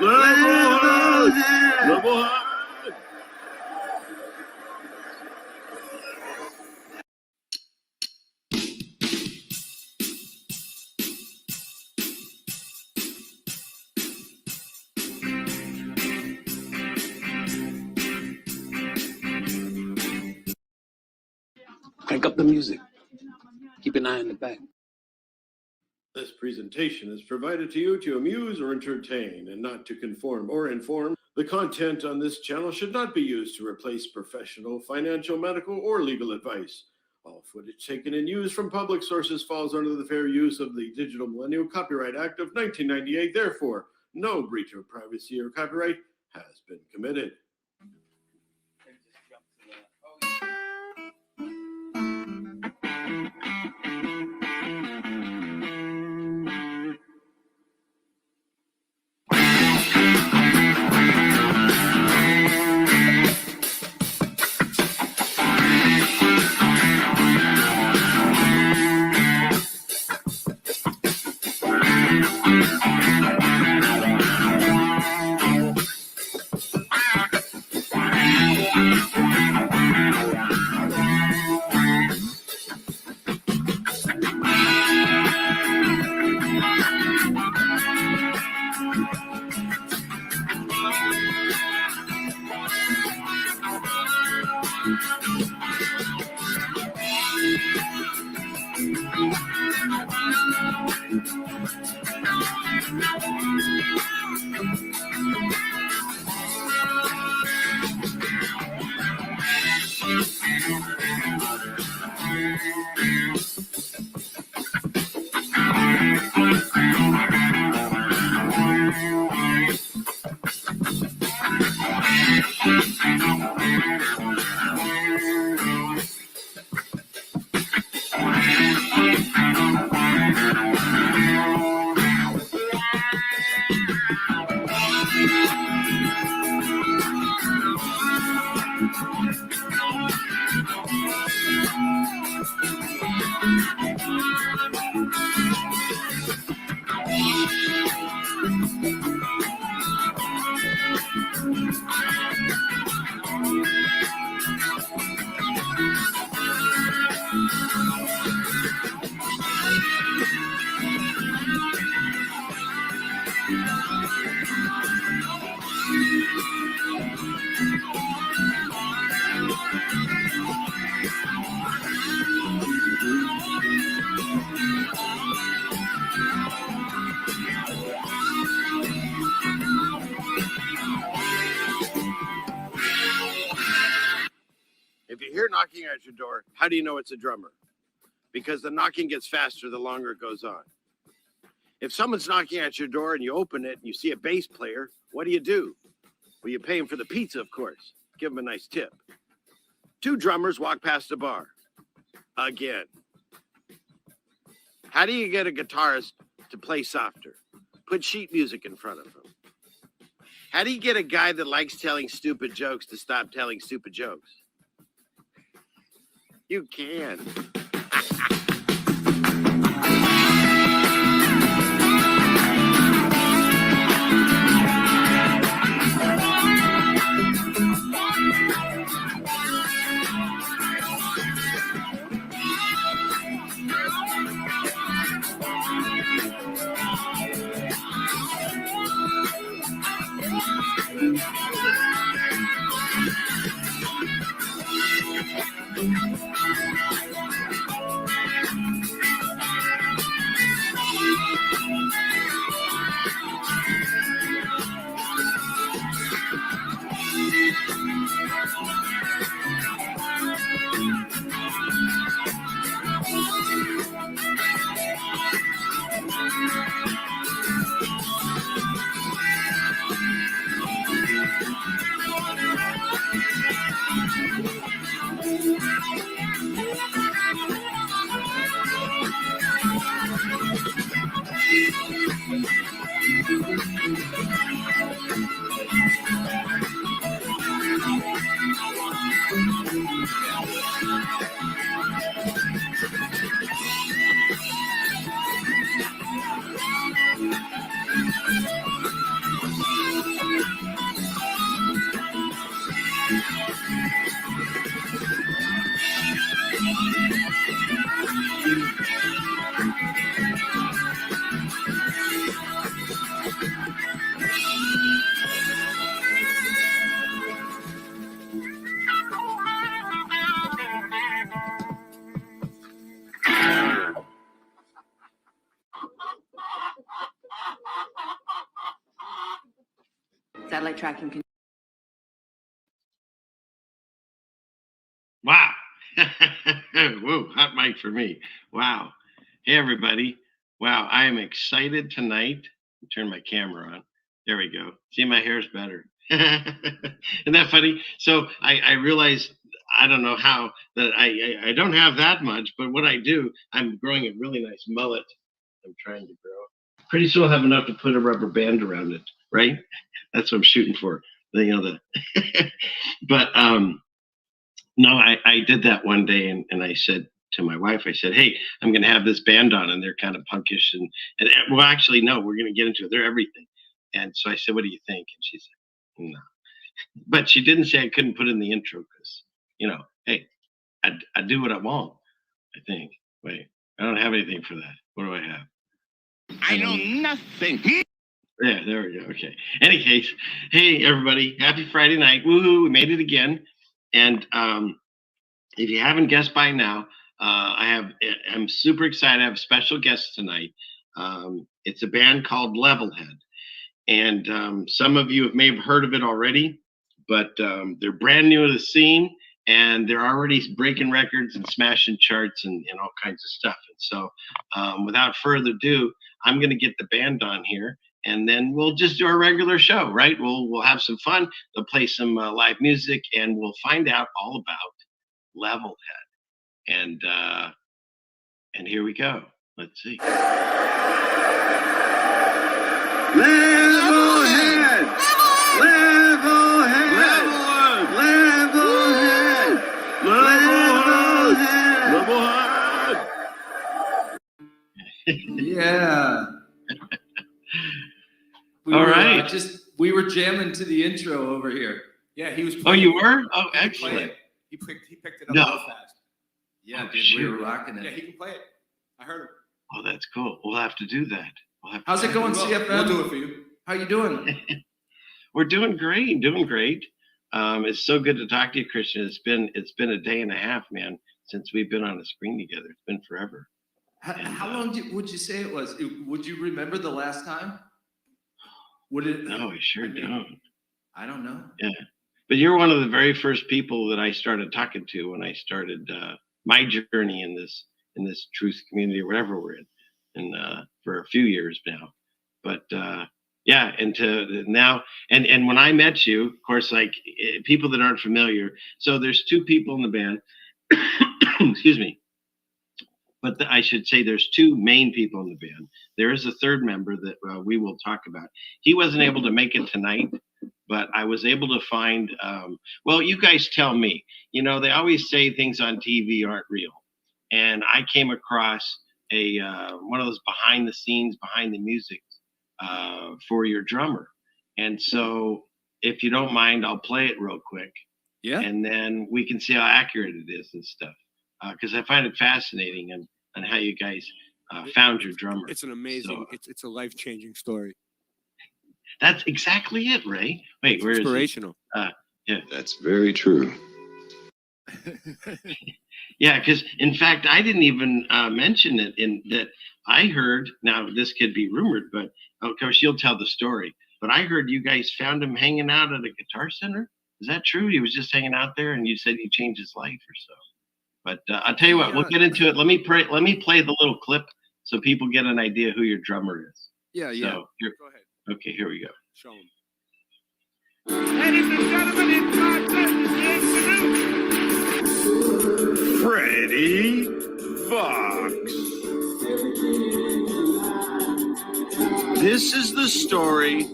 Level Crank up the music. Keep an eye on the back. This presentation is provided to you to amuse or entertain and not to conform or inform. The content on this channel should not be used to replace professional, financial, medical, or legal advice. All footage taken and used from public sources falls under the Fair Use of the Digital Millennium Copyright Act of 1998. Therefore, no breach of privacy or copyright has been committed. If you hear knocking at your door, how do you know it's a drummer? Because the knocking gets faster the longer it goes on. If someone's knocking at your door and you open it and you see a bass player, what do? Well, you pay him for the pizza, of course. Give him a nice tip. Two drummers walk past a bar. Again. How do you get a guitarist to play softer? Put sheet music in front of him. How do you get a guy that likes telling stupid jokes to stop telling stupid jokes? You can. Satellite tracking can. Wow. Whoa, hot mic for me. Wow. Hey, everybody. Wow, I am excited tonight. Turn my camera on. There we go. See, my hair's better. Isn't that funny? So I realized, I don't know how, that I don't have that much, but what I do, I'm growing a really nice mullet. I'm trying to grow. Pretty soon I'll have enough to put a rubber band around it, right? That's what I'm shooting for. But no, I did that one day, and I said to my wife, I said, hey, I'm going to have this band on, and they're kind of punkish. And well, actually, no, we're going to get into it. They're everything. And so I said, what do you think? And she said, no. But she didn't say I couldn't put in the intro because, hey, I do what I want, I think. Wait, I don't have anything for that. What do I have? I know nothing. Yeah, there we go. Okay. Any case, hey, everybody, happy Friday night. Woohoo, we made it again. And if you haven't guessed by now, I'm super excited. I have a special guest tonight. It's a band called Levelhead. And some of you may have heard of it already, but they're brand new to the scene, and they're already breaking records and smashing charts and all kinds of stuff. And so without further ado, I'm going to get the band on here, and then we'll just do our regular show, right? We'll have some fun. They'll play some live music, and we'll find out all about Levelhead. And here we go. Let's see. Levelhead! Levelhead! Levelhead! Levelhead! Levelhead! Yeah. All right. We were jamming to the intro over here. Yeah, he was. Oh, playing. you were? Oh, He can play excellent. it. He picked it up No. real fast. Yeah, Oh, dude, we were rocking it. Yeah, he can play it. I heard him. Oh, that's cool. We'll have to do that. How's it going, We'll CFM? do it for you. How you doing? We're doing great. Doing great. It's so good to talk to you, Christian. It's been a day and a half, man, since we've been on a screen together. It's been forever. How long would you say it was? Would you remember the last time? Would it? No, I sure don't. I don't know. Yeah. But you're one of the very first people that I started talking to when I started my journey in this truth community, or whatever we're in, and for a few years now. But yeah, and to now, and when I met you, of course, like people that aren't familiar, so there's two people in the band. Excuse me. But I should say there's two main people in the band. There is a third member that we will talk about. He wasn't able to make it tonight, but I was able to find, well, you guys tell me, they always say things on TV aren't real. And I came across one of those behind the scenes, behind the music for your drummer. And so if you don't mind, I'll play it real quick. Yeah. And then we can see how accurate it is and stuff. Because I find it fascinating and how you guys found your drummer. It's an amazing. So, it's a life-changing story. That's exactly it, Ray. Wait, where is it? Inspirational. Yeah. That's very true. Yeah, because in fact, I didn't even mention it in that I heard. Now this could be rumored, but of course you'll tell the story. But I heard you guys found him hanging out at a Guitar Center. Is that true? He was just hanging out there, and you said you changed his life or so. But I'll tell you what, we'll get into it. Let me play the little clip so people get an idea who your drummer is. Yeah, yeah. So, Go ahead. okay, here we go. Show him. Ladies and gentlemen, it's my pleasure to introduce Freddie Fox. This is the story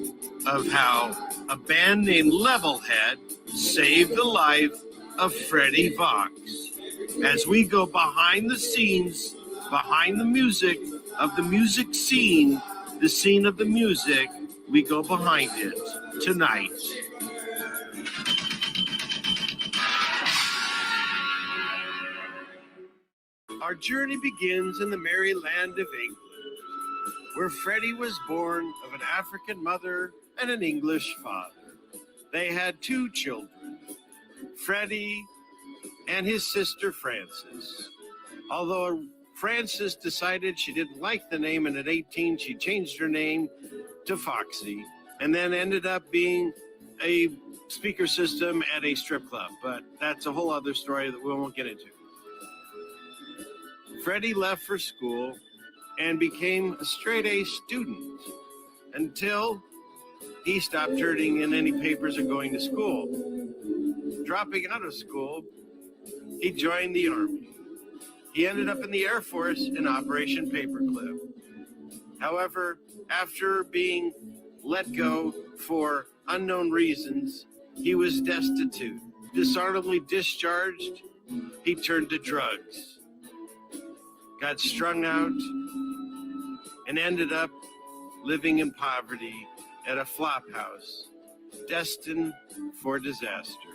of how a band named Levelhead saved the life of Freddie Fox. As we go behind the scenes, behind the music of the music scene, the scene of the music, we go behind it tonight. Our journey begins in the merry land of England, where Freddie was born of an African mother and an English father. They had two children, Freddie and his sister Frances. Although Frances decided she didn't like the name, and at 18 she changed her name to Foxy, and then ended up being a speaker system at a strip club, but that's a whole other story that we won't get into. Freddie left for school and became a straight A student until he stopped turning in any papers or going to school. Dropping out of school, he joined the Army. He ended up in the Air Force in Operation Paperclip. However, after being let go for unknown reasons, he was destitute. Dishonorably discharged, he turned to drugs, got strung out, and ended up living in poverty at a flop house, destined for disaster.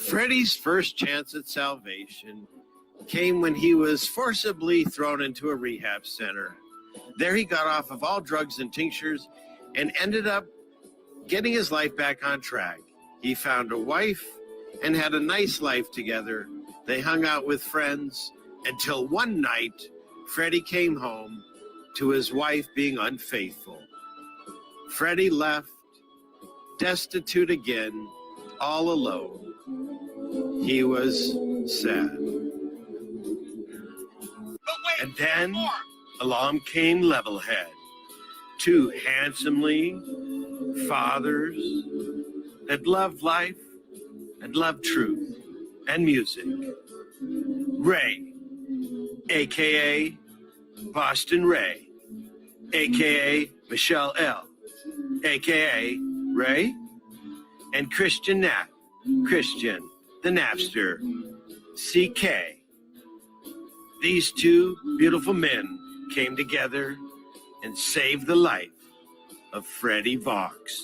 Freddie's first chance at salvation came when he was forcibly thrown into a rehab center. There he got off of all drugs and tinctures and ended up getting his life back on track. He found a wife and had a nice life together. They hung out with friends until one night, Freddie came home to his wife being unfaithful. Freddie left, destitute again, all alone. He was sad. And then along came Levelhead, two handsomely fathers that loved life and loved truth and music. Ray, a.k.a. Boston Ray, a.k.a. Michelle L., a.k.a. Ray, and Christian Knapp, Christian, the Napster, C.K. These two beautiful men came together and saved the life of Freddie Vox.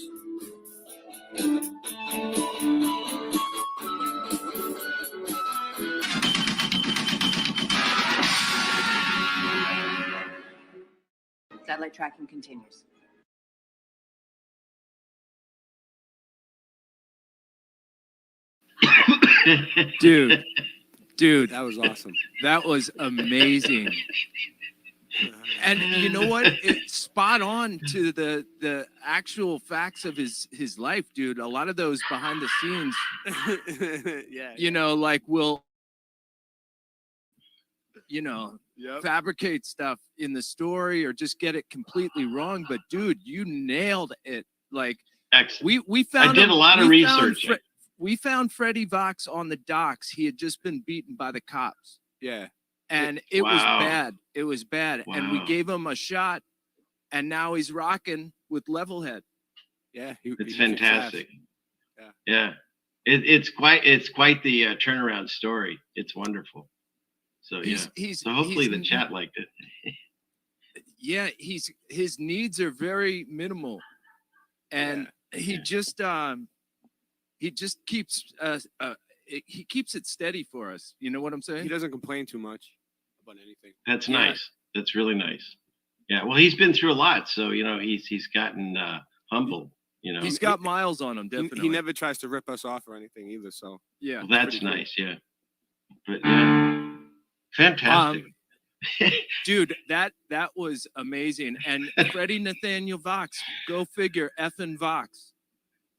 Satellite tracking continues. Dude, That was awesome. that was amazing. And you know what? It's spot on to the actual facts of his life, dude. A lot of those behind the scenes, Yeah. you know, like will, you know, Yep. fabricate stuff in the story or just get it completely wrong. But dude, you nailed it. Like Excellent. we found did a lot of we found research. we found Freddie Vox on the docks. He had just been beaten by the cops. Yeah. And it was Wow. bad. It was bad. And we Wow. gave him a shot, and now he's rocking with Levelhead. Yeah. It's fantastic. Yeah. Yeah. It's quite the turnaround story. It's wonderful. So yeah. So hopefully the chat liked it. Yeah, his needs are very minimal, and he just keeps he keeps it steady for us. You know what I'm saying? He doesn't complain too much about anything. That's Yeah. nice. That's really nice. Yeah. Well, he's been through a lot, so you know he's gotten humble. You know. He's got miles on him, definitely. He never tries to rip us off or anything either. So Yeah. Well, that's pretty cool. nice. Yeah. But yeah. Fantastic. Dude, that was amazing. And Freddie Nathaniel Vox, go figure, effing Vox.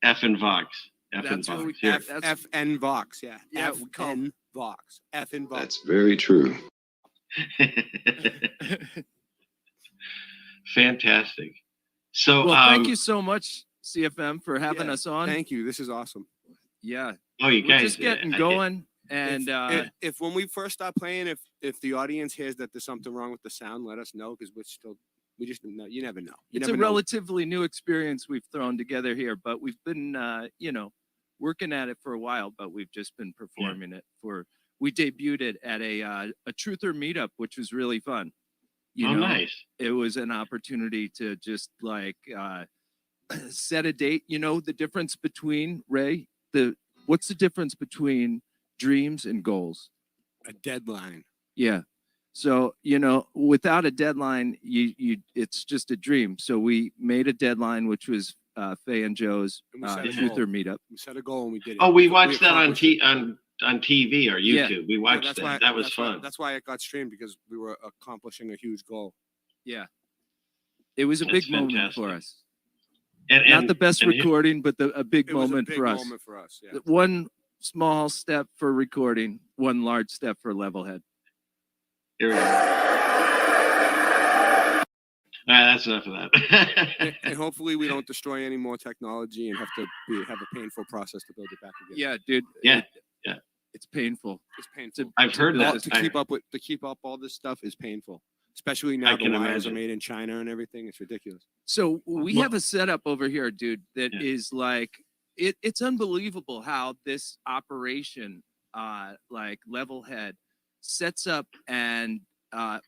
Effing Vox. Effing That's what Vox. we- Yeah. that's- FN Vox. Yeah. Yeah, we call him- FN Vox. FN Vox. That's very true. Fantastic. So, Well, thank you so much, CFM, for having Yeah, us on. Thank you. This is awesome. Yeah, oh, you we're guys, just getting I- going, and if when we first start playing, if the audience hears that there's something wrong with the sound, let us know because we just know. You never know. You it's never a know. relatively new experience we've thrown together here, but we've been, working at it for a while, but we've just been performing it we debuted it at a truther meetup, which was really fun. Oh, nice. It was an opportunity to just like set a date. You know, the difference between Ray, what's the difference between dreams and goals? A deadline. Yeah. So, without a deadline, it's just a dream. So we made a deadline, which was Faye and Joe's And we set a truther goal. meetup. We set a goal and we did it. Oh, we watched that on accomplished it. on TV or Yeah. YouTube. We Yeah, watched that's that. why- That was that's why- fun. That's why it got streamed because we were accomplishing a huge goal. Yeah. It was a That's big moment for fantastic. us. And, Not the best and recording, but a big It was a moment big for us. moment for us. Yeah. One small step for recording, one large step for Levelhead. Here we go. All right, that's enough of that. And hopefully we don't destroy any more technology and have a painful process to build it back again. Yeah, dude. Yeah, yeah. It's painful. It's painful. I've heard build that. To keep up all this stuff is painful, especially now the can wires imagine. are made in China and everything. It's ridiculous. So we Well- have a setup over here, dude, that Yeah. is like it's unbelievable how this operation, like Levelhead, sets up, and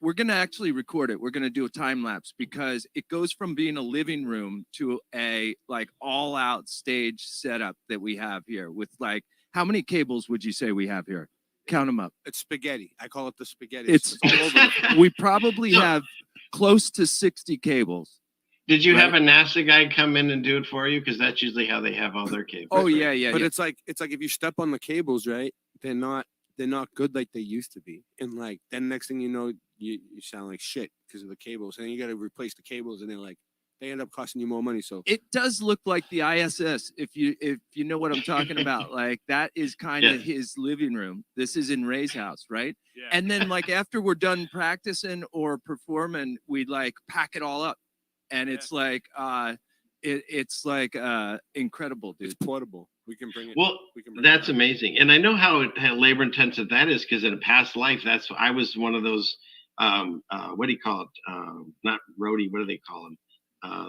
we're gonna actually record it. We're gonna do a time lapse because it goes from being a living room to a like all out stage setup that we have here with like how many cables would you say we have here? Count them up. It's spaghetti. I call it the spaghetti. It's all over the place. we probably have close to 60 cables. Did you Right. have a NASA guy come in and do it for you? Because that's usually how they have all their cables. Oh yeah, yeah, But yeah. it's like if you step on the cables, right? They're not good like they used to be. And like then next thing you know, you sound like shit because of the cables. And then you got to replace the cables, and they end up costing you more money. So It does look like the ISS if you know what I'm talking about. Like that is kind of his living room. This is in Ray's house, right? yeah. And then like after we're done practicing or performing, we like pack it all up. And it's like it's like incredible, dude. It's portable. We can bring it. Well, we can bring it that's back. amazing. And I know how labor intensive that is because in a past life, I was one of those, what do you call it? Not roadie, what do they call them?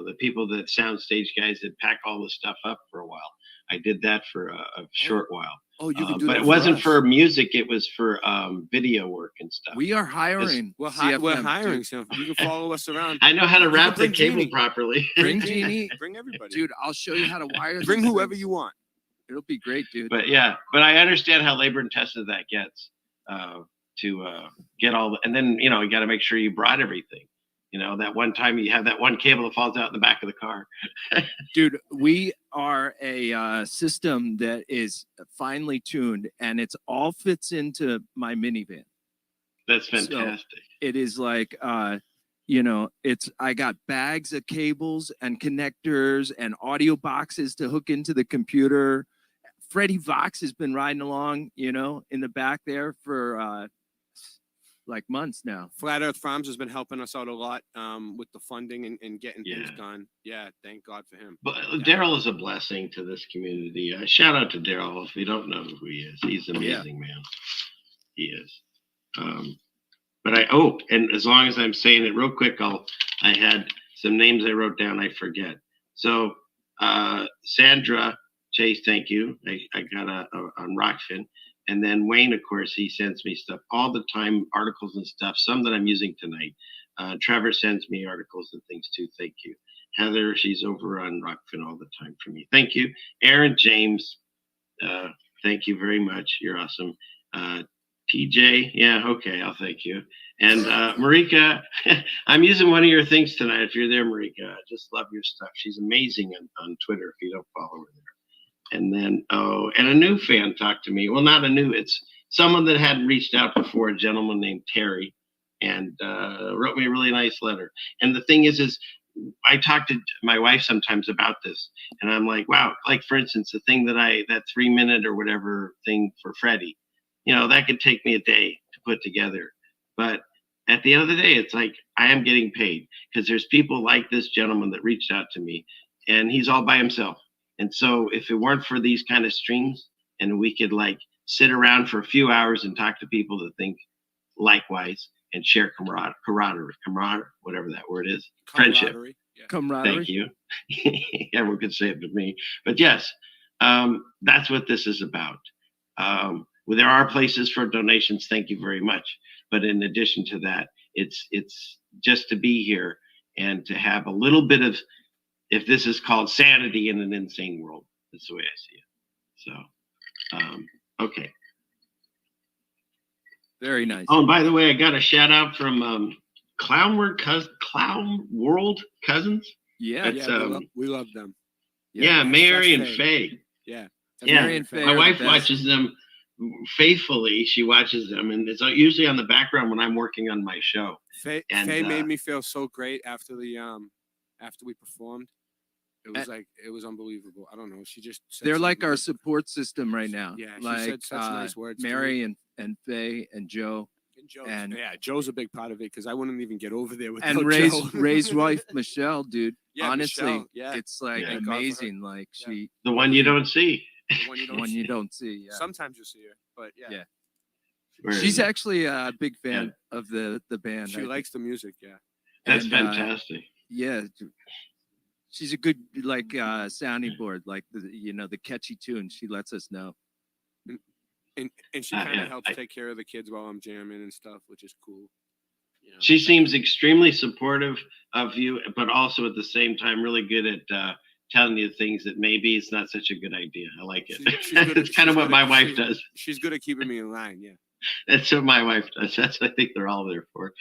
The people that sound stage guys that pack all the stuff up for a while. I did that for a short while. Oh, you can do but that. it wasn't us. for music. It was for video work and stuff. We are hiring. We're CFM, hiring, dude. so you can follow us around. I know how to You can wrap the bring cable Jeannie. properly. Bring Jeannie. Bring everybody. Dude, I'll show you how to wire. Bring these whoever things. you want. It'll be great, dude. But yeah, but I understand how labor intensive that gets to get all the, and then you got to make sure you brought everything. That one time you have that one cable that falls out in the back of the car. Dude, we are a system that is finely tuned, and it's all fits into my minivan. That's So, fantastic. It is like I got bags of cables and connectors and audio boxes to hook into the computer. Freddie Vox has been riding along, in the back there for like months now. Flat Earth Farms has been helping us out a lot with the funding and getting things Yeah. done. Yeah, thank God for him. But Daryl is a blessing to this community. Shout out to Daryl. If you don't know who he is, he's an amazing man. He is. And as long as I'm saying it real quick, I had some names I wrote down. I forget. So Sandra Chase, thank you. I got on Rockfin. And then Wayne, of course, he sends me stuff all the time, articles and stuff, some that I'm using tonight. Trevor sends me articles and things too. Thank you. Heather, she's over on Rockfin all the time for me. Thank you. Aaron James, thank you very much. You're awesome. TJ, yeah, okay, I'll thank you. And Marika, I'm using one of your things tonight. If you're there, Marika, I just love your stuff. She's amazing on Twitter if you don't follow her there. And then, and a new fan talked to me. Well, not a new, it's someone that had reached out before, a gentleman named Terry, and wrote me a really nice letter. And the thing is I talk to my wife sometimes about this, and I'm like, wow, like for instance, the thing that 3-minute or whatever thing for Freddie, that could take me a day to put together. But at the end of the day, it's like I am getting paid because there's people like this gentleman that reached out to me, and he's all by himself. And so if it weren't for these kind of streams and we could like sit around for a few hours and talk to people that think likewise and share camaraderie, whatever that word is, friendship. Camaraderie. Yeah. Camaraderie. Thank you. Everyone could say it but me. But yes, that's what this is about. Well, there are places for donations. Thank you very much. But in addition to that, it's just to be here and to have a little bit of, if this is called sanity in an insane world, that's the way I see it. So, okay. Very nice. Oh, and by the way, I got a shout out from Clown World Cousins. Yeah. That's, we love them. Yeah, Mary and Faye. Faye. Yeah. Yeah, Mary and Faye my are wife the best. watches them faithfully. She watches them, and it's usually on the background when I'm working on my show. Faye And, made me feel so great after the after we performed. It was like it was unbelievable. I don't know. She just said They're some like our really- support system right now. Yeah, she like said such nice words to me. Mary and Faye and Joe And Joe's, and- yeah, Joe's a big part of it because I wouldn't even get over there without and Ray's Joe. Ray's wife Michelle, dude. Yeah, Honestly, Michelle, yeah. it's like Yeah. Thank God for her. amazing. Like Yeah. she, The one you don't see. The one you the don't one see. you don't see. Yeah. Sometimes you see her, but yeah, Yeah. Where is She's it? actually a big fan of the band. she likes the music. Yeah, That's and, fantastic. Yeah, she's a good like sounding board, like the catchy tunes. She lets us know. and she kind of yeah, helps I- take care of the kids while I'm jamming and stuff, which is cool. You know? She seems extremely supportive of you, but also at the same time really good at telling you things that maybe it's not such a good idea. I like it. She's good at- It's kind of she's what good my at- wife she's- does. She's good at keeping me in line. Yeah. That's what my wife does. That's what I think they're all there for.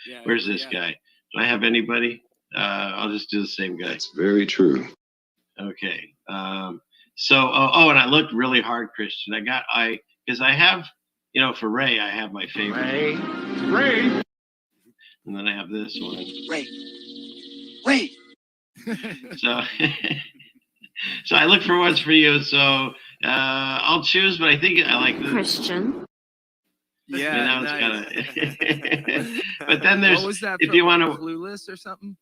Yeah. Where's this yeah. guy? Do I have anybody? I'll just do the same guy. That's very true. Okay. And I looked really hard, Christian. Because I have, for Ray, I have my favorite. Ray. And then I have this one. Ray. So, so I look for ones for you. So I'll choose, but I think I like this. Christian. Yeah, it's nice. kinda- But then there's, what was that? if from, you like, wanna- Clueless or something?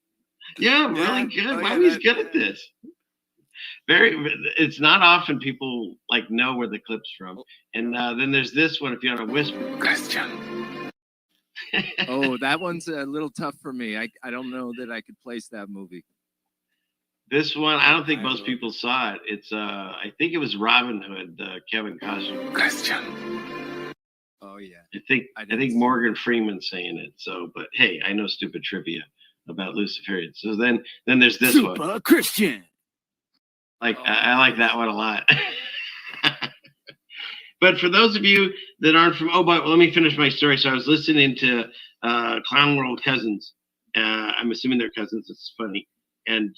yeah, Yeah. really good. Oh, yeah, Mommy's that- good at this. It's not often people like know where the clip's from. And then there's this one. If you want to whisper, Christian. Oh, that one's a little tough for me. I don't know that I could place that movie. This one, I don't think I most know. people saw it. It's I think it was Robin Hood, Kevin Costner. Christian. Oh yeah. I think I I didn't think see Morgan Freeman's saying it. So, but hey, I know stupid trivia about Luciferian. So then there's this one. Super Christian. Like I like that one a lot. But for those of you that aren't from, but let me finish my story. So I was listening to Clown World Cousins. I'm assuming they're cousins. It's funny, and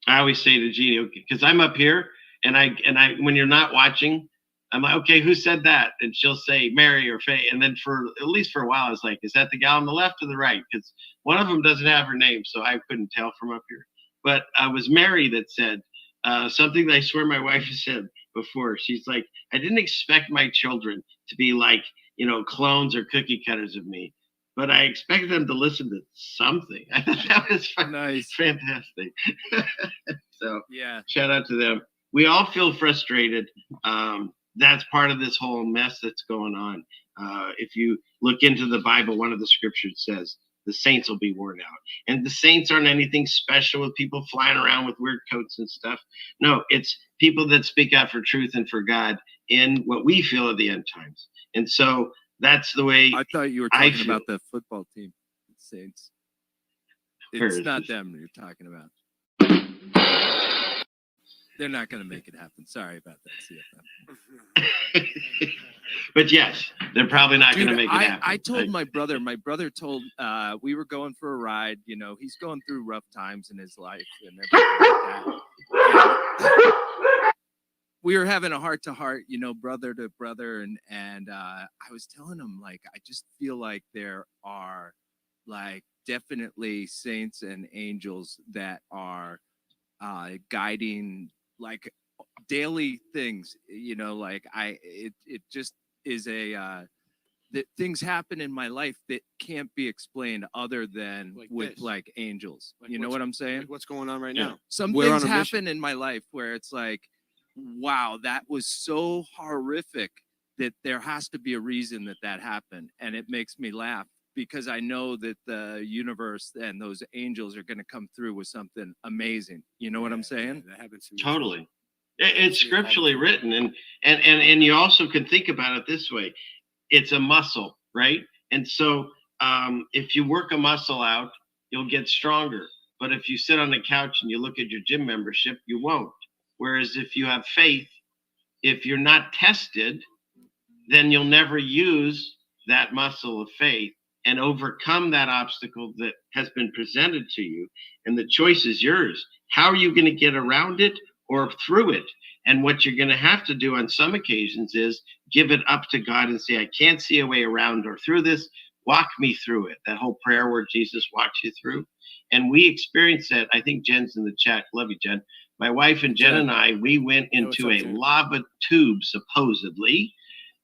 I always say to Jeannie, because I'm up here, and I when you're not watching, I'm like, okay, who said that? And she'll say Mary or Faye, and then for at least for a while, I was like, is that the gal on the left or the right? Because one of them doesn't have her name, so I couldn't tell from up here. But it was Mary that said something that I swear my wife has said before. She's like, I didn't expect my children to be like, clones or cookie cutters of me, but I expected them to listen to something. I thought that was Nice. fantastic. So Yeah. shout out to them. We all feel frustrated. That's part of this whole mess that's going on. If you look into the Bible, one of the scriptures says, the saints will be worn out. And the saints aren't anything special with people flying around with weird coats and stuff. No, it's people that speak out for truth and for God in what we feel are the end times. And so that's the way. I thought you were I talking about the football team, Saints. Where It's is not this? them you're talking about. They're not going to make it happen. Sorry about that, CFM. But yes, they're probably not going to Dude, make it happen. I told my brother told we were going for a ride, he's going through rough times in his life and everything like that. We were having a heart to heart, brother to brother, and I was telling him, like, I just feel like there are like definitely saints and angels that are guiding like daily things, like it just is that things happen in my life that can't be explained other than Like with this. like angels. Like You know what's- what I'm saying? Like what's going on right Yeah. now? Some We're things on a mission. happen in my life where it's like, wow, that was so horrific that there has to be a reason that happened. And it makes me laugh because I know that the universe and those angels are going to come through with something amazing. You know what I'm saying? That happens to me. Totally. It's scripturally written, and you also can think about it this way: it's a muscle, right? And so, if you work a muscle out, you'll get stronger. But if you sit on the couch and you look at your gym membership, you won't. Whereas if you have faith, if you're not tested, then you'll never use that muscle of faith and overcome that obstacle that has been presented to you. And the choice is yours. How are you going to get around it or through it? And what you're going to have to do on some occasions is give it up to God and say, I can't see a way around or through this. walk me through it. That whole prayer where Jesus walks you through. And we experienced that. I think Jen's in the chat. Love you, Jen. My wife and Jen and I, we went Yeah, what's into up, a Jen? lava tube, supposedly.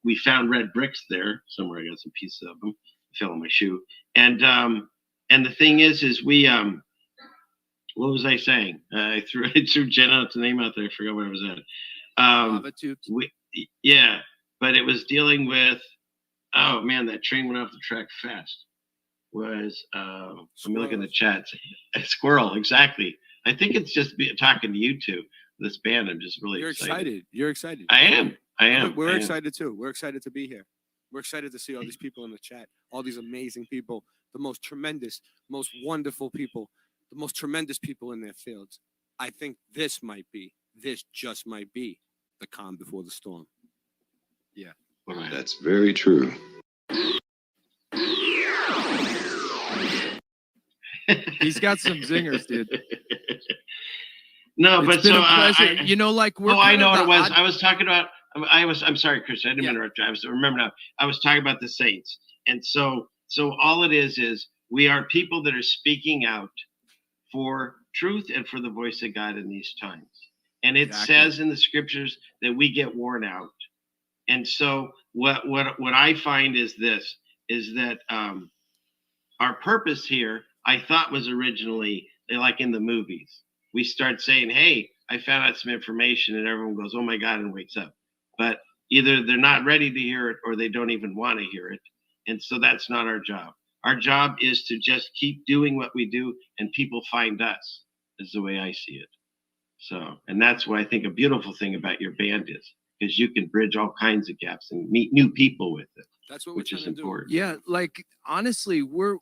We found red bricks there somewhere. I got some pieces of them. Fell in my shoe. And the thing is we what was I saying? I threw Jen out the name out there. I forgot what I was at. Lava tubes. Yeah, but it was dealing with. Oh man, that train went off the track fast. Was let me look in the chat. A squirrel, exactly. I think it's just talking to you two. This band, I'm just really You're excited. You're excited. I am. We're excited too. We're excited to be here. We're excited to see all these people in the chat, all these amazing people, the most tremendous, most wonderful people, the most tremendous people in their fields. I think this just might be the calm before the storm. That's very true. He's got some zingers, dude. No, It's but been so a pleasure. You know, like we're. I kind know of what it the was. odd- I was talking about. I'm sorry, Chris. I didn't Yeah. interrupt you. I remember now. I was talking about the saints, and so all it is we are people that are speaking out for truth and for the voice of God in these times. And it Exactly. says in the scriptures that we get worn out. And so what I find is this: is that our purpose here, I thought, was originally like in the movies. We start saying, "Hey, I found out some information," and everyone goes, "Oh my God," and wakes up. But either they're not ready to hear it or they don't even want to hear it. And so that's not our job. Our job is to just keep doing what we do, and people find us, is the way I see it. So, and that's what I think a beautiful thing about your band is, because you can bridge all kinds of gaps and meet new people with it, That's what we're which is trying to do. important. Yeah, like honestly, we're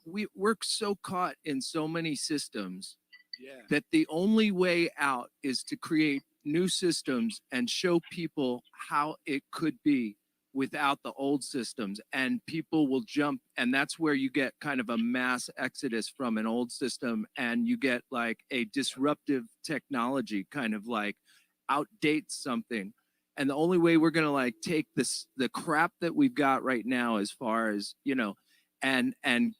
so caught in so many systems Yeah. that the only way out is to create new systems and show people how it could be without the old systems, and people will jump, and that's where you get kind of a mass exodus from an old system, and you get like a disruptive technology kind of like outdates something. And the only way we're going to like take the crap that we've got right now, as far as, you know, and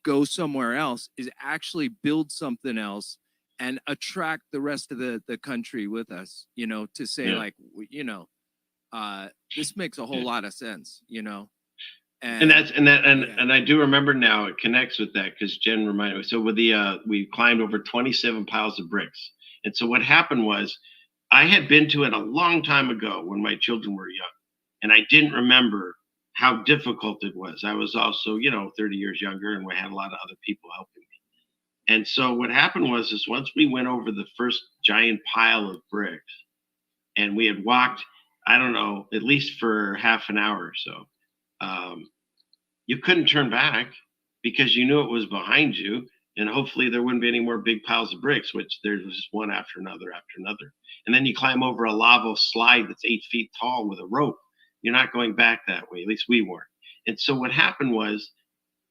go somewhere else, is actually build something else and attract the rest of the country with us, you know, to say Yeah. like, you know, this makes a whole Yeah. lot of sense, you know. And that's and Yeah. I do remember now it connects with that, because Jen reminded me. So with the we climbed over 27 piles of bricks. And so what happened was I had been to it a long time ago when my children were young, and I didn't remember how difficult it was. I was also, you know, 30 years younger, and we had a lot of other people helping me. And so what happened was is once we went over the first giant pile of bricks, and we had walked, I don't know, at least for half an hour or so, you couldn't turn back because you knew it was behind you, and hopefully there wouldn't be any more big piles of bricks, which there was just one after another after another. And then you climb over a lava slide that's 8 feet tall with a rope. You're not going back that way. At least we weren't. And so what happened was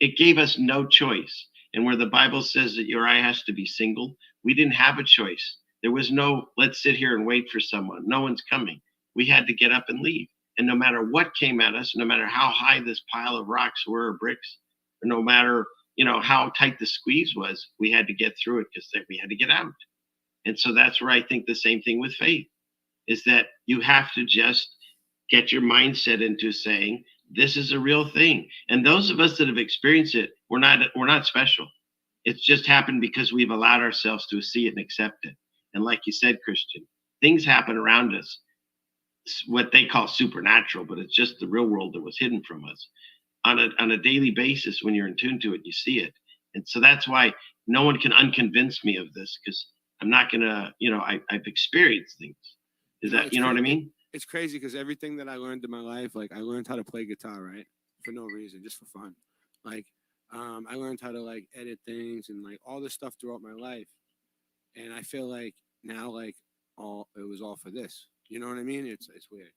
it gave us no choice. And where the Bible says that your eye has to be single, we didn't have a choice. There was no, let's sit here and wait for someone. No one's coming. We had to get up and leave. And no matter what came at us, no matter how high this pile of rocks were or bricks, or no matter, you know, how tight the squeeze was, we had to get through it because we had to get out. And so that's where I think the same thing with faith is that you have to just get your mindset into saying, this is a real thing. And those of us that have experienced it, we're not special. It's just happened because we've allowed ourselves to see it and accept it. And like you said, Christian, things happen around us, what they call supernatural, but it's just the real world that was hidden from us on a daily basis. When you're in tune to it, you see it. And so that's why no one can unconvince me of this, because I'm not gonna, you know, I've experienced things. Is No, that, it's you know what I crazy. mean? It's crazy because everything that I learned in my life, like I learned how to play guitar, right? For no reason, just for fun. Like, I learned how to like edit things and like all this stuff throughout my life. And I feel like now, like it was all for this. You know what I mean? It's weird.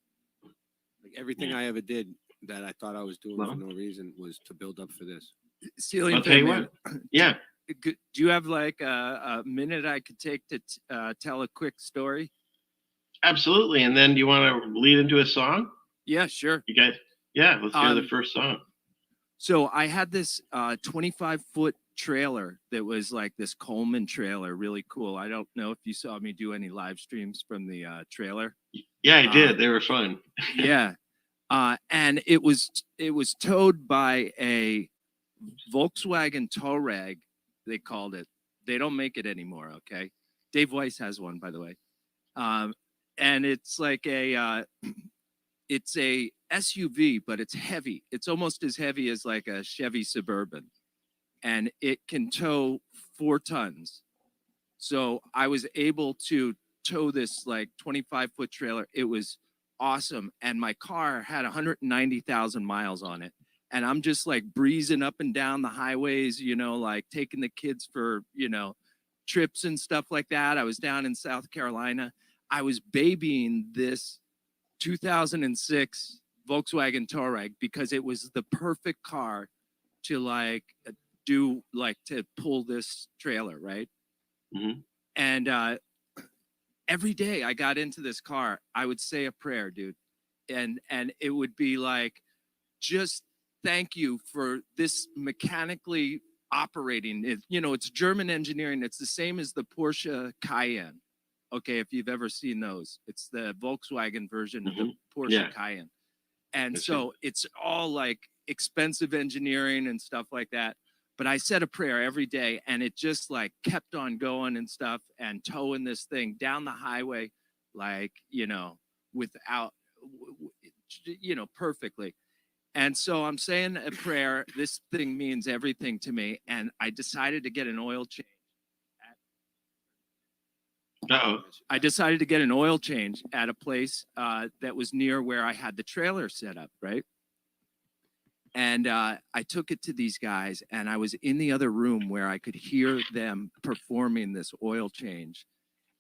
Like everything I ever did that I thought I was doing for no reason was to build up for this. Ceiling I'll tell you fan, what. Yeah, do you have like a minute I could take to tell a quick story? absolutely. And then do you want to lead into a song? Yeah, sure. You guys, yeah, let's hear the Um, first song. So I had this 25-foot trailer that was like this Coleman trailer, really cool. I don't know if you saw me do any live streams from the trailer. Yeah, I did. They were fun. Yeah. And it was towed by a Volkswagen Touareg, they called it. They don't make it anymore, okay? Dave Weiss has one, by the way. And it's like it's a SUV, but it's heavy. It's almost as heavy as like a Chevy Suburban. And it can tow 4 tons. So I was able to tow this like 25-foot trailer. It was awesome. And my car had 190,000 miles on it. And I'm just like breezing up and down the highways, you know, like taking the kids for, you know, trips and stuff like that. I was down in South Carolina. I was babying this 2006 Volkswagen Touareg because it was the perfect car to like do like to pull this trailer, right? Mhm. And every day I got into this car, I would say a prayer, dude, and it would be like, just thank you for this mechanically operating. You know, it's German engineering. It's the same as the Porsche Cayenne. Okay, if you've ever seen those, it's the Volkswagen version of the Porsche Yeah. Cayenne. And Yes, so it's all like expensive engineering and stuff like that. But I said a prayer every day and it just like kept on going and stuff and towing this thing down the highway, like, you know, without, you know, perfectly. And so I'm saying a prayer. This thing means everything to me. And I decided to get an oil change. Uh-oh. I decided to get an oil change at a place that was near where I had the trailer set up, right? And I took it to these guys, and I was in the other room where I could hear them performing this oil change.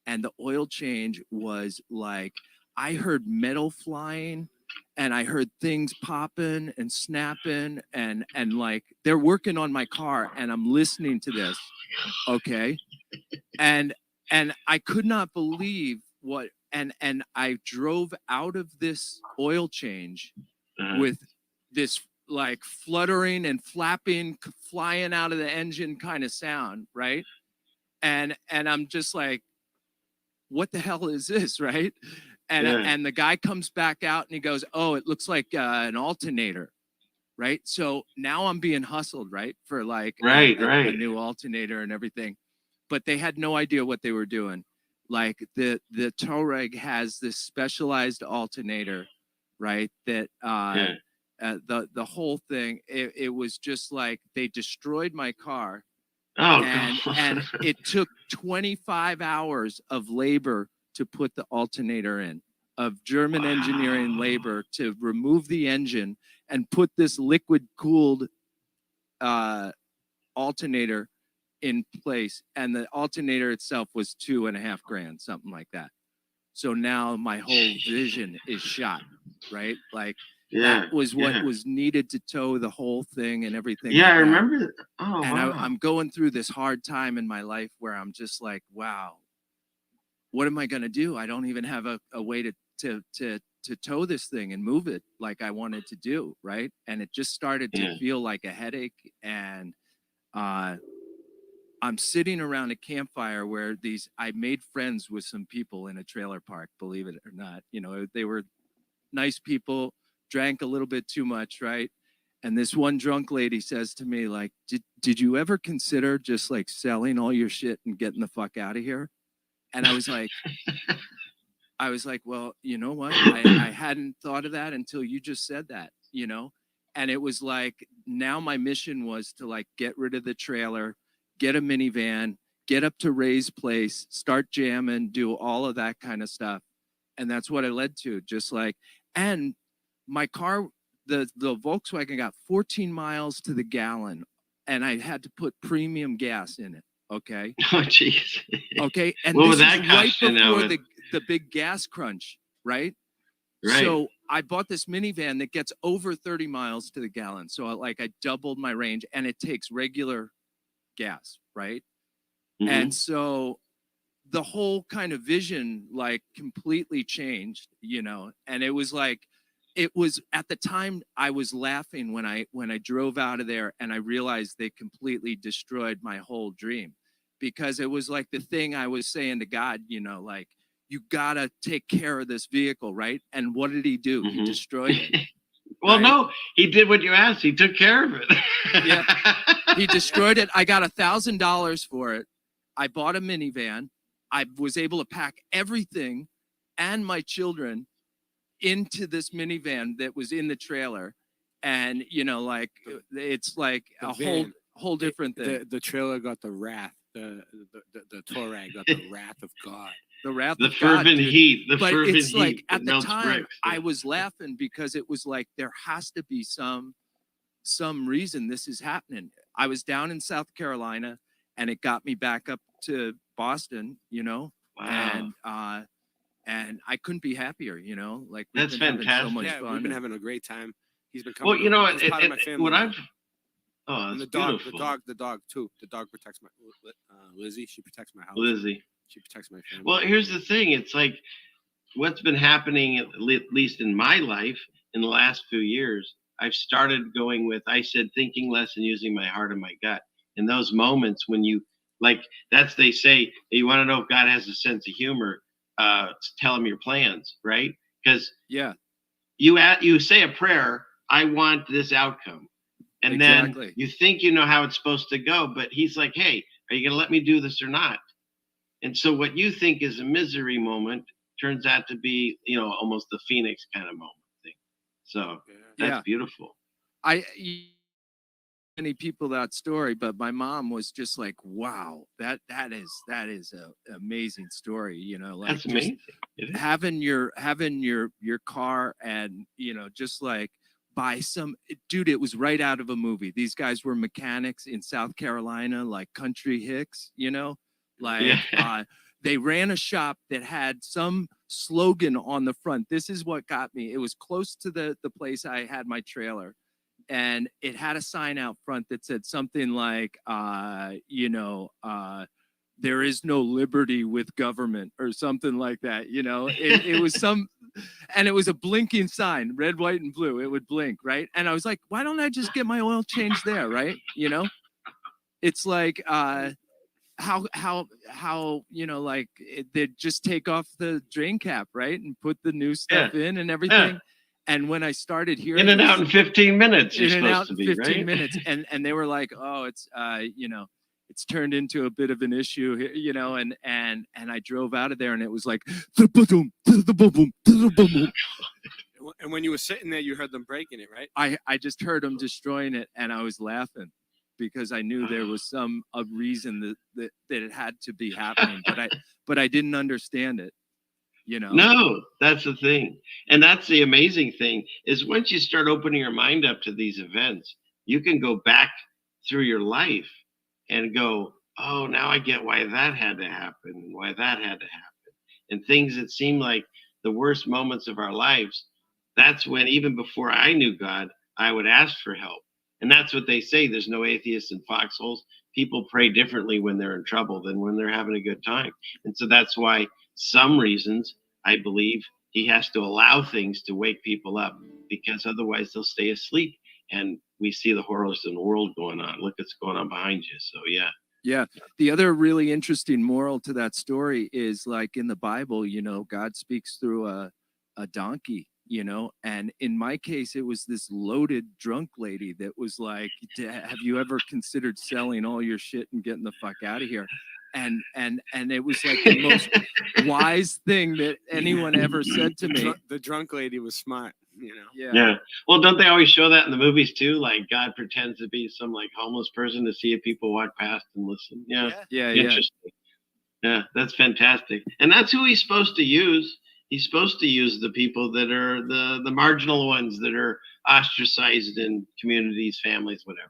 And the oil change was like, I heard metal flying, and I heard things popping and snapping, and like they're working on my car, and I'm listening to this, okay? And I could not believe what, and I drove out of this oil change with this like fluttering and flapping, flying out of the engine kind of sound, right? And I'm just like, what the hell is this, right? And the guy comes back out and he goes, oh, it looks like an alternator, right? So now I'm being hustled, right, for like a new alternator and everything. But they had no idea what they were doing. Like the Touareg has this specialized alternator, right? That the whole thing, it was just like they destroyed my car. Oh, and it took 25 hours of labor to put the alternator in, of German engineering labor to remove the engine and put this liquid cooled alternator in place. And the alternator itself was $2.5 grand, something like that. So now my whole vision is shot, right? Like that was what was needed to tow the whole thing and everything. Yeah, like I that. remember. Oh, And wow. I'm going through this hard time in my life where I'm just like, wow, what am I going to do? I don't even have a way to tow this thing and move it like I wanted to do, right? And it just started to feel like a headache. And I'm sitting around a campfire where I made friends with some people in a trailer park, believe it or not. You know, they were nice people, drank a little bit too much, right? And this one drunk lady says to me, like, did you ever consider just like selling all your shit and getting the fuck out of here? And I was like, well, you know what? I hadn't thought of that until you just said that, you know? And it was like, now my mission was to like get rid of the trailer, get a minivan, get up to Ray's place, start jamming, do all of that kind of stuff. And that's what it led to. Just like, and my car, the Volkswagen got 14 miles to the gallon, and I had to put premium gas in it. Okay. Oh, jeez. Okay. And What this would that is right cost you now before with- the big gas crunch, right? Right. So I bought this minivan that gets over 30 miles to the gallon. So I doubled my range, and it takes regular gas, right? Mhm. And so the whole kind of vision like completely changed, you know, and it was like it was at the time I was laughing when I drove out of there and I realized they completely destroyed my whole dream, because it was like the thing I was saying to God, you know, like, you gotta take care of this vehicle, right? And what did he do? He Mhm. destroyed it. Well, Right. no, he did what you asked. He took care of it. Yeah. He destroyed it. I got $1,000 for it. I bought a minivan. I was able to pack everything and my children into this minivan that was in the trailer. And, you know, like, it's like The a van. whole different thing. The trailer got the wrath. The Touareg got the wrath of God. The wrath The of God, fervent dude. heat. The But fervent it's like heat at that the melts time bricks. I was laughing because it was like there has to be some reason this is happening. I was down in South Carolina and it got me back up to Boston, you know, Wow. and I couldn't be happier, you know, like we've That's been having so fantastic. much Yeah, fun. we've been and- having a great time. He's been coming. Well, you know over. what? He's part of my family. What now. I've oh, And that's the dog, beautiful. the dog too. The dog protects my Lizzie. She protects my house. Lizzie. She protects my family. Well, here's the thing. It's like what's been happening, at least in my life, in the last few years. I've started going with, I said, thinking less and using my heart and my gut. In those moments when you, like, they say, you want to know if God has a sense of humor, tell him your plans, right? Because yeah, you say a prayer, I want this outcome. And Exactly. then you think you know how it's supposed to go, but he's like, hey, are you going to let me do this or not? And so what you think is a misery moment turns out to be, you know, almost the Phoenix kind of moment thing. So that's Yeah. beautiful. Many people that story, but my mom was just like, wow, that is a amazing story, you know, like That's just amazing. It is. having your car and, you know, just like buy some, dude, it was right out of a movie. These guys were mechanics in South Carolina, like Country Hicks, you know, like Yeah. they ran a shop that had some slogan on the front. This is what got me. It was close to the place I had my trailer. And it had a sign out front that said something like, you know, there is no liberty with government or something like that. You know, it was some, and it was a blinking sign, red, white, and blue. It would blink, right? And I was like, why don't I just get my oil changed there, right? You know, it's like, how you know, like they just take off the drain cap, right, and put the new stuff in and everything. And when I started hearing In and this- out in 15 minutes. You're in and out supposed to in be, 15 right? minutes, and they were like, oh, it's you know, it's turned into a bit of an issue here, you know, and I drove out of there and it was like And when you were sitting there, you heard them breaking it, right? I just heard them destroying it and I was laughing because I knew there was some reason that it had to be happening, but I didn't understand it, you know. No, that's the thing. And that's the amazing thing is once you start opening your mind up to these events, you can go back through your life and go, oh, now I get why that had to happen and why that had to happen. And things that seem like the worst moments of our lives, that's when, even before I knew God, I would ask for help. And that's what they say. There's no atheists in foxholes. People pray differently when they're in trouble than when they're having a good time. And so that's why some reasons I believe he has to allow things to wake people up, because otherwise they'll stay asleep. And we see the horrors in the world going on. Look what's going on behind you. So yeah. Yeah. The other really interesting moral to that story is, like, in the Bible, you know, God speaks through a donkey, you know, and in my case, it was this loaded drunk lady that was like, have you ever considered selling all your shit and getting the fuck out of here? And it was like the most wise thing that anyone ever said to me. The drunk lady was smart, you know. Yeah. Well, don't they always show that in the movies too? Like God pretends to be some like homeless person to see if people walk past and listen. Yeah. Yeah. Interesting. Yeah, that's fantastic. And that's who he's supposed to use. He's supposed to use the people that are the marginal ones that are ostracized in communities, families, whatever.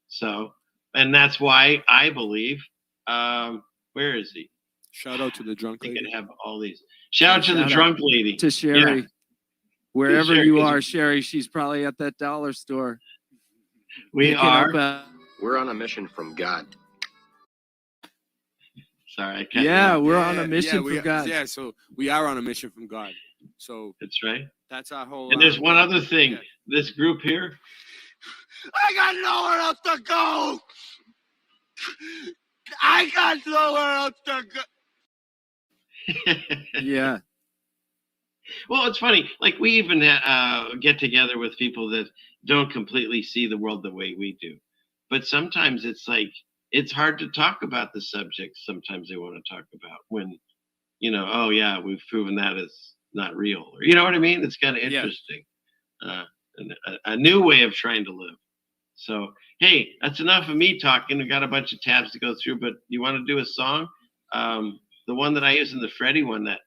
So, and that's why I believe, where is he? Shout out to the drunk He lady. could have all these. Shout out to the Shout out drunk lady. To Sherry. Wherever Sherry, you 'cause- are, Sherry, she's probably at that dollar store. We picking are. up, We're on a mission from God. Sorry, I can't. yeah, we're on a mission we from God. Yeah, so we are on a mission from God. So That's right. that's our whole. And there's one other thing. yeah. This group here, I got nowhere else to go. I got nowhere else to go. Yeah. well, it's funny. Like we even get together with people that don't completely see the world the way we do. But sometimes it's like it's hard to talk about the subject. Sometimes they want to talk about when, oh yeah, we've proven that is not real, or you know what I mean. It's kind of Yeah. interesting, and a new way of trying to live. So hey, that's enough of me talking. We got a bunch of tabs to go through, but you want to do a song? The one that I use in the Freddie one, that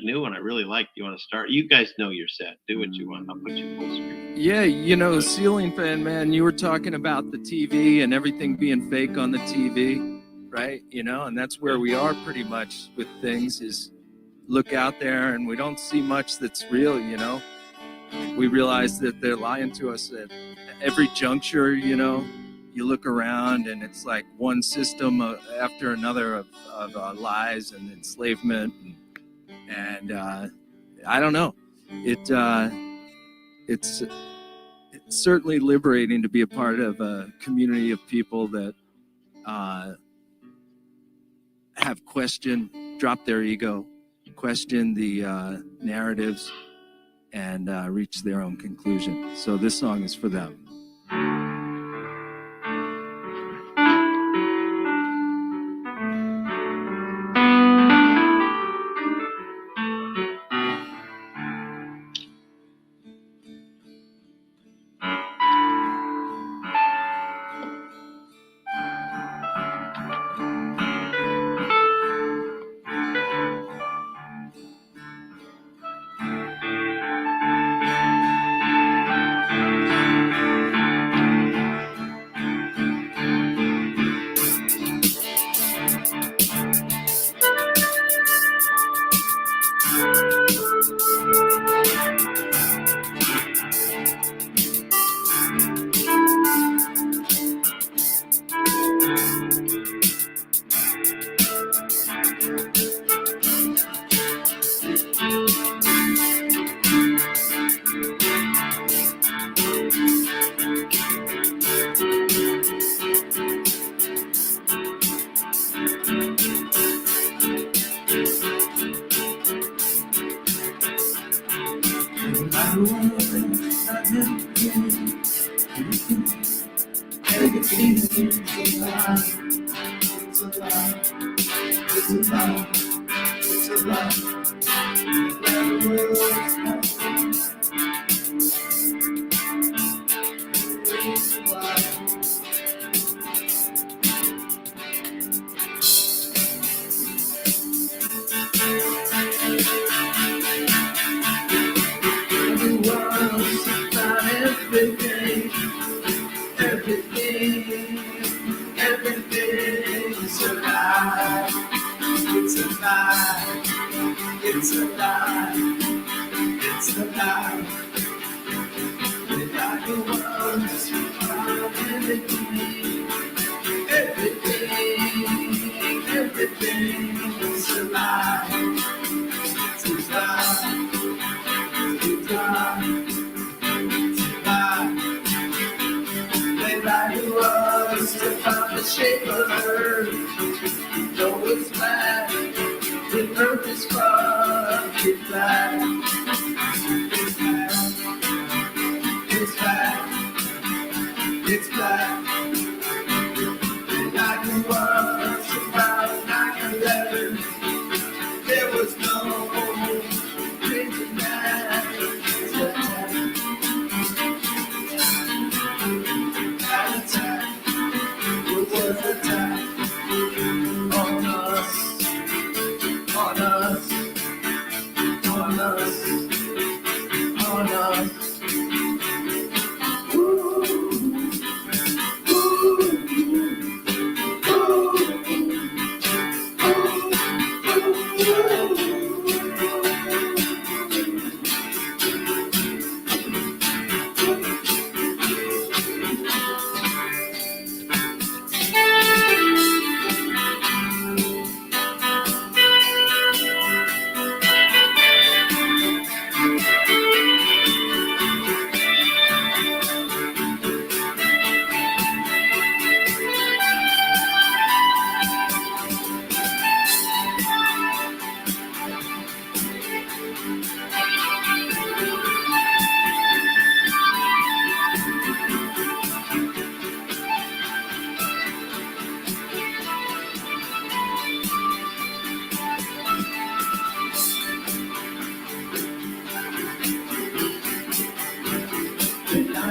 new one, I really like. You want to start? You guys know your set. Do what you want. I'll put you full screen. Yeah, Ceiling Fan Man, you were talking about the TV and everything being fake on the TV, right? And that's where we are pretty much with things is look out there and we don't see much that's real, We realize that they're lying to us at every juncture, You look around and it's like one system after another of lies and enslavement. And I don't know. It's certainly liberating to be a part of a community of people that have questioned, dropped their ego, questioned the narratives, and reached their own conclusion. So this song is for them.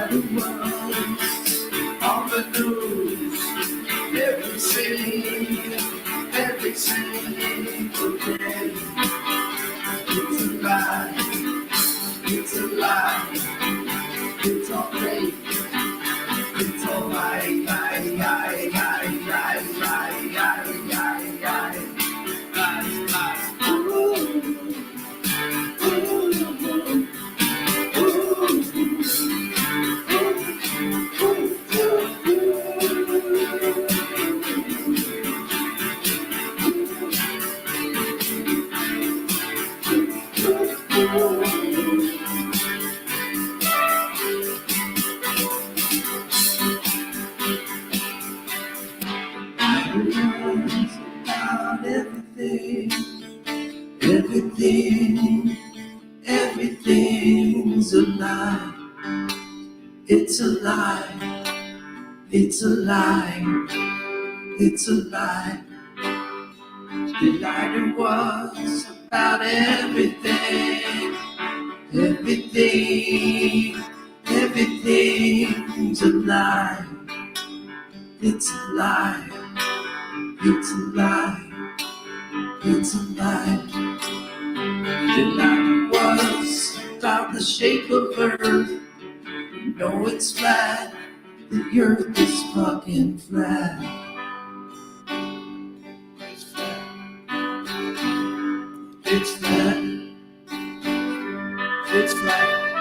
light of was on the news every single day. It's a lie, it's a lie, it's all fake, it's all lie, lie, lie, lie, lie, lie, lie, lie, lie, lie. Ooh, ooh, about everything, everything, everything's a lie. It's a lie. It's a lie. It's a lie. The lighter was about everything, everything, everything's a lie. It's a lie. It's a lie. It's a lie. The lighter was about the shape of Earth. You know it's flat. The earth is fucking flat. It's flat. It's flat. It's flat.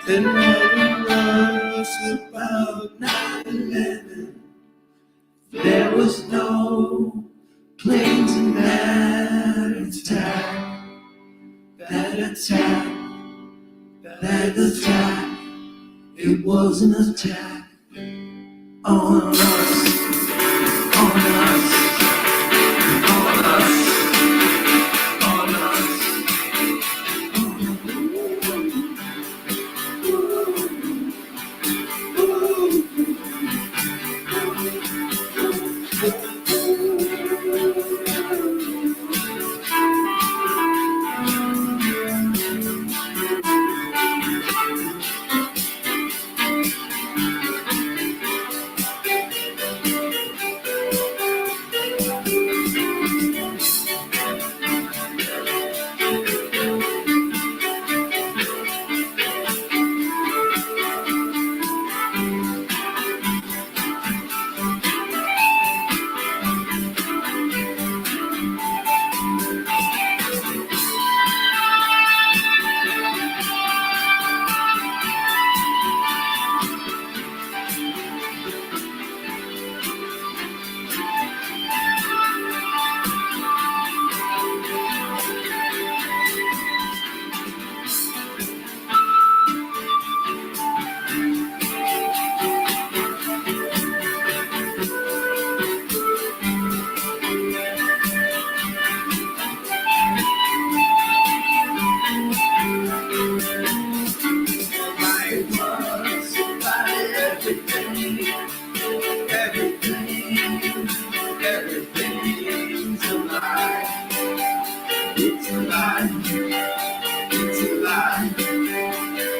Then when it was about 9/11, there was no planes in that attack. That attack. That attack. It was an attack on us, on us, on us, on everything's a lie. It's a lie. It's a lie.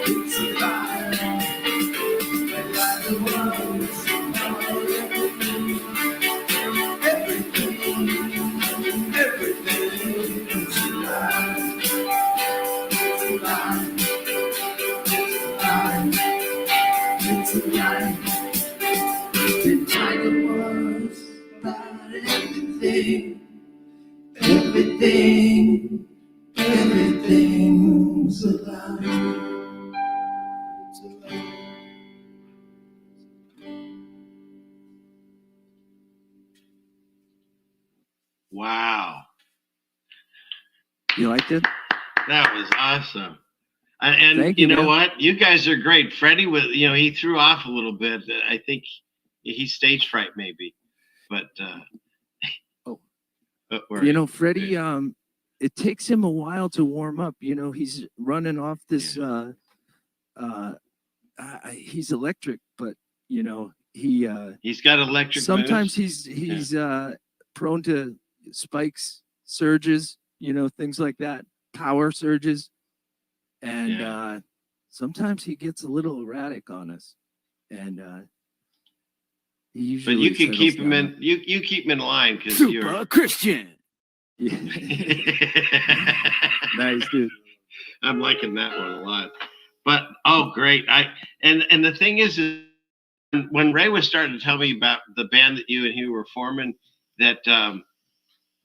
It's a lie. And like the world is everything, everything's a lie. It's a lie. It's a lie. The title was about everything, everything, everything's a lie. It's a lie. Wow. You liked it? That was awesome. And Thank you you, know man. what? You guys are great. Freddie was, he threw off a little bit. I think he's stage fright maybe, but Oh. we're- Freddie, it takes him a while to warm up. He's running off this, he's electric, but he's got electric. sometimes moves. he's prone to spikes, surges, things like that, power surges. And Yeah. sometimes he gets a little erratic on us, and he But usually you can keep settles him down. in. You keep him in line because Super you're. Christian. Yeah. Nice, dude. I'm liking that one a lot. But great! And the thing is when Ray was starting to tell me about the band that you and he were forming, that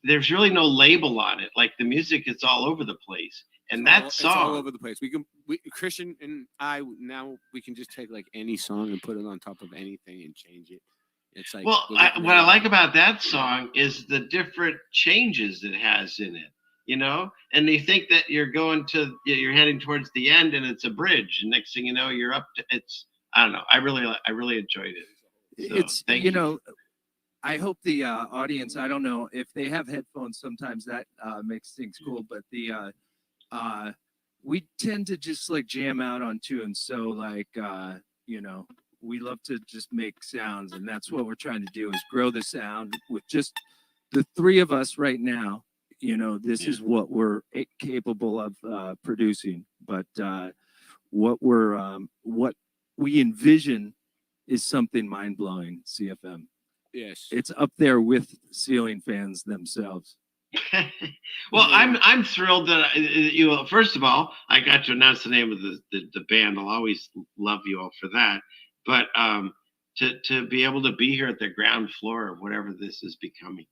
there's really no label on it. Like the music, it's all over the place. And that It's all song, over the place. Christian and I now we can just take like any song and put it on top of anything and change it. It's like well, what I like about that song is the different changes it has in it. You know, and you think that you're heading towards the end, and it's a bridge, and next thing you know, you're up to it's. I don't know. I really enjoyed it. So, It's thank you know, I hope the audience. I don't know if they have headphones. Sometimes that makes things cool, but we tend to just like jam out on tunes. So like we love to just make sounds, and that's what we're trying to do is grow the sound with just the three of us right now. This is what we're capable of producing, but what we envision is something mind-blowing. CFM, yes. it's up there with ceiling fans themselves. Well, I'm thrilled that first of all, I got to announce the name of the band. I'll always love you all for that. But to be able to be here at the ground floor of whatever this is becoming,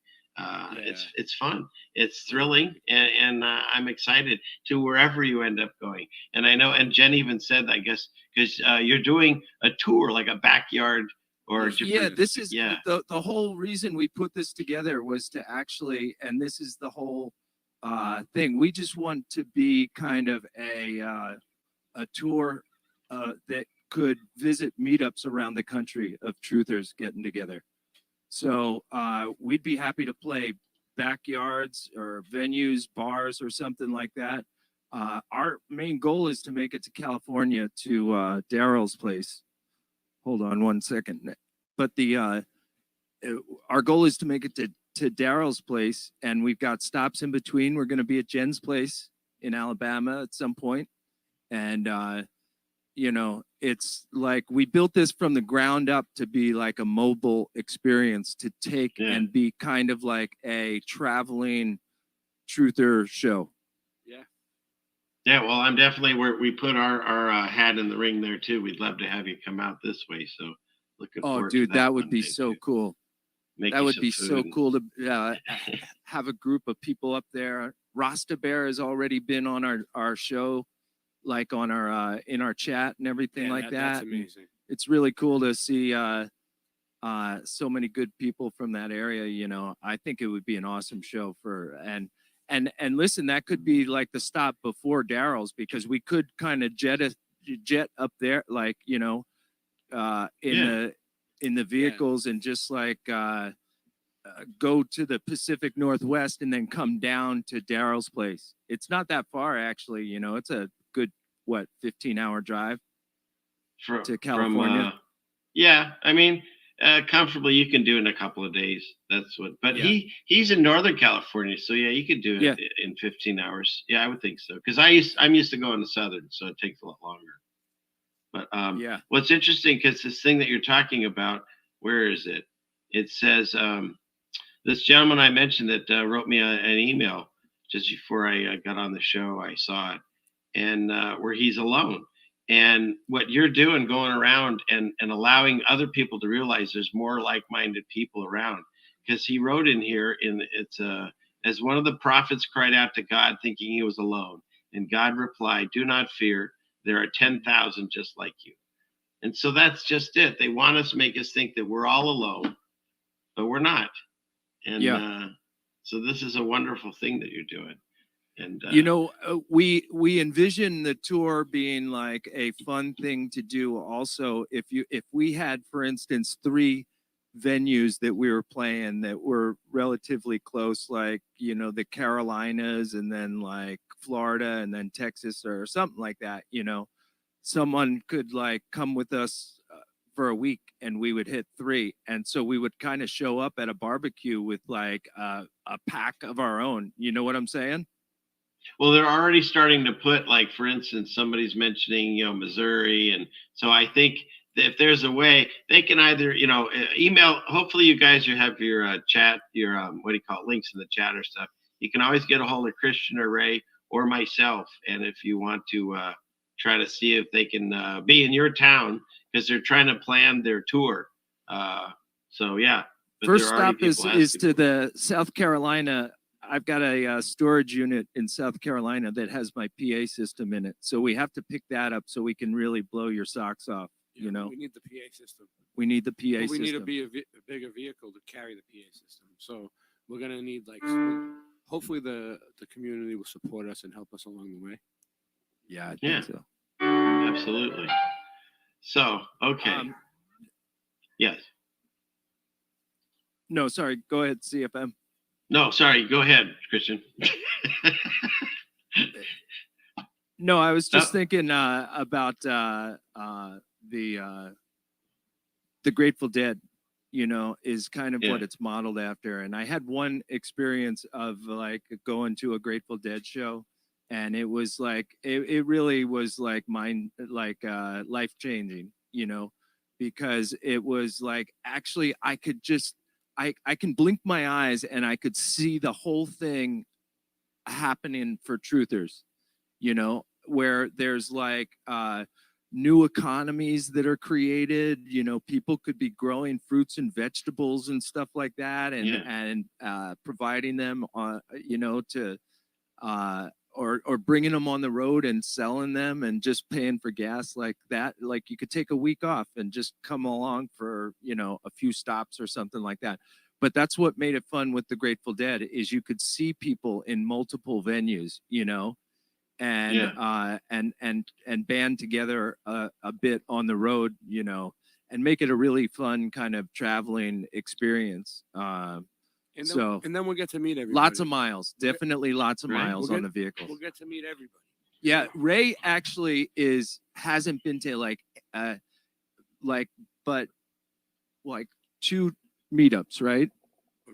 it's fun, it's thrilling, and I'm excited to wherever you end up going. And I know, and Jen even said, I guess, because you're doing a tour, like a backyard. This is the whole reason we put this together was to actually, and this is the whole thing. We just want to be kind of a tour that could visit meetups around the country of truthers getting together. So we'd be happy to play backyards or venues, bars, or something like that. Our main goal is to make it to California, to Daryl's place. Hold on one second. But our goal is to make it to Daryl's place, and we've got stops in between. We're going to be at Jen's place in Alabama at some point, and it's like we built this from the ground up to be like a mobile experience to take and be kind of like a traveling truther show. Yeah, well, I'm definitely we put our hat in the ring there too. We'd love to have you come out this way. So looking forward to that would one be day, so too. cool. Make That you would some be food so and- cool to have a group of people up there. Rasta Bear has already been on our show, like on our in our chat and everything like that. That's amazing. It's really cool to see so many good people from that area. I think it would be an awesome show and listen, that could be like the stop before Daryl's, because we could kind of jet up there, like in the vehicles and just like go to the Pacific Northwest and then come down to Daryl's place. It's not that far, actually. It's a good 15-hour drive to California. I mean, comfortably you can do it in a couple of days. That's what. But Yeah. he's in Northern California, so yeah, you could do it in 15 hours. Yeah, I would think so, because I'm used to going to Southern, so it takes a lot longer. But what's interesting, because this thing that you're talking about, where is it? It says this gentleman I mentioned that wrote me an email just before I got on the show. I saw it, and where he's alone. And what you're doing, going around and allowing other people to realize there's more like-minded people around. Because he wrote in here, as one of the prophets cried out to God, thinking he was alone. And God replied, "Do not fear. There are 10,000 just like you." And so that's just it. They want us to make us think that we're all alone, but we're not. And so this is a wonderful thing that you're doing. And we envision the tour being like a fun thing to do. Also, if we had, for instance, 3 venues that we were playing that were relatively close, like the Carolinas, and then like Florida, and then Texas, or something like that, someone could like come with us for a week, and we would hit 3. And so we would kind of show up at a barbecue with like a pack of our own. You know what I'm saying? Well, they're already starting to put, like, for instance, somebody's mentioning, Missouri. And so I think that if there's a way, they can either, email, hopefully you guys have your chat, your, what do you call it, links in the chat or stuff. You can always get a hold of Christian or Ray or myself. And if you want to try to see if they can be in your town, because they're trying to plan their tour. So, yeah. But First there are already stop people is asking to the South Carolina. I've got a storage unit in South Carolina that has my PA system in it. So we have to pick that up so we can really blow your socks off. Yeah, we need the PA system. We need the PA But we need system. to be a bigger vehicle to carry the PA system. So we're gonna need hopefully the community will support us and help us along the way. Yeah, I think Yeah. so. Absolutely. So, okay. Yes. No, sorry. Go ahead, CFM. No, sorry. Go ahead, Christian. No, I was just Oh. thinking about the Grateful Dead. Is kind of what Yeah. it's modeled after. And I had one experience of like going to a Grateful Dead show, and it was like it really was like life changing. Because it was like actually I could just I can blink my eyes and I could see the whole thing happening for truthers, where there's like new economies that are created. People could be growing fruits and vegetables and stuff like that, and Yeah. providing them to or bringing them on the road and selling them and just paying for gas like that. Like you could take a week off and just come along for a few stops or something like that. But that's what made it fun with the Grateful Dead is you could see people in multiple venues, and and band together a bit on the road, and make it a really fun kind of traveling experience. And So then we'll get to meet everybody. lots of miles, definitely lots of Right. miles We'll on get- the vehicles. We'll get to meet everybody. Yeah, Ray actually hasn't been to but like 2 meetups, right?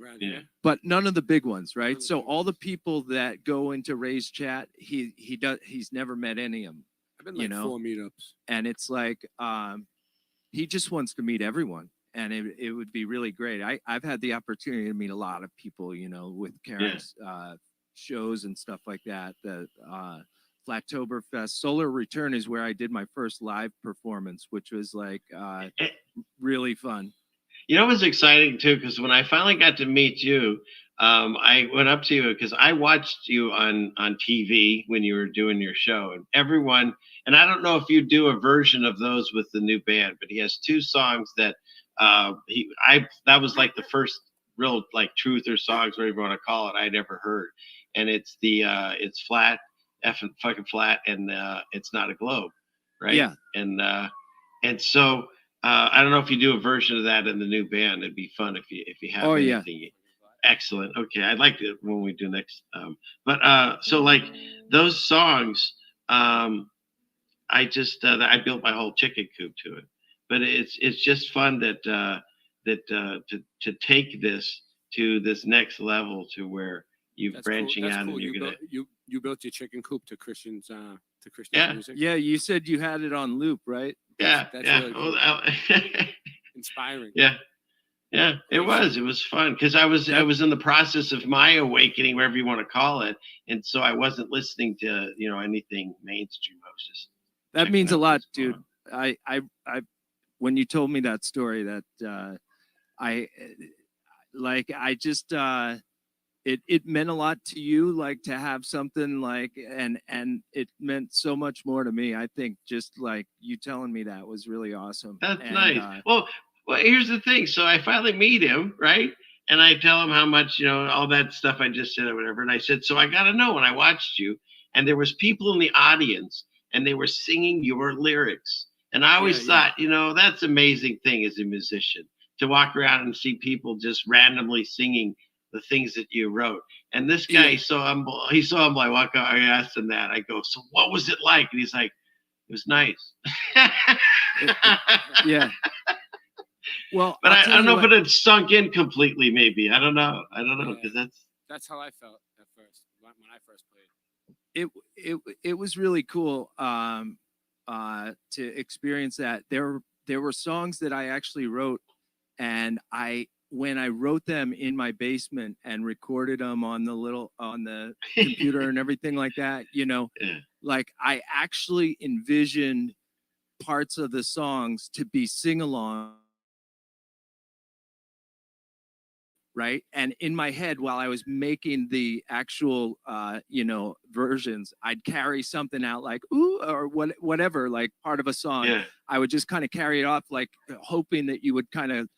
Around Yeah. here. But none of the big ones, None right? of the So big all the ones. people that go into Ray's chat, he's never met any of them. I've been you like know. 4 meetups. And it's like he just wants to meet everyone, and it would be really great. I've had the opportunity to meet a lot of people, with Karen's shows and stuff like that. The Flattoberfest Solar Return is where I did my first live performance, which was like really fun. You know, it was exciting too, because when I finally got to meet you, I went up to you because I watched you on TV when you were doing your show, and everyone. And I don't know if you do a version of those with the new band, but he has 2 songs that that was like the first real like truther songs, whatever you want to call it, I'd ever heard. And it's it's flat, effing fucking flat, and it's not a globe, right? Yeah. And so. I don't know if you do a version of that in the new band. It'd be fun if you have Oh, yeah. anything. Excellent. Okay, I'd like to when we do next. But so like those songs, I built my whole chicken coop to it. But it's just fun that to take this to this next level to where you're That's branching cool. That's out cool. and you're You gonna. built your chicken coop to Christian's Yeah. music. Yeah, you said you had it on loop, right? Yeah, That's yeah. really Oh, cool. Inspiring. Yeah. Yeah, it was fun because I was in the process of my awakening, whatever you want to call it, and so I wasn't listening to anything mainstream. I was just That checking means a out lot, what's going dude. on. I when you told me that story, that I just it meant a lot to you, like to have something like, and it meant so much more to me. I think just like you telling me that was really awesome. That's And, nice. Well, here's the thing. So I finally meet him, right? And I tell him how much, all that stuff I just said or whatever. And I said, so I got to know when I watched you, and there was people in the audience, and they were singing your lyrics. And I always thought, that's an amazing thing as a musician to walk around and see people just randomly singing the things that you wrote. And this guy, he's so humble. I walk out, I asked him that. I go, so what was it like? And he's like, it was nice. Yeah. Well, But I'll I tell don't you know what- if it had sunk in completely, maybe. I don't know. Yeah. Because That's how I felt at first when I first played. it was really cool to experience that. There were songs that I actually wrote, and when I wrote them in my basement and recorded them on the computer and everything like that, Yeah. like I actually envisioned parts of the songs to be sing along, right? And in my head, while I was making the actual versions, I'd carry something out like ooh or whatever, like part of a song. Yeah. I would just kind of carry it off, like hoping that you would kind of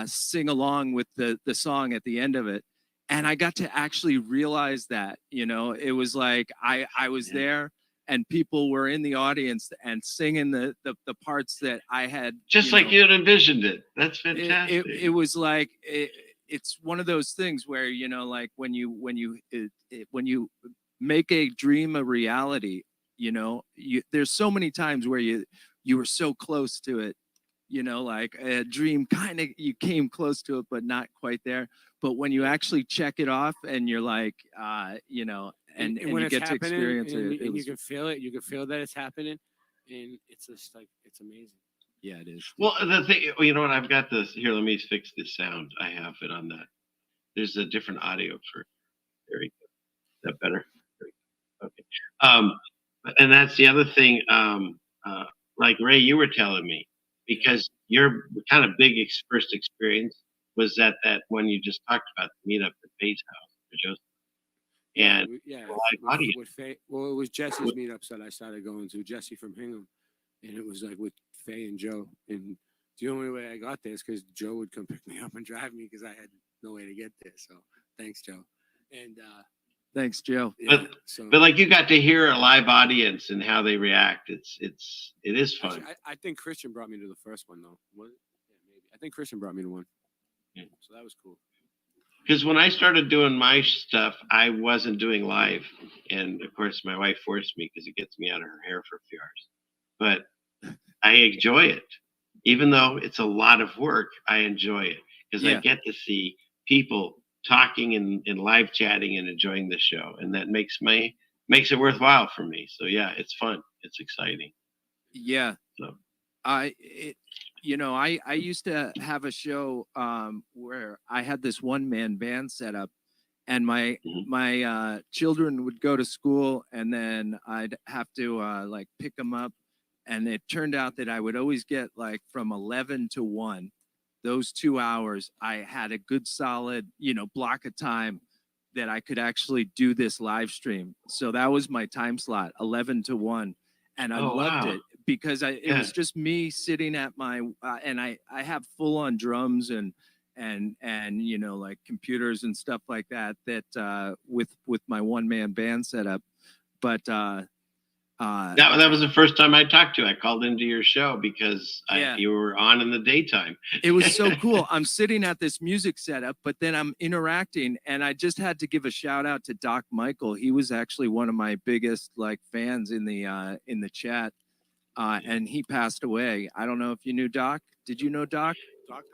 sing along with the song at the end of it. And I got to actually realize that, it was like I was Yeah. there and people were in the audience and singing the parts that I had. Just like you had envisioned it. That's fantastic. It was like it's one of those things where like when you make a dream a reality, there's so many times where you were so close to it, like a dream kind of you came close to it but not quite there. But when you actually check it off and you're like and when you it's get to happening experience and, it, and you can feel it, you can feel that it's happening, and it's just like it's amazing. yeah, it is. Well, the thing, you know what? I've got this here. Let me fix this sound. I have it on that. There's a different audio for. There we go. Is that better? There we go. Okay. And that's the other thing. Like Ray, you were telling me, because your kind of big first experience was that when you just talked about the meetup at Faye's house for Joseph. And Yeah, the live audience. with Faye. Well, it was Jesse's meetups that I started going to. Jesse from Hingham, and it was like with Faye and Joe. And the only way I got there is because Joe would come pick me up and drive me because I had no way to get there. So thanks, Joe. And Thanks, Joe. yeah, But like you got to hear a live audience and how they react. It is fun. actually, I think Christian brought me to the first one though. Was it? Yeah, maybe. I think Christian brought me to one. Yeah. So that was cool. Because when I started doing my stuff, I wasn't doing live, and of course my wife forced me because it gets me out of her hair for a few hours. But I enjoy it, even though it's a lot of work. I enjoy it because Yeah. I get to see people talking and live chatting and enjoying the show, and that makes it worthwhile for me. So yeah, it's fun. It's exciting. Yeah. So I used to have a show where I had this one man band set up, and my children would go to school, and then I'd have to like pick them up, and it turned out that I would always get like from 11 to 1, those 2 hours. I had a good solid block of time that I could actually do this live stream. So that was my time slot, 11 to 1, and I Oh, loved wow. it because it Yeah. was just me sitting at my and I have full on drums and like computers and stuff like that with my one man band setup. But that was the first time I talked to you. I called into your show because Yeah. you were on in the daytime. it was so cool. I'm sitting at this music setup, but then I'm interacting, and I just had to give a shout out to Doc Michael. He was actually one of my biggest like fans in the chat, and he passed away. I don't know if you knew Doc. Did you know Doc?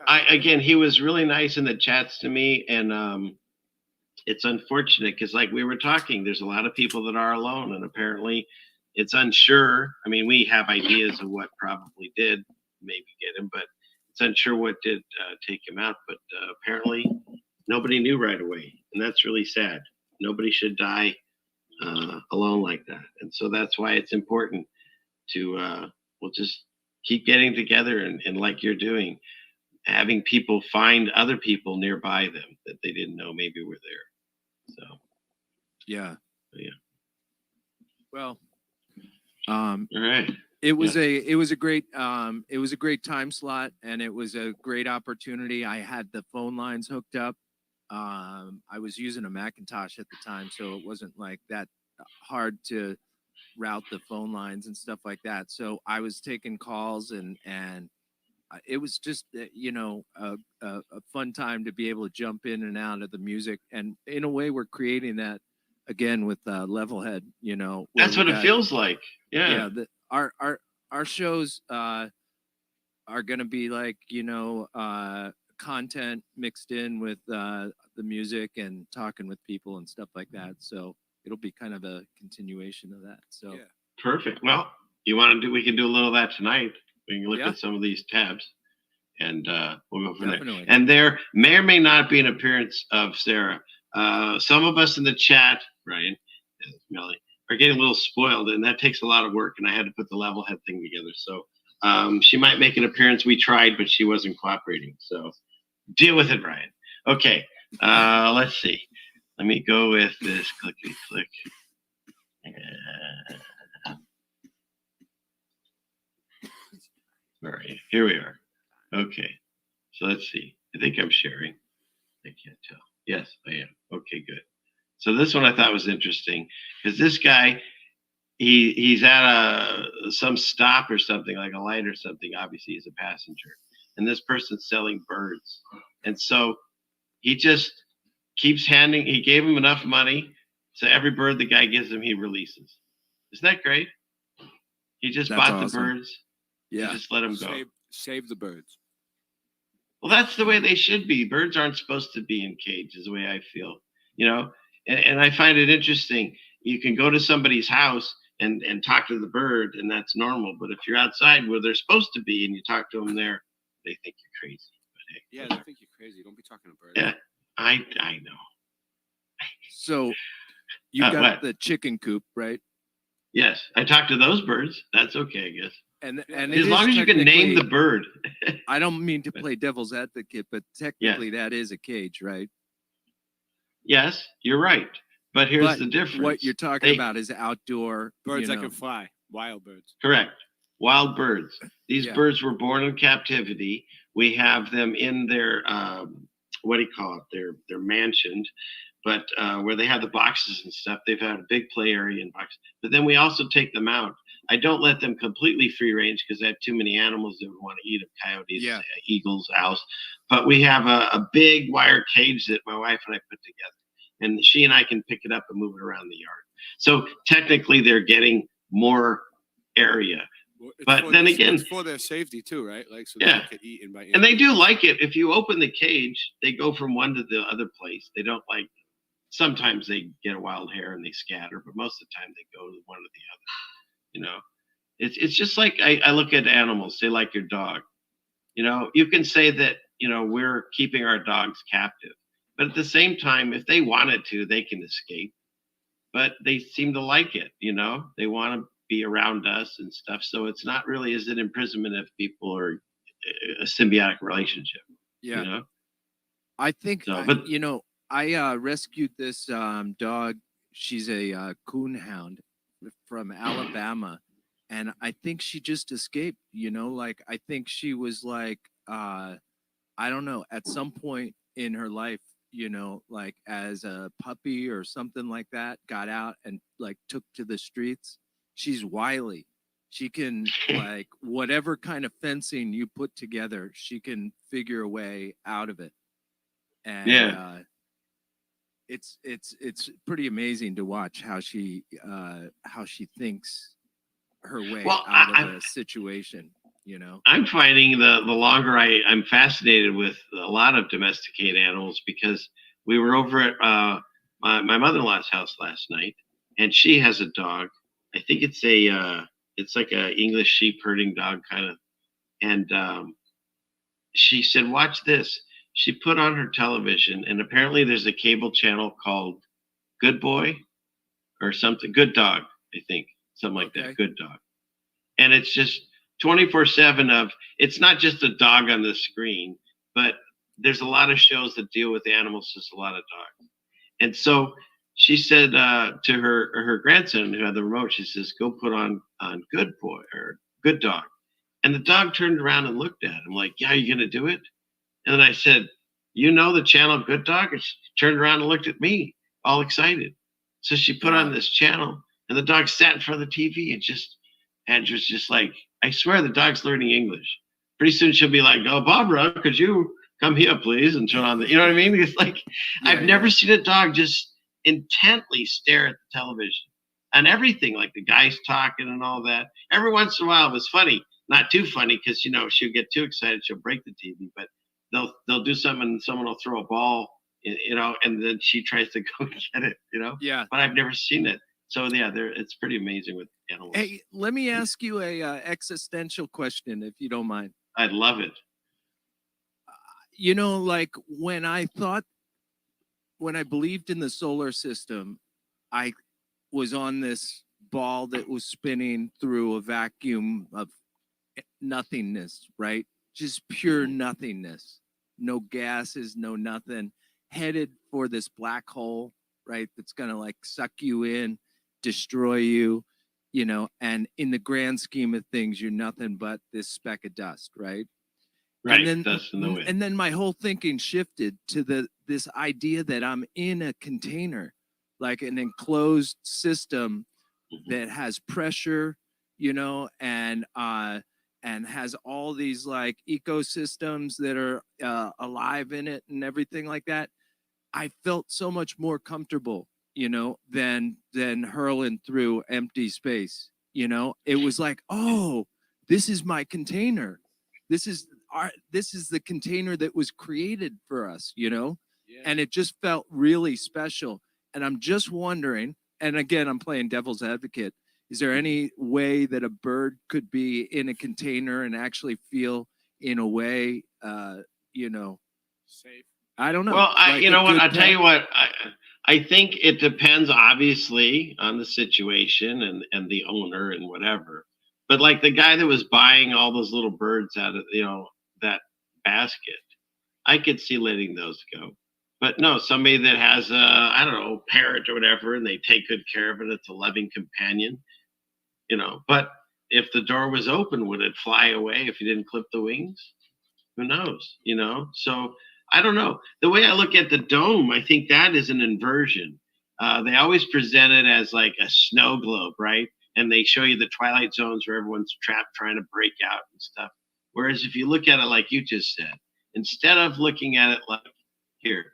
He was really nice in the chats to me, and it's unfortunate because like we were talking, there's a lot of people that are alone, and apparently it's unsure. I mean, we have ideas of what probably did maybe get him, but it's unsure what did take him out. But apparently nobody knew right away, and that's really sad. Nobody should die alone like that, and so that's why it's important to we'll just keep getting together and like you're doing, having people find other people nearby them that they didn't know maybe were there. So Yeah. yeah. Well, All right. it was a great time slot, and it was a great opportunity. I had the phone lines hooked up. I was using a Macintosh at the time, so it wasn't like that hard to route the phone lines and stuff like that. So I was taking calls, and it was just a fun time to be able to jump in and out of the music. And in a way, we're creating that again with Levelhead. Where That's we what it got- feels like. Yeah. Our shows are going to be like content mixed in with the music and talking with people and stuff like that. So it'll be kind of a continuation of that. So Yeah. Perfect. Well, you want to do? We can do a little of that tonight. We can look Yeah. at some of these tabs, and we'll go from Definitely. there. And there may or may not be an appearance of Sarah. Some of us in the chat, Ryan, and Melly, are getting a little spoiled, and that takes a lot of work. And I had to put the level head thing together. So she might make an appearance. We tried, but she wasn't cooperating. So deal with it, Ryan. Okay. Let's see. Let me go with this clickety click. All right, here we are. Okay, so let's see. I think I'm sharing. I can't tell. Yes, I am. Okay, good. So this one I thought was interesting because this guy, he's at some stop or something, like a light or something. Obviously, he's a passenger, and this person's selling birds, and so he just keeps handing. He gave him enough money, so every bird the guy gives him, he releases. Isn't that great? He just That's bought awesome. the birds. yeah, Just let them go. Save the birds. Well, that's the way they should be. Birds aren't supposed to be in cages, the way I feel, you know. And I find it interesting. You can go to somebody's house and talk to the bird, and that's normal. But if you're outside where they're supposed to be and you talk to them there, they think you're crazy. But hey, Yeah, they think you're crazy. Don't be talking to birds. yeah, I know. so you What? got the chicken coop, right? Yes, I talk to those birds. That's okay, I guess. And As long as you can name the bird. I don't mean to play devil's advocate, but technically that is a cage, right? Yes, you're right. But here's But the difference. What you're talking They- about is outdoor Birds you that know. can fly. Wild birds. Correct. Wild birds. These Yeah. birds were born in captivity. We have them in their what do you call it? They're mansioned, but where they have the boxes and stuff, they've had a big play area and boxes. But then we also take them out. I don't let them completely free range because I have too many animals that would want to eat them: coyotes, Yeah. eagles, owls. But we have a big wire cage that my wife and I put together, and she and I can pick it up and move it around the yard. So technically, they're getting more area. Well, it's But for then their- again- it's for their safety too, right? Like so Yeah. they don't get eaten by And they do animals. like it. If you open the cage, they go from one to the other place. They don't like. Sometimes they get a wild hair and they scatter, but most of the time they go to one or the other. You know, it's just like I look at animals. Say like your dog. You know, you can say that we're keeping our dogs captive, but at the same time, if they wanted to, they can escape. But they seem to like it. You know, they want to be around us and stuff. So it's not really as an imprisonment if people are a symbiotic relationship. Yeah. You know? I think So, but- I rescued this dog. She's a coonhound from Alabama, and I think she just escaped. Like I think she was like I don't know, at some point in her life, like as a puppy or something like that, got out and like took to the streets. She's wily. She can like whatever kind of fencing you put together, she can figure a way out of it. And it's pretty amazing to watch how she thinks her way Well, out I- of a situation. I'm finding the longer I'm fascinated with a lot of domesticated animals because we were over at my mother-in-law's house last night, and she has a dog. I think it's like a English sheep herding dog kind of, and she said, "Watch this." She put on her television, and apparently there's a cable channel called Good Boy or something, Good Dog, I think, something like Okay. that, Good Dog, and it's just 24/7 of. It's not just a dog on the screen, but there's a lot of shows that deal with animals. There's a lot of dogs, and so she said to her grandson who had the remote, she says, "Go put on Good Boy or Good Dog," and the dog turned around and looked at him like, "Yeah, are you gonna do it?" And then I said, "You know the channel Good Dog?" And she turned around and looked at me, all excited. So she put on this channel, and the dog sat in front of the TV and was just like, I swear the dog's learning English. Pretty soon she'll be like, "Oh, Barbara, could you come here, please?" And turn on the, you know what I mean? It's like, I've never seen a dog just intently stare at the television and everything, like the guy's talking and all that. Every once in a while it was funny, not too funny because, she'll get too excited, she'll break the TV, but they'll do something and someone will throw a ball you know, and then she tries to go get it, you know, Yeah. but I've never seen it. So yeah, it's pretty amazing with animals. Hey, let me ask you a existential question, if you don't mind. I'd love it. You know, like when I believed in the solar system, I was on this ball that was spinning through a vacuum of nothingness, right? Just pure nothingness. No gases, no nothing. Headed for this black hole, right? That's going to like suck you in, destroy you, you know, and in the grand scheme of things, you're nothing but this speck of dust, right? Right. And then, Dust in the wind. and then my whole thinking shifted to this idea that I'm in a container, like an enclosed system that has pressure, you know, and has all these like ecosystems that are alive in it and everything like that. I felt so much more comfortable, you know, than hurling through empty space. You know, it was like, oh, this is my container. This is the container that was created for us, you know, and it just felt really special. And I'm just wondering, and again, I'm playing devil's advocate. Is there any way that a bird could be in a container and actually feel, in a way, you know, Safe. I don't know. Well, like you a know what? good I'll tell pet? you what. I think it depends, obviously, on the situation and the owner and whatever. But like the guy that was buying all those little birds out of, you know, that basket, I could see letting those go. But no, somebody that has a, I don't know, parrot or whatever, and they take good care of it, it's a loving companion, you know. But if the door was open, would it fly away if you didn't clip the wings? Who knows, you know? So I don't know. The way I look at the dome, I think that is an inversion. They always present it as like a snow globe, right? And they show you the twilight zones where everyone's trapped trying to break out and stuff. Whereas if you look at it like you just said, instead of looking at it like here,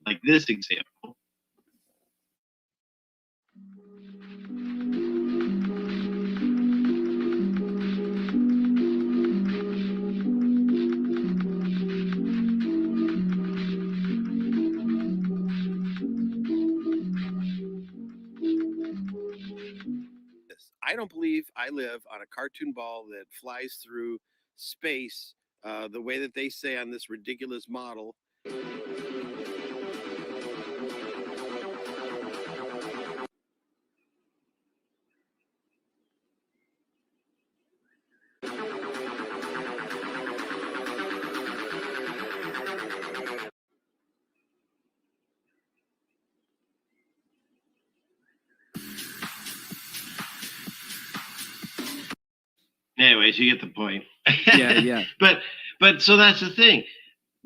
like this example, I don't believe I live on a cartoon ball that flies through space the way that they say on this ridiculous model. anyways, you get the point. Yeah. But so that's the thing.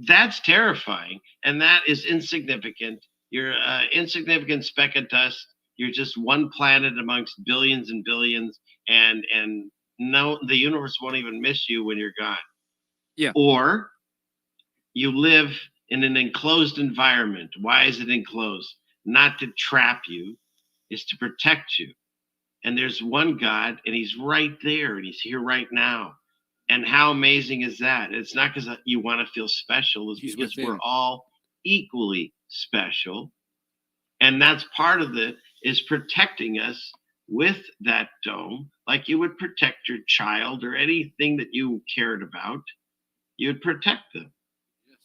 That's terrifying, and that is insignificant. You're an insignificant speck of dust. You're just one planet amongst billions and billions, and no, the universe won't even miss you when you're gone. Yeah. Or you live in an enclosed environment. Why is it enclosed? Not to trap you, it's to protect you. And there's one God, and he's right there, and he's here right now. And how amazing is that? It's not because you want to feel special, it's He's because within. we're all equally special. And that's part of it, is protecting us with that dome, like you would protect your child or anything that you cared about. You'd protect them.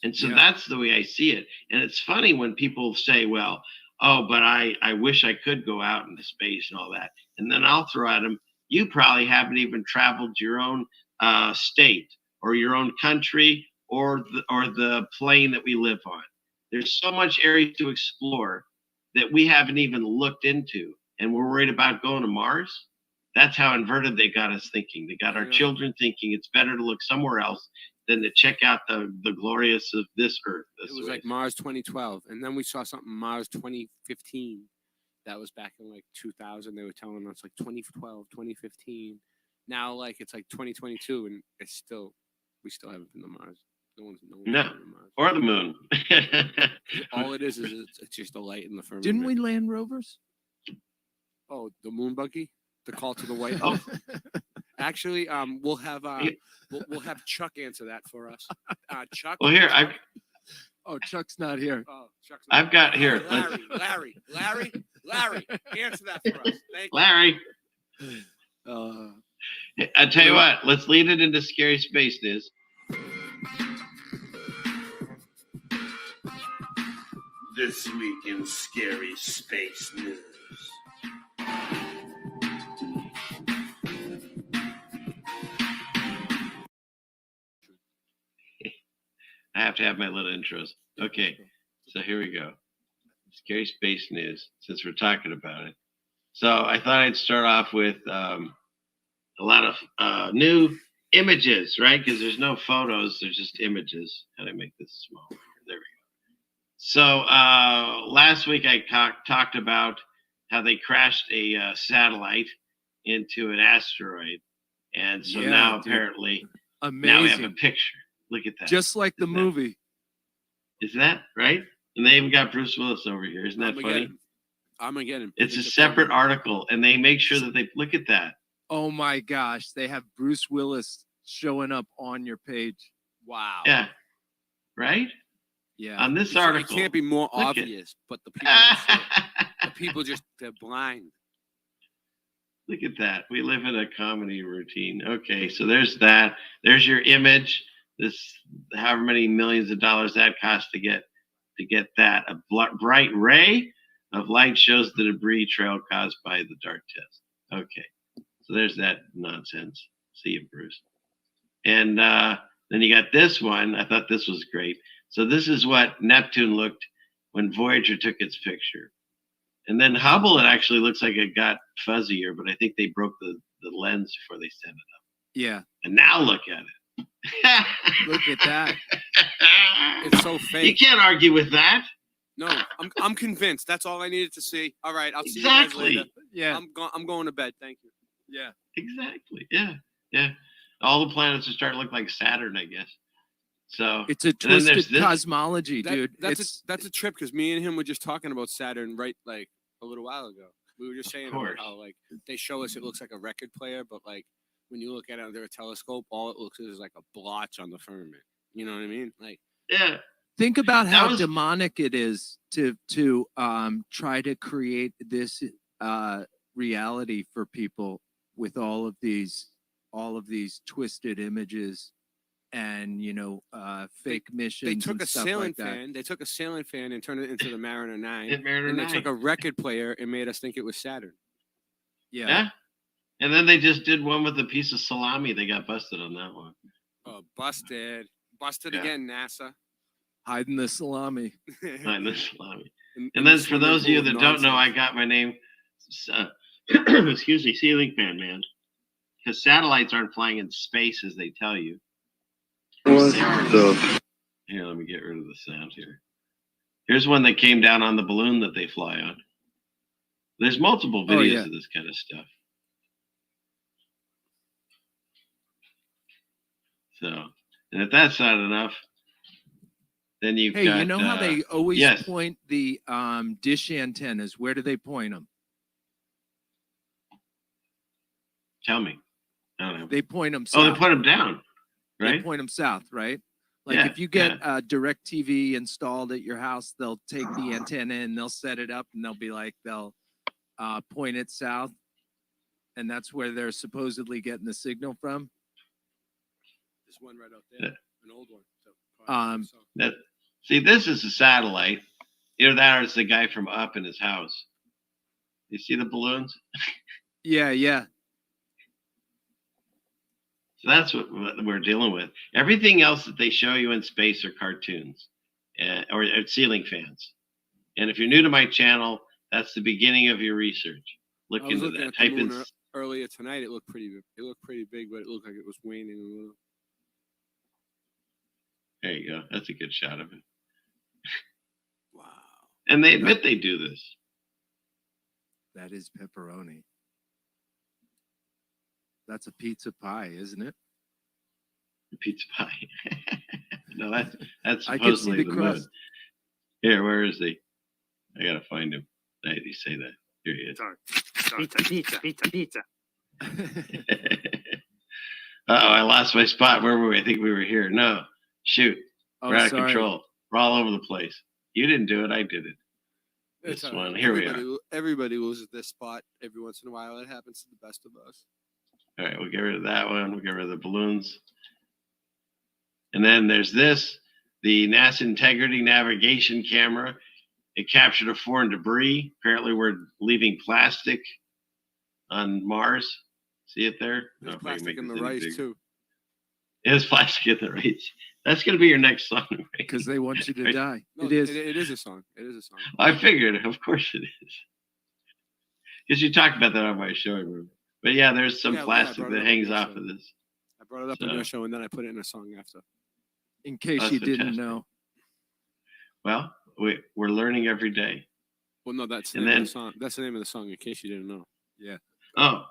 And so Yeah. that's the way I see it. And it's funny when people say, well, oh, but I wish I could go out into space and all that. And then I'll throw at them, you probably haven't even traveled your own state or your own country or the plane that we live on. There's so much area to explore that we haven't even looked into. And we're worried about going to Mars. That's how inverted they got us thinking. They got our Yeah. children thinking it's better to look somewhere else than to check out the glorious of this earth. It was like Mars 2012, and then we saw something Mars 2015. That was back in like 2000. They were telling us like 2012, 2015. Now like it's like 2022, and we still haven't been to Mars. No one's No. been to Mars. or the moon. All it is it's just a light in the firmament. Didn't we land rovers? Oh, the moon buggy, the call to the White Oh. House. Actually, we'll have Chuck answer that for us. Chuck. Well, here, Oh, Chuck's not here. Oh, Chuck's I've got here. Larry, answer that for us. Thank you. Larry, Uh, I tell you what, let's lead it into scary space news. This week in Scary Space News. I have to have my little intros. Okay, so here we go. Scary space news, since we're talking about it. So I thought I'd start off with a lot of new images, right? Because there's no photos, there's just images. How do I make this small? There we go. So last week I talked about how they crashed a satellite into an asteroid. And so Yeah, now dude. apparently, amazing. now we have a picture. Look at that. Just like the Isn't that- movie. Isn't that right? And they even got Bruce Willis over here. Isn't that funny? Armageddon. Armageddon. It's a separate article, and they make sure that they look at that. Oh my gosh, they have Bruce Willis showing up on your page. Wow. Yeah. Right? Yeah. On this It article. can't be more Look at- obvious, but the people, don't see it. The people just, they're blind. Look at that. We live in a comedy routine. Okay, so there's that. There's your image. This, however many millions of dollars that cost to get that. A bright ray of light shows the debris trail caused by the DART test. Okay, so there's that nonsense. See you, Bruce. And then you got this one. I thought this was great. So this is what Neptune looked when Voyager took its picture. And then Hubble, it actually looks like it got fuzzier, but I think they broke the lens before they sent it up. Yeah. And now look at it. Look at that. It's so You fake. can't argue with that. No, I'm convinced. That's all I needed to see. All right, I'll see you guys Exactly. later. Yeah. I'm going to bed. Thank you. Yeah. Exactly. Yeah. Yeah. All the planets are starting to look like Saturn, I guess. So It's a then there's twisted this- cosmology, dude. That's a trip because me and him were just talking about Saturn right like a little while ago. We were just saying about course. how like they show us it looks like a record player, but like when you look at it under a telescope, all it looks is like a blotch on the firmament. You know what I mean? Like yeah. Think about That how was- demonic it is to try to create this reality for people with all of these twisted images and fake missions. they took and a stuff sailing like that. fan. They took a sailing fan and turned it into the Mariner 9. Hit Mariner And they 9. took a record player and made us think it was Saturn. Yeah. Yeah. And then they just did one with a piece of salami. They got busted on that one. Oh, busted Yeah. again, NASA. Hiding the salami. On the salami. In And the then for swimming those of you pool that don't know, I nonsense. got my name, excuse me, Ceiling Fan Man. Because satellites aren't flying in space as they tell you. Here, let me get rid of the sound here. Here's one that came down on the balloon that they fly on. There's multiple Oh, videos yeah. of this kind of stuff. So, and if that's not enough, then you've Hey, got. you know how they always yes. point the dish antennas? Where do they point them? Tell me. I don't know. They point them Oh, south. they put them down, They right? point them south, right? Like Yeah, if you get direct TV installed at your house, they'll take the antenna and they'll set it up and they'll point it south. And that's where they're supposedly getting the signal from. There's one right out there, Yeah. an old one. So, That, see, this is a satellite. Either that or it's the guy from Up in his house. You see the balloons? Yeah, yeah. So that's what we're dealing with. Everything else that they show you in space are cartoons or ceiling fans. And if you're new to my channel, that's the beginning of your research. Look I was into looking that. at the Type moon in. earlier tonight. It looked pretty big, but it looked like it was waning a little. There you go. That's a good shot of it. Wow. And they admit they do this. That is pepperoni. That's a pizza pie, isn't it? Pizza pie. No, that's I can see supposedly the the moon. crust. Here, where is he? I gotta find him. Hey, you say that. Here he is. Pizza. Uh-oh, I lost my spot. Where were we? I think we were here. No, shoot. Oh, We're out of sorry. control. We're all over the place. You didn't do it. I did it. It's This all right. one. Here we are. Everybody loses this spot every once in a while. It happens to the best of us. All right, we'll get rid of that one. We'll get rid of the balloons. And then there's this, the NASA Integrity Navigation Camera. It captured a foreign debris. Apparently, we're leaving plastic on Mars. See it there? I There's don't know if I can plastic make in the this any rice bigger. too. There's plastic in the rice. That's going to be your next song, right? Because they want you to Right. die. No, It is. It is a song. It is a song. I figured, of course it is. Because you talked about that on my show. Remember? But yeah, there's some Yeah, I plastic brought it that up on hangs your off show. of this. I brought it up on So- your show and then I put it in a song after. In case That's you didn't fantastic. know. Well, we're learning every day. Well, no, that's the And name of then- the song. That's the name of the song. In case you didn't know. Oh.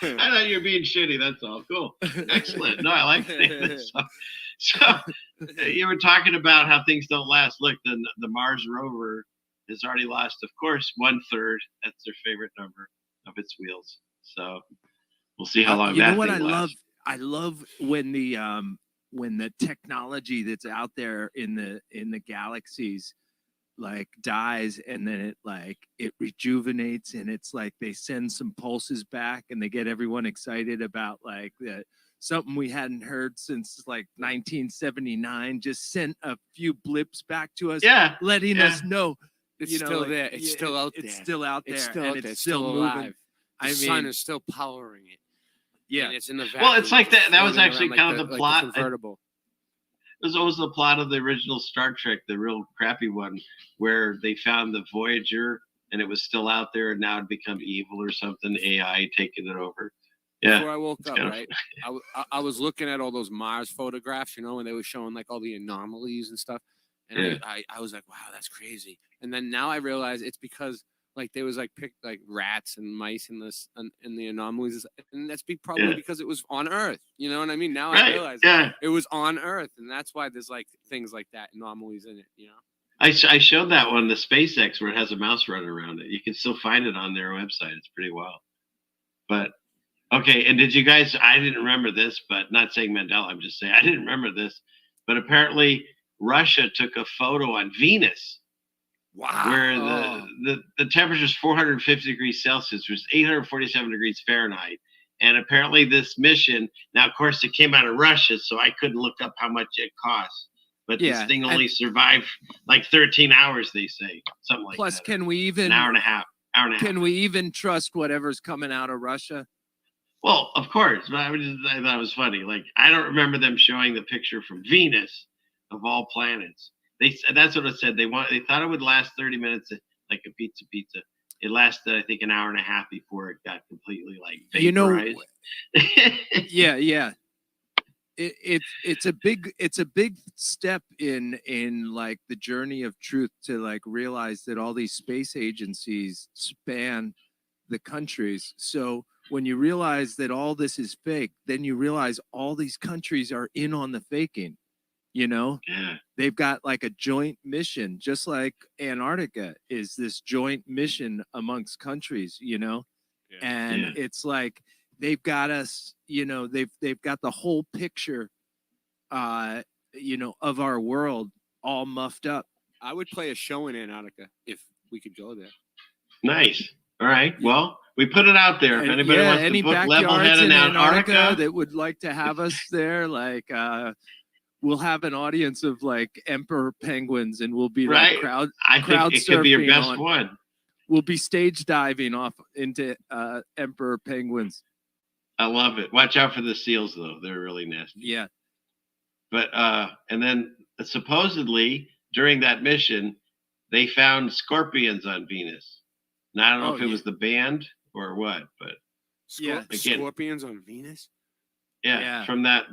I thought you were being shitty. That's all. Cool. Excellent. No, I like the name of this song. So you were talking about how things don't last. Look, the Mars rover has already lost, of course, 1/3. That's their favorite number of its wheels. So we'll see how long You that know what thing I love? lasts. I love when the technology that's out there in the galaxies like dies and then it rejuvenates and it's like they send some pulses back and they get everyone excited about like something we hadn't heard since like 1979 just sent a few blips back to us Yeah. letting yeah. us know It's you know, still like, there. It's yeah, still out it's there. still out there It's still and out it's there. It's still moving. alive. The I sun mean, is still powering it. yeah. And it's in the Well, it's vacuum, like that- that was floating actually around kind of the plot. convertible. It was always the plot of the original Star Trek, the real crappy one, where they found the Voyager and it was still out there and now it become evil or something, AI taking it over. Yeah. Before I woke it's up, kind of- right, I was looking at all those Mars photographs, you know, and they were showing like all the anomalies and stuff. And Yeah. I was like, wow, that's crazy. And then now I realize it's because like there was like picked like rats and mice in this and the anomalies, and that's probably Yeah. because it was on Earth. You know what I mean? Now I Right. realize Yeah. it was on Earth, and that's why there's like things like that anomalies in it. You know? I showed that one, the SpaceX, where it has a mouse running around it. You can still find it on their website. It's pretty wild. But okay, and did you guys? I didn't remember this, but not saying Mandela. I'm just saying I didn't remember this. But apparently, Russia took a photo on Venus Wow. where Oh. the temperature is 450 degrees Celsius, which is 847 degrees Fahrenheit. And apparently, this mission. Now, of course, it came out of Russia, so I couldn't look up how much it cost. But Yeah, this thing and- only survived like 13 hours, they say, something like Plus, that. can we even An hour and a half. Hour and a half. can we even trust whatever's coming out of Russia? Well, of course, but I thought it was funny. Like, I don't remember them showing the picture from Venus of all planets. That's what it said. They thought it would last 30 minutes, like a pizza. It lasted, I think, an hour and a half before it got completely like You know, vaporized. Yeah. It's a big step in like the journey of truth to like realize that all these space agencies span the countries. So when you realize that all this is fake, then you realize all these countries are in on the faking. You know, Yeah. they've got like a joint mission, just like Antarctica is this joint mission amongst countries, you know, and Yeah. it's like they've got us, you know, they've got the whole picture, you know, of our world all muffed up. I would play a show in Antarctica if we could go there. Nice. All right. Well, we put it out there. If And, anybody wants any to book backyards Levelhead in in Antarctica, that would like to have us there, like we'll have an audience of like emperor penguins, and we'll be Right. like crowd. I crowd think it could be your surfing best on- one. We'll be stage diving off into emperor penguins. I love it. Watch out for the seals, though. They're really nasty. Yeah. But and then supposedly during that mission, they found scorpions on Venus. Now I don't know Oh, if it yeah. was the band or what, but Yeah. Again. Scorpions on Venus. yeah, Yeah. from that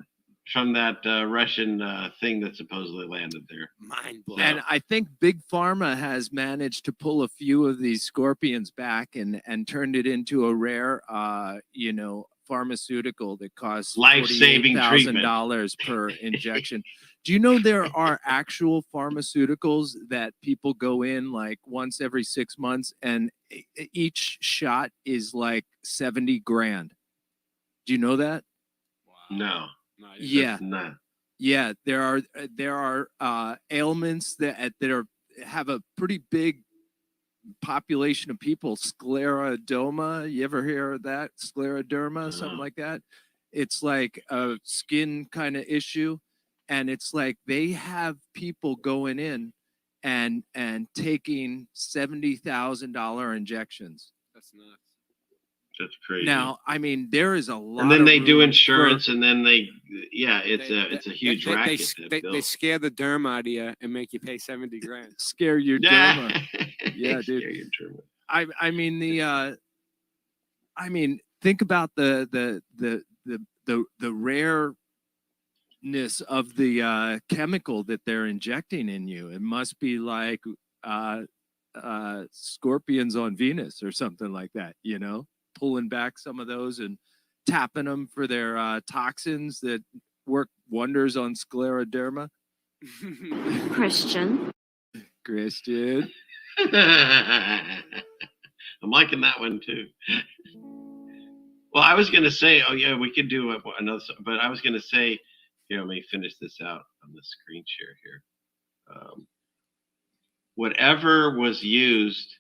Russian thing that supposedly landed there. Mind blowing. And I think Big Pharma has managed to pull a few of these scorpions back and turned it into a rare, you know, pharmaceutical that costs Life-saving treatment. $48,000 per injection. Do you know there are actual pharmaceuticals that people go in like once every 6 months, and each shot is like 70 grand? Do you know that? No, No, Yeah. no. Yeah, there are ailments that have a pretty big population of people. Scleroderma, you ever hear of that? Scleroderma, something No. like that. It's like a skin kind of issue, and it's like they have people going in and taking $70,000 injections. That's nuts. That's crazy. Now, I mean, there is a lot. and then of they do room insurance, for- and then it's a huge racket. They bill. scare the derm out of you and make you pay 70 grand. scare your Yeah, derma. Yeah, dude. Scare your derma. I mean think about the rareness of the chemical that they're injecting in you. It must be like scorpions on Venus or something like that, you know, pulling back some of those and tapping them for their toxins that work wonders on scleroderma. Christian. Christian. I'm liking that one too. Well, I was gonna say, oh yeah, we could do another, but I was gonna say, here, let me finish this out on the screen share here. Whatever was used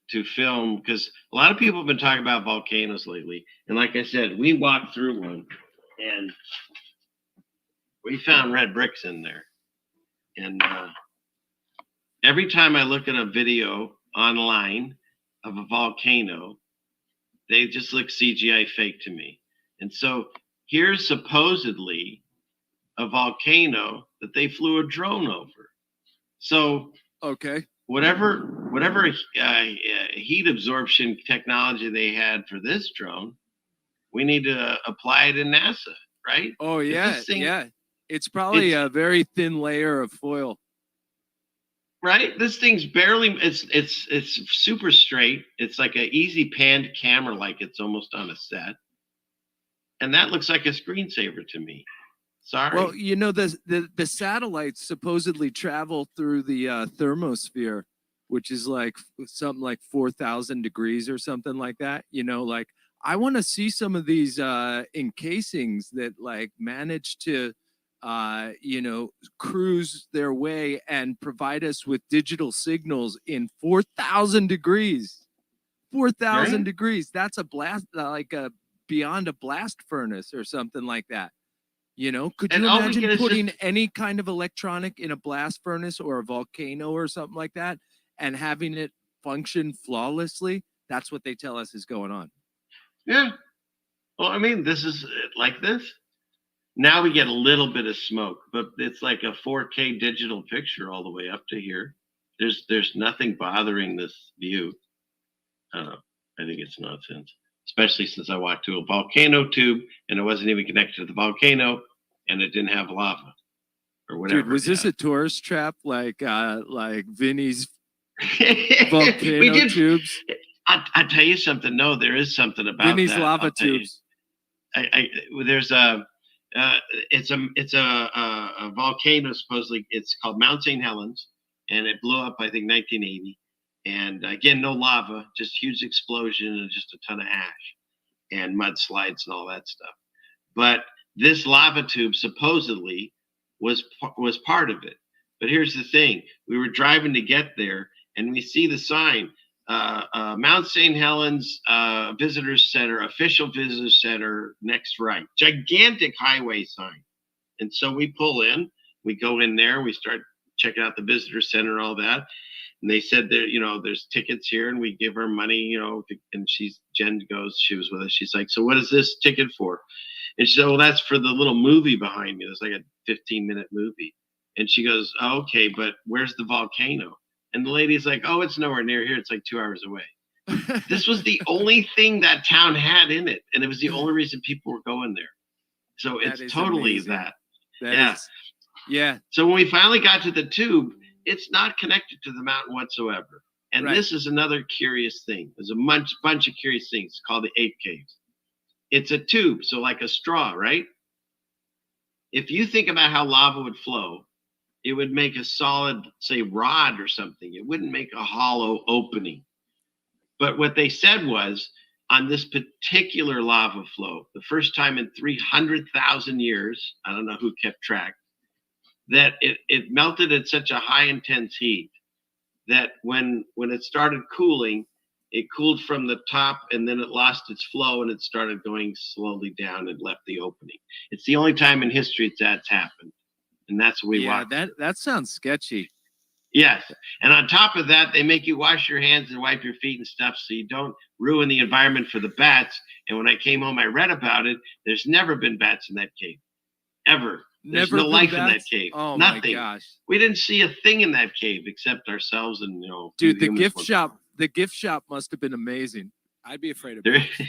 to film, because a lot of people have been talking about volcanoes lately, and like I said, we walked through one, and we found red bricks in there, and every time I look at a video online of a volcano, they just look CGI fake to me. And so here's supposedly a volcano that they flew a drone over. So Okay. whatever heat absorption technology they had for this drone, we need to apply it in NASA, right? Oh If yeah, this thing- yeah. It's probably a very thin layer of foil. Right, this thing's barely, it's super straight. It's like an easy panned camera, like it's almost on a set, and that looks like a screensaver to me. Sorry. Well, you know, the satellites supposedly travel through the thermosphere, which is like something like 4,000 degrees or something like that. You know, like I want to see some of these encasings that like manage to cruise their way and provide us with digital signals in 4,000 degrees. 4,000 Right. degrees. That's a blast, like a beyond a blast furnace or something like that. You know, could And you all we imagine get is putting any kind of electronic in a blast furnace or a volcano or something like that and having it function flawlessly? That's what they tell us is going on. Yeah. Well, I mean, this is like this. Now we get a little bit of smoke, but it's like a 4K digital picture all the way up to here. There's nothing bothering this view. I don't know. I think it's nonsense, especially since I walked to a volcano tube and it wasn't even connected to the volcano and it didn't have lava or whatever. Dude, was this it a tourist trap like Vinny's had. volcano We did. tubes? I tell you something. No, there is something about Vinny's that. lava I'll tell you. tubes. There's it's a volcano, supposedly. It's called Mount St. Helens, and it blew up, I think, 1980. And again, no lava, just huge explosion and just a ton of ash and mudslides and all that stuff. But this lava tube supposedly was part of it. But here's the thing: we were driving to get there, and we see the sign. Mount St. Helens Visitors Center, official visitor center, next right. Gigantic highway sign. And so we pull in, we go in there, we start checking out the visitor center and all that. And they said there, there's tickets here, and we give her money, and Jen goes, she was with us. She's like, so what is this ticket for? And she said, well, that's for the little movie behind me. It's like a 15-minute movie. And she goes, oh, okay, but where's the volcano? And the lady's like, oh, it's nowhere near here. It's like 2 hours away. This was the only thing that town had in it. And it was the only reason people were going there. So That it's is totally amazing. that. That Yeah. is- yeah. So when we finally got to the tube, it's not connected to the mountain whatsoever. And Right. this is another curious thing. There's a bunch of curious things called the Ape Caves. It's a tube, so like a straw, right? If you think about how lava would flow, it would make a solid, say, rod or something. It wouldn't make a hollow opening. But what they said was, on this particular lava flow, the first time in 300,000 years, I don't know who kept track, that it melted at such a high intense heat that when it started cooling, it cooled from the top and then it lost its flow and it started going slowly down and left the opening. It's the only time in history that's happened. And that's what we Yeah, walked. that sounds sketchy. Yes. And on top of that, they make you wash your hands and wipe your feet and stuff so you don't ruin the environment for the bats. And when I came home, I read about it. There's never been bats in that cave. Ever. There's Never no been life in that bats? cave. Oh Nothing. my gosh. We didn't see a thing in that cave except ourselves and, Dude, the humans gift once shop, the gift shop must have been amazing. I'd be afraid of in a bats.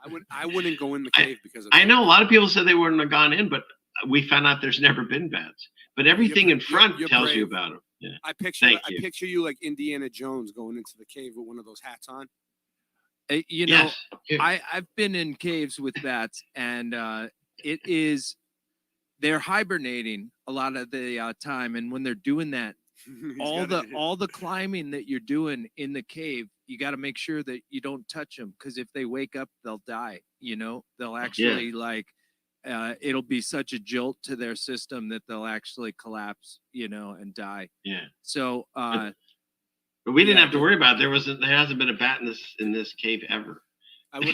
while. I wouldn't go in the cave because of I that. know a lot of people said they wouldn't have gone in, but we found out there's never been bats. But everything in front you're tells you brave. about them. Yeah. I picture Thank you. I picture you like Indiana Jones going into the cave with one of those hats on. You know, Yes. Yeah. I've been in caves with bats, and they're hibernating a lot of the time, and when they're doing that, He's all got the the climbing that you're doing in the cave, you got to make sure that you don't touch them, because if they wake up, they'll die. They'll actually it'll be such a jolt to their system that they'll actually collapse, and die. Yeah. So But we didn't Yeah, have to worry about it. There hasn't been a bat in this cave ever. I would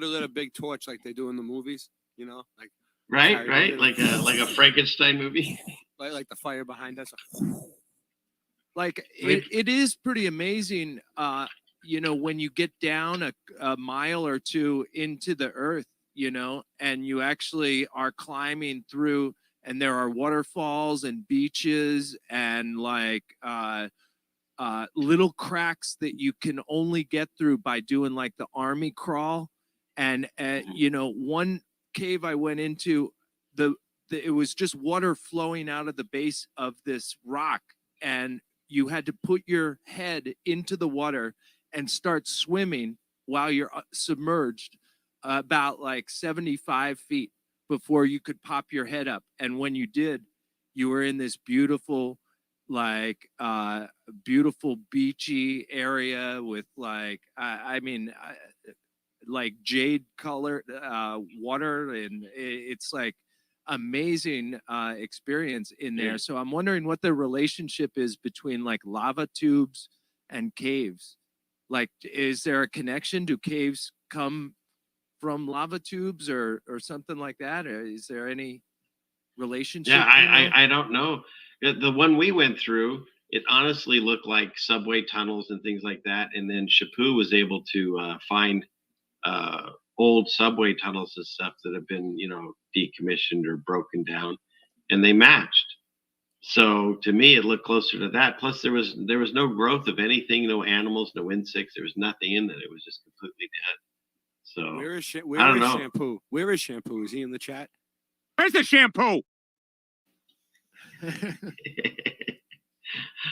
have lit a big torch like they do in the movies, like Right? Sorry, Right? what Like a Frankenstein movie. like the fire behind us. like Right. it is pretty amazing, when you get down a mile or two into the earth, and you actually are climbing through, and there are waterfalls and beaches and little cracks that you can only get through by doing like the army crawl. And one cave I went into, it was just water flowing out of the base of this rock, and you had to put your head into the water and start swimming while you're submerged about like 75 feet before you could pop your head up. And when you did, you were in this beautiful beautiful beachy area with like jade colored water, and it's like amazing experience in there. Yeah. So I'm wondering what the relationship is between like lava tubes and caves. Like, is there a connection? Do caves come from lava tubes or something like that? Or is there any relationship? Yeah, I don't know. The one we went through, it honestly looked like subway tunnels and things like that. And then Shapu was able to find old subway tunnels and stuff that have been, decommissioned or broken down, and they matched. So to me, it looked closer to that. Plus, there was no growth of anything, no animals, no insects. There was nothing in it. It was just completely dead. So Where I don't is know. Shampoo? Where is Shampoo? Is he in the chat? Where's the shampoo?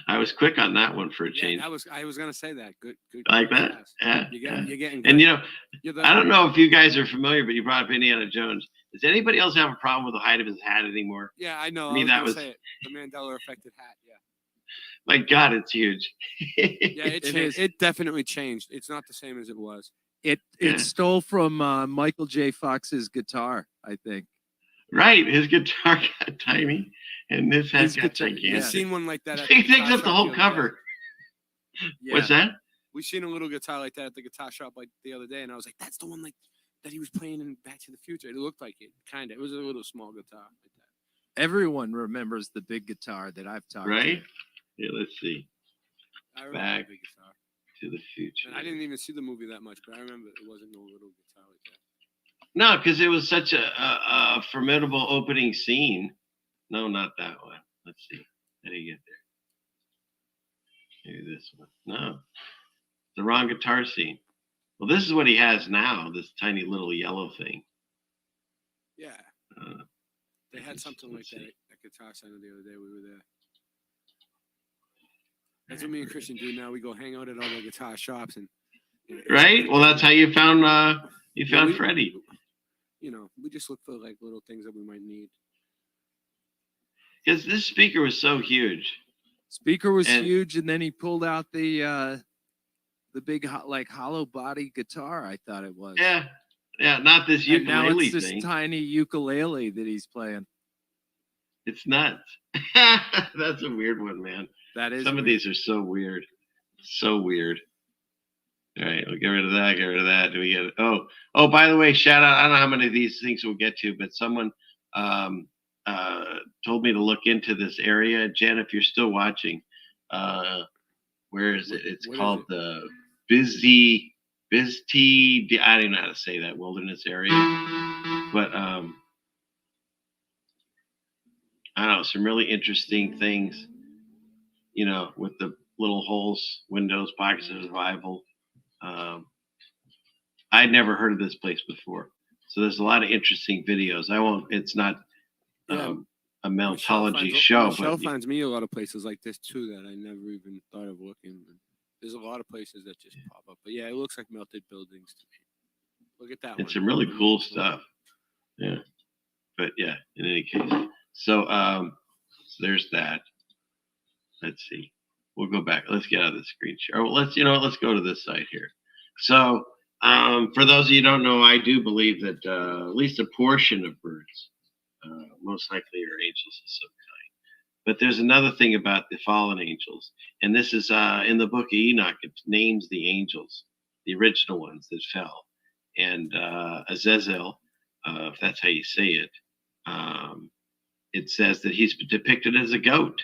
I was quick on that one for a change. I was gonna say that. Good. Like that? Yes. Yeah. You're getting. And good. You're the- I don't know if you guys are familiar, but you brought up Indiana Jones. Does anybody else have a problem with the height of his hat anymore? Yeah, I know. I mean, I that was was- gonna say it. The Mandela affected hat. Yeah. My God, it's huge. Yeah, It is. it definitely changed. It's not the same as it was. It Yeah. stole from Michael J. Fox's guitar, I think. Right, his guitar got tiny, and this hat His got guitar- gigantic. We've seen one like that. At He the takes guitar up the shop whole other day. cover. Yeah. What's that? We seen a little guitar like that at the guitar shop like the other day, and I was like, "That's the one like that he was playing in Back to the Future." It looked like it, kind of. It was a little small guitar like that. Everyone remembers the big guitar that I've talked Right? Yeah, let's see. I remember Back. the big guitar. To the future. And I didn't even see the movie that much, but I remember it wasn't no little guitar like that. No, because it was such a formidable opening scene. No, not that one. Let's see. How do you get there? Maybe this one. No. The wrong guitar scene. Well, this is what he has now, this tiny little yellow thing. Yeah, Uh, they had something like let's that see. at Guitar Center the other day. We were there. That's what me and Christian do now. We go hang out at all the guitar shops and Right? Well, that's how you found Yeah, we- Freddie. We just look for like little things that we might need. Because this speaker was so huge. Speaker was And- huge, and then he pulled out the the big like hollow body guitar. I thought it was. Yeah, yeah, not this And now ukulele it's this thing. tiny ukulele that he's playing. It's nuts. That's a weird one, man. That is Some of weird. these are so weird. So weird. All right, we'll get rid of that. Get rid of that. Do we get it? Oh, by the way, shout out. I don't know how many of these things we'll get to, but someone told me to look into this area. Jen, if you're still watching, where is it? It's What is called it? the Bizty. I don't even know how to say that wilderness area, but I don't know, some really interesting things, you know, with the little holes, windows, pockets of survival. I'd never heard of this place before. So there's a lot of interesting videos. It's not Yeah, a Michelle meltology finds- show, Michelle but finds me a lot of places like this too that I never even thought of looking. There's a lot of places that just pop up. But yeah, it looks like melted buildings to me. Look at that one. it's some really Really cool cool. stuff. Yeah. But yeah, in any case. So so there's that. Let's see. We'll go back. Let's get out of the screen share. Oh, let's go to this site here. So for those of you who don't know, I do believe that at least a portion of birds most likely are angels of some kind. But there's another thing about the fallen angels, and this is in the book of Enoch. It names the angels, the original ones that fell, and Azazel, if that's how you say it. It says that he's depicted as a goat.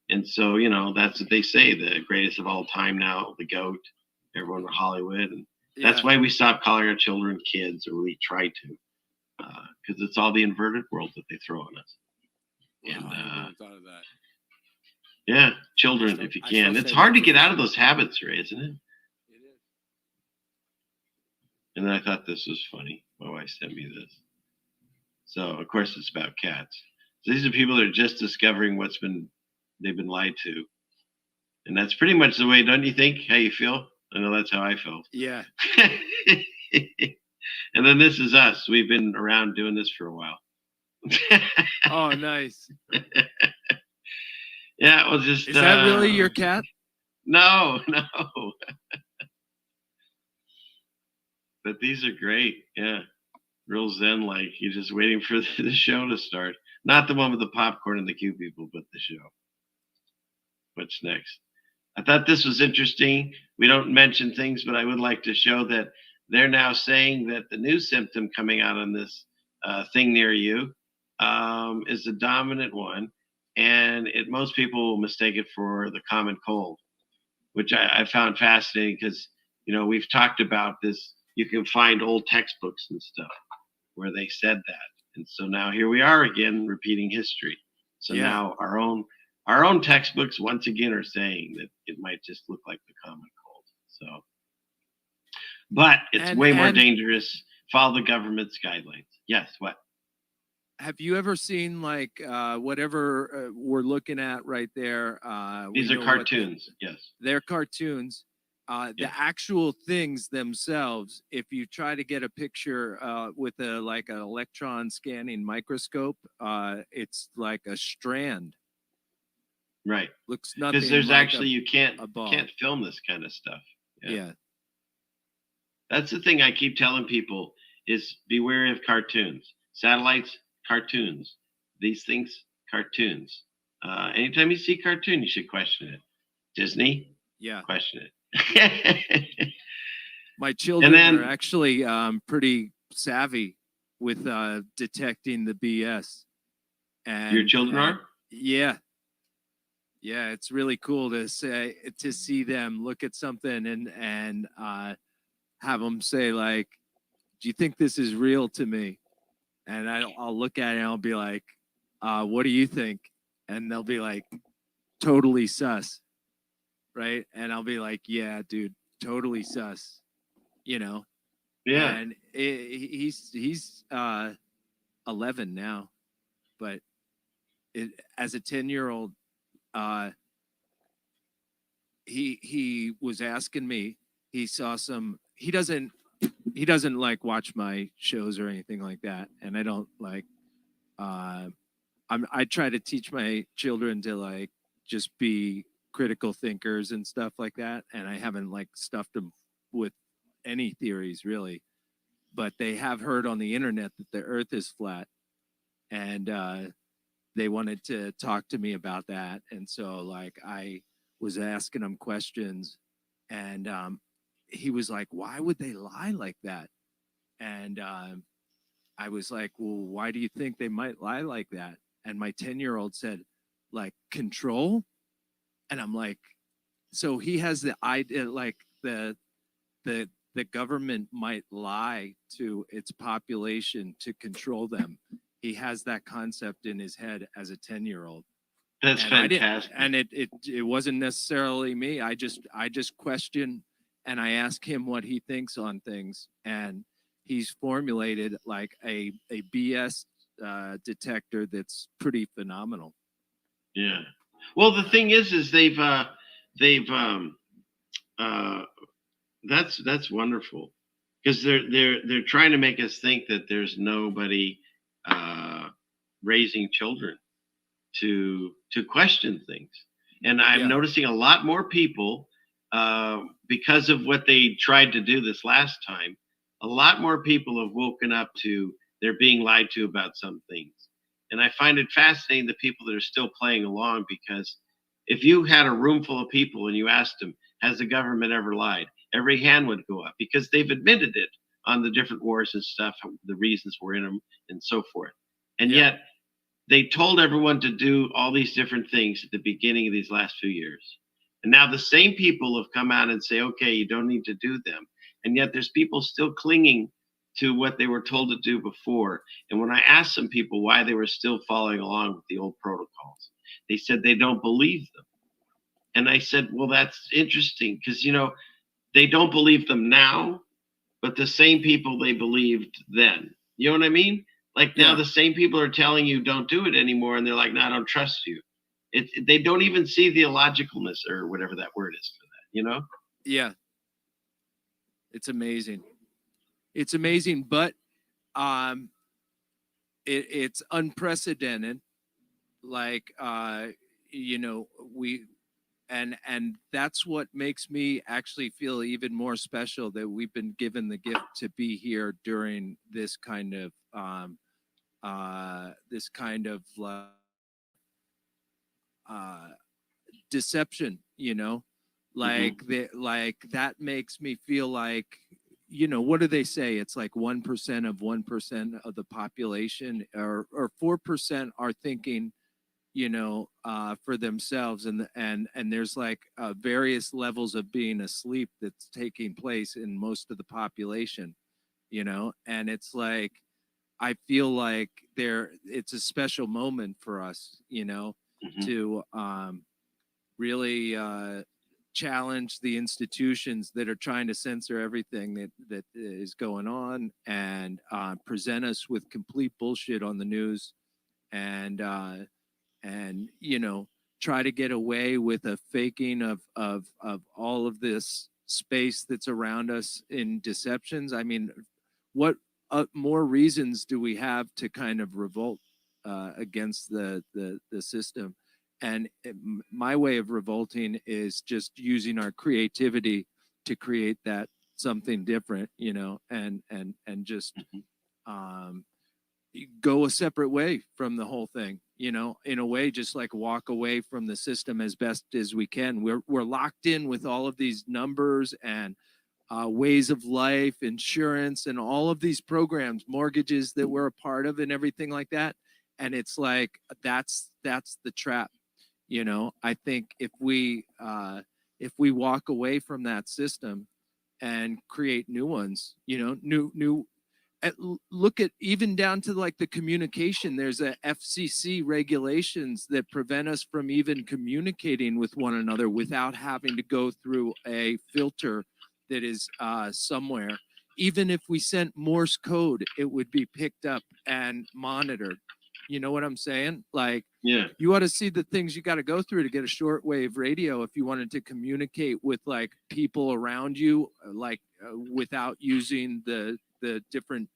And so, you know, that's what they say, the greatest of all time now, the goat, everyone in Hollywood. And that's Yeah. why we stopped calling our children kids, or we try to, because it's all the inverted world that they throw on us. And Wow, I never thought of that. yeah, children, still- if you I still can. say It's hard to that's get a- out of those habits, Ray, isn't it? It is. And then I thought this was funny. My wife sent me this. So, of course, it's about cats. So these are people that are just discovering they've been lied to. And that's pretty much the way, don't you think? How you feel? I know that's how I felt. Yeah. And then this is us. We've been around doing this for a while. Oh, nice. Yeah, well, just. Is that really your cat? No. But these are great. Yeah. Real zen like. You're just waiting for the show to start. Not the one with the popcorn and the cute people, but the show. What's next? I thought this was interesting. We don't mention things, but I would like to show that they're now saying that the new symptom coming out on this thing near you is the dominant one. And most people will mistake it for the common cold, which I found fascinating because, you know, we've talked about this. You can find old textbooks and stuff where they said that. And so now here we are again, repeating history. So Yeah. now our own textbooks once again are saying that it might just look like the common cold. So, but it's way more And dangerous. Follow the government's guidelines. Yes. What? have you ever seen like whatever we're looking at right there? These we are know what cartoons. Yes. they're cartoons. Yeah. The actual things themselves, if you try to get a picture with like an electron scanning microscope, it's like a strand. Right. Looks nothing Because there's like actually you can't a ball. film this kind of stuff. yeah. That's the thing I keep telling people is be wary of cartoons. Satellites, cartoons. These things, cartoons. Anytime you see cartoon, you should question it. Disney, Yeah. question it. My children then- are actually pretty savvy with detecting the BS. And Your children are? Yeah. Yeah, it's really cool to see them look at something and have them say like, "Do you think this is real to me?" And I'll look at it and I'll be like, "What do you think?" And they'll be like, "Totally sus." Right? And I'll be like, "Yeah, dude, totally sus." You know? Yeah. And he's 11 now, but as a 10-year-old, he was asking me. He saw some. He doesn't like watch my shows or anything like that, and I don't like. I try to teach my children to like just be critical thinkers and stuff like that, and I haven't like stuffed them with any theories really, but they have heard on the internet that the Earth is flat, and they wanted to talk to me about that, and so like I was asking him questions, and he was like, "Why would they lie like that?" And I was like, "Well, why do you think they might lie like that?" And my 10-year-old said, "Like control." And I'm like, so he has the idea like the government might lie to its population to control them. He has that concept in his head as a 10-year-old. That's And I didn't, fantastic. and it wasn't necessarily me. I just question, and I ask him what he thinks on things, and he's formulated like a BS detector that's pretty phenomenal. Yeah. Well, the thing is they've that's wonderful, because they're trying to make us think that there's nobody raising children to question things, and I'm Yeah. noticing a lot more people because of what they tried to do this last time. A lot more people have woken up to they're being lied to about some things. And I find it fascinating the people that are still playing along, because if you had a room full of people and you asked them, has the government ever lied? Every hand would go up, because they've admitted it on the different wars and stuff, the reasons we're in them and so forth. And Yeah. yet they told everyone to do all these different things at the beginning of these last few years. And now the same people have come out and say, okay, you don't need to do them. And yet there's people still clinging to what they were told to do before. And when I asked some people why they were still following along with the old protocols, they said they don't believe them. And I said, well, that's interesting, because, they don't believe them now, but the same people they believed then. You know what I mean? Like now Yeah. the same people are telling you don't do it anymore, and they're like, no, I don't trust you. They don't even see the illogicalness, or whatever that word is for that, Yeah. It's amazing. It's amazing, but it's unprecedented. Like we and that's what makes me actually feel even more special, that we've been given the gift to be here during this kind of deception, like that makes me feel like, what do they say? It's like 1% of 1% of the population, or 4% are thinking, for themselves, and there's like various levels of being asleep that's taking place in most of the population, and it's like I feel like it's a special moment for us, to really challenge the institutions that are trying to censor everything that is going on, and present us with complete bullshit on the news, and try to get away with a faking of all of this space that's around us in deceptions. I mean, what more reasons do we have to kind of revolt against the system? And my way of revolting is just using our creativity to create that something different, and just go a separate way from the whole thing, in a way, just like walk away from the system as best as we can. We're locked in with all of these numbers and ways of life, insurance, and all of these programs, mortgages that we're a part of, and everything like that. And it's like that's the trap. I think if we walk away from that system and create new ones, new look at even down to like the communication. There's a FCC regulations that prevent us from even communicating with one another without having to go through a filter that is somewhere. Even if we sent Morse code, it would be picked up and monitored. You know what I'm saying? Like, Yeah. you ought to see the things you got to go through to get a shortwave radio if you wanted to communicate with like people around you, like without using the different,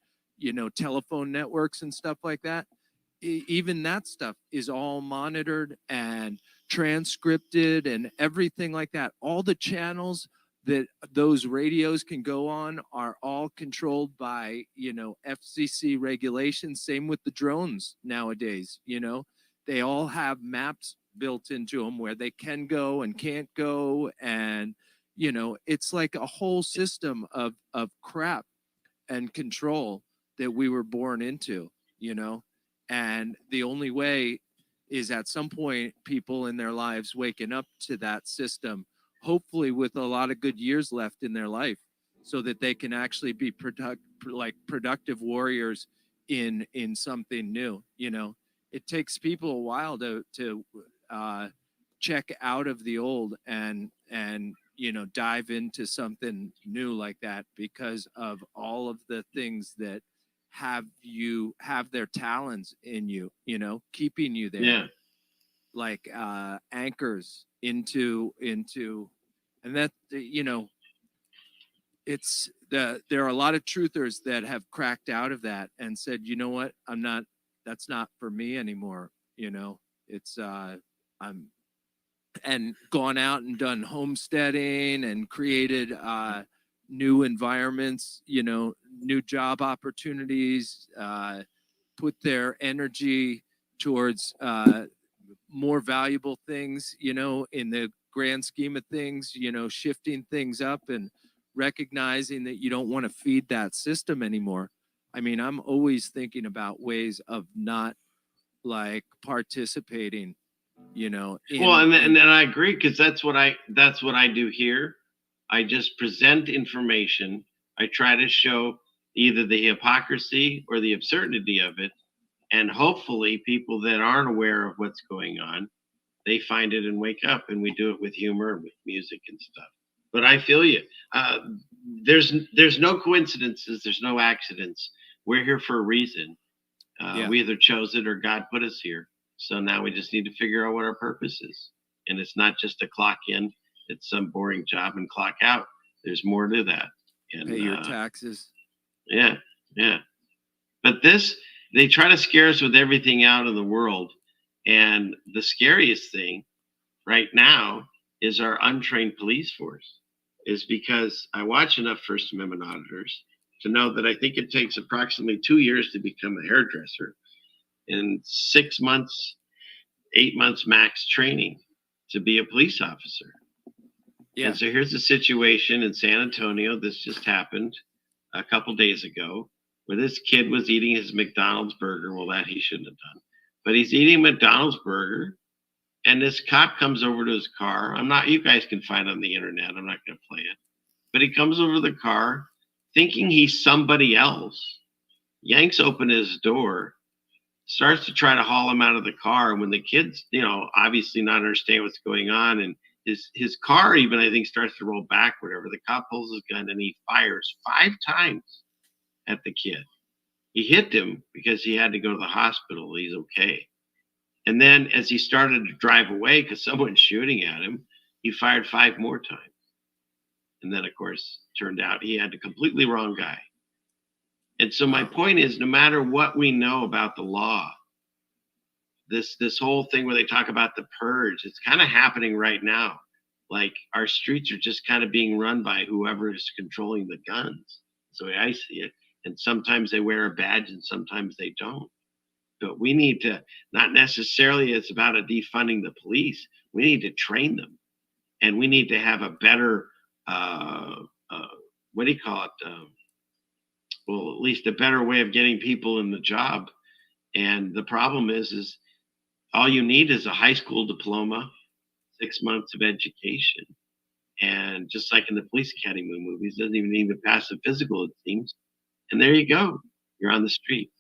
telephone networks and stuff like that. Even that stuff is all monitored and transcripted and everything like that. All the channels that those radios can go on are all controlled by, FCC regulations. Same with the drones nowadays, they all have maps built into them where they can go and can't go. And, it's like a whole system of crap and control that we were born into, and the only way is at some point people in their lives waking up to that system, hopefully with a lot of good years left in their life, so that they can actually be productive warriors in something new. It takes people a while to check out of the old and dive into something new like that, because of all of the things that have their talons in you, keeping you there. Yeah. Like anchors into and that it's there are a lot of truthers that have cracked out of that and said, you know what, that's not for me anymore. It's I'm and gone out and done homesteading and created new environments, new job opportunities, put their energy towards more valuable things, in the grand scheme of things, shifting things up and recognizing that you don't want to feed that system anymore. I mean, I'm always thinking about ways of not like participating, Well, and I agree, because that's what I do here. I just present information. I try to show either the hypocrisy or the absurdity of it, and hopefully people that aren't aware of what's going on, they find it and wake up. And we do it with humor and with music and stuff. But I feel you. There's no coincidences. There's no accidents. We're here for a reason. Yeah. We either chose it or God put us here. So now we just need to figure out what our purpose is. And it's not just a clock in, it's some boring job and clock out. There's more to that. And pay your taxes. yeah. But they try to scare us with everything out of the world. And the scariest thing right now is our untrained police force, is because I watch enough First Amendment auditors to know that I think it takes approximately 2 years to become a hairdresser, and 6 months, 8 months max training to be a police officer. Yeah. And so here's the situation in San Antonio. This just happened a couple days ago, where this kid was eating his McDonald's burger. Well, that he shouldn't have done, but he's eating McDonald's burger, and this cop comes over to his car. You guys can find it on the internet. I'm not going to play it, but he comes over to the car thinking he's somebody else, yanks open his door, starts to try to haul him out of the car. When the kids, obviously not understand what's going on, and his car even, I think, starts to roll back, whatever. The cop pulls his gun and he fires 5 times at the kid. He hit him because he had to go to the hospital. He's okay. And then as he started to drive away because someone's shooting at him, he fired 5 more times. And then, of course, turned out he had the completely wrong guy. And so my point is, no matter what we know about the law, this whole thing where they talk about the purge, it's kind of happening right now. Like, our streets are just kind of being run by whoever is controlling the guns. That's the way I see it. And sometimes they wear a badge and sometimes they don't. But we need to, not necessarily it's about defunding the police. We need to train them. And we need to have a better, what do you call it? Well, at least a better way of getting people in the job. And the problem is all you need is a high school diploma, 6 months of education. And just like in the police academy movies, doesn't even need to pass the physical, it seems. And there you go. You're on the street.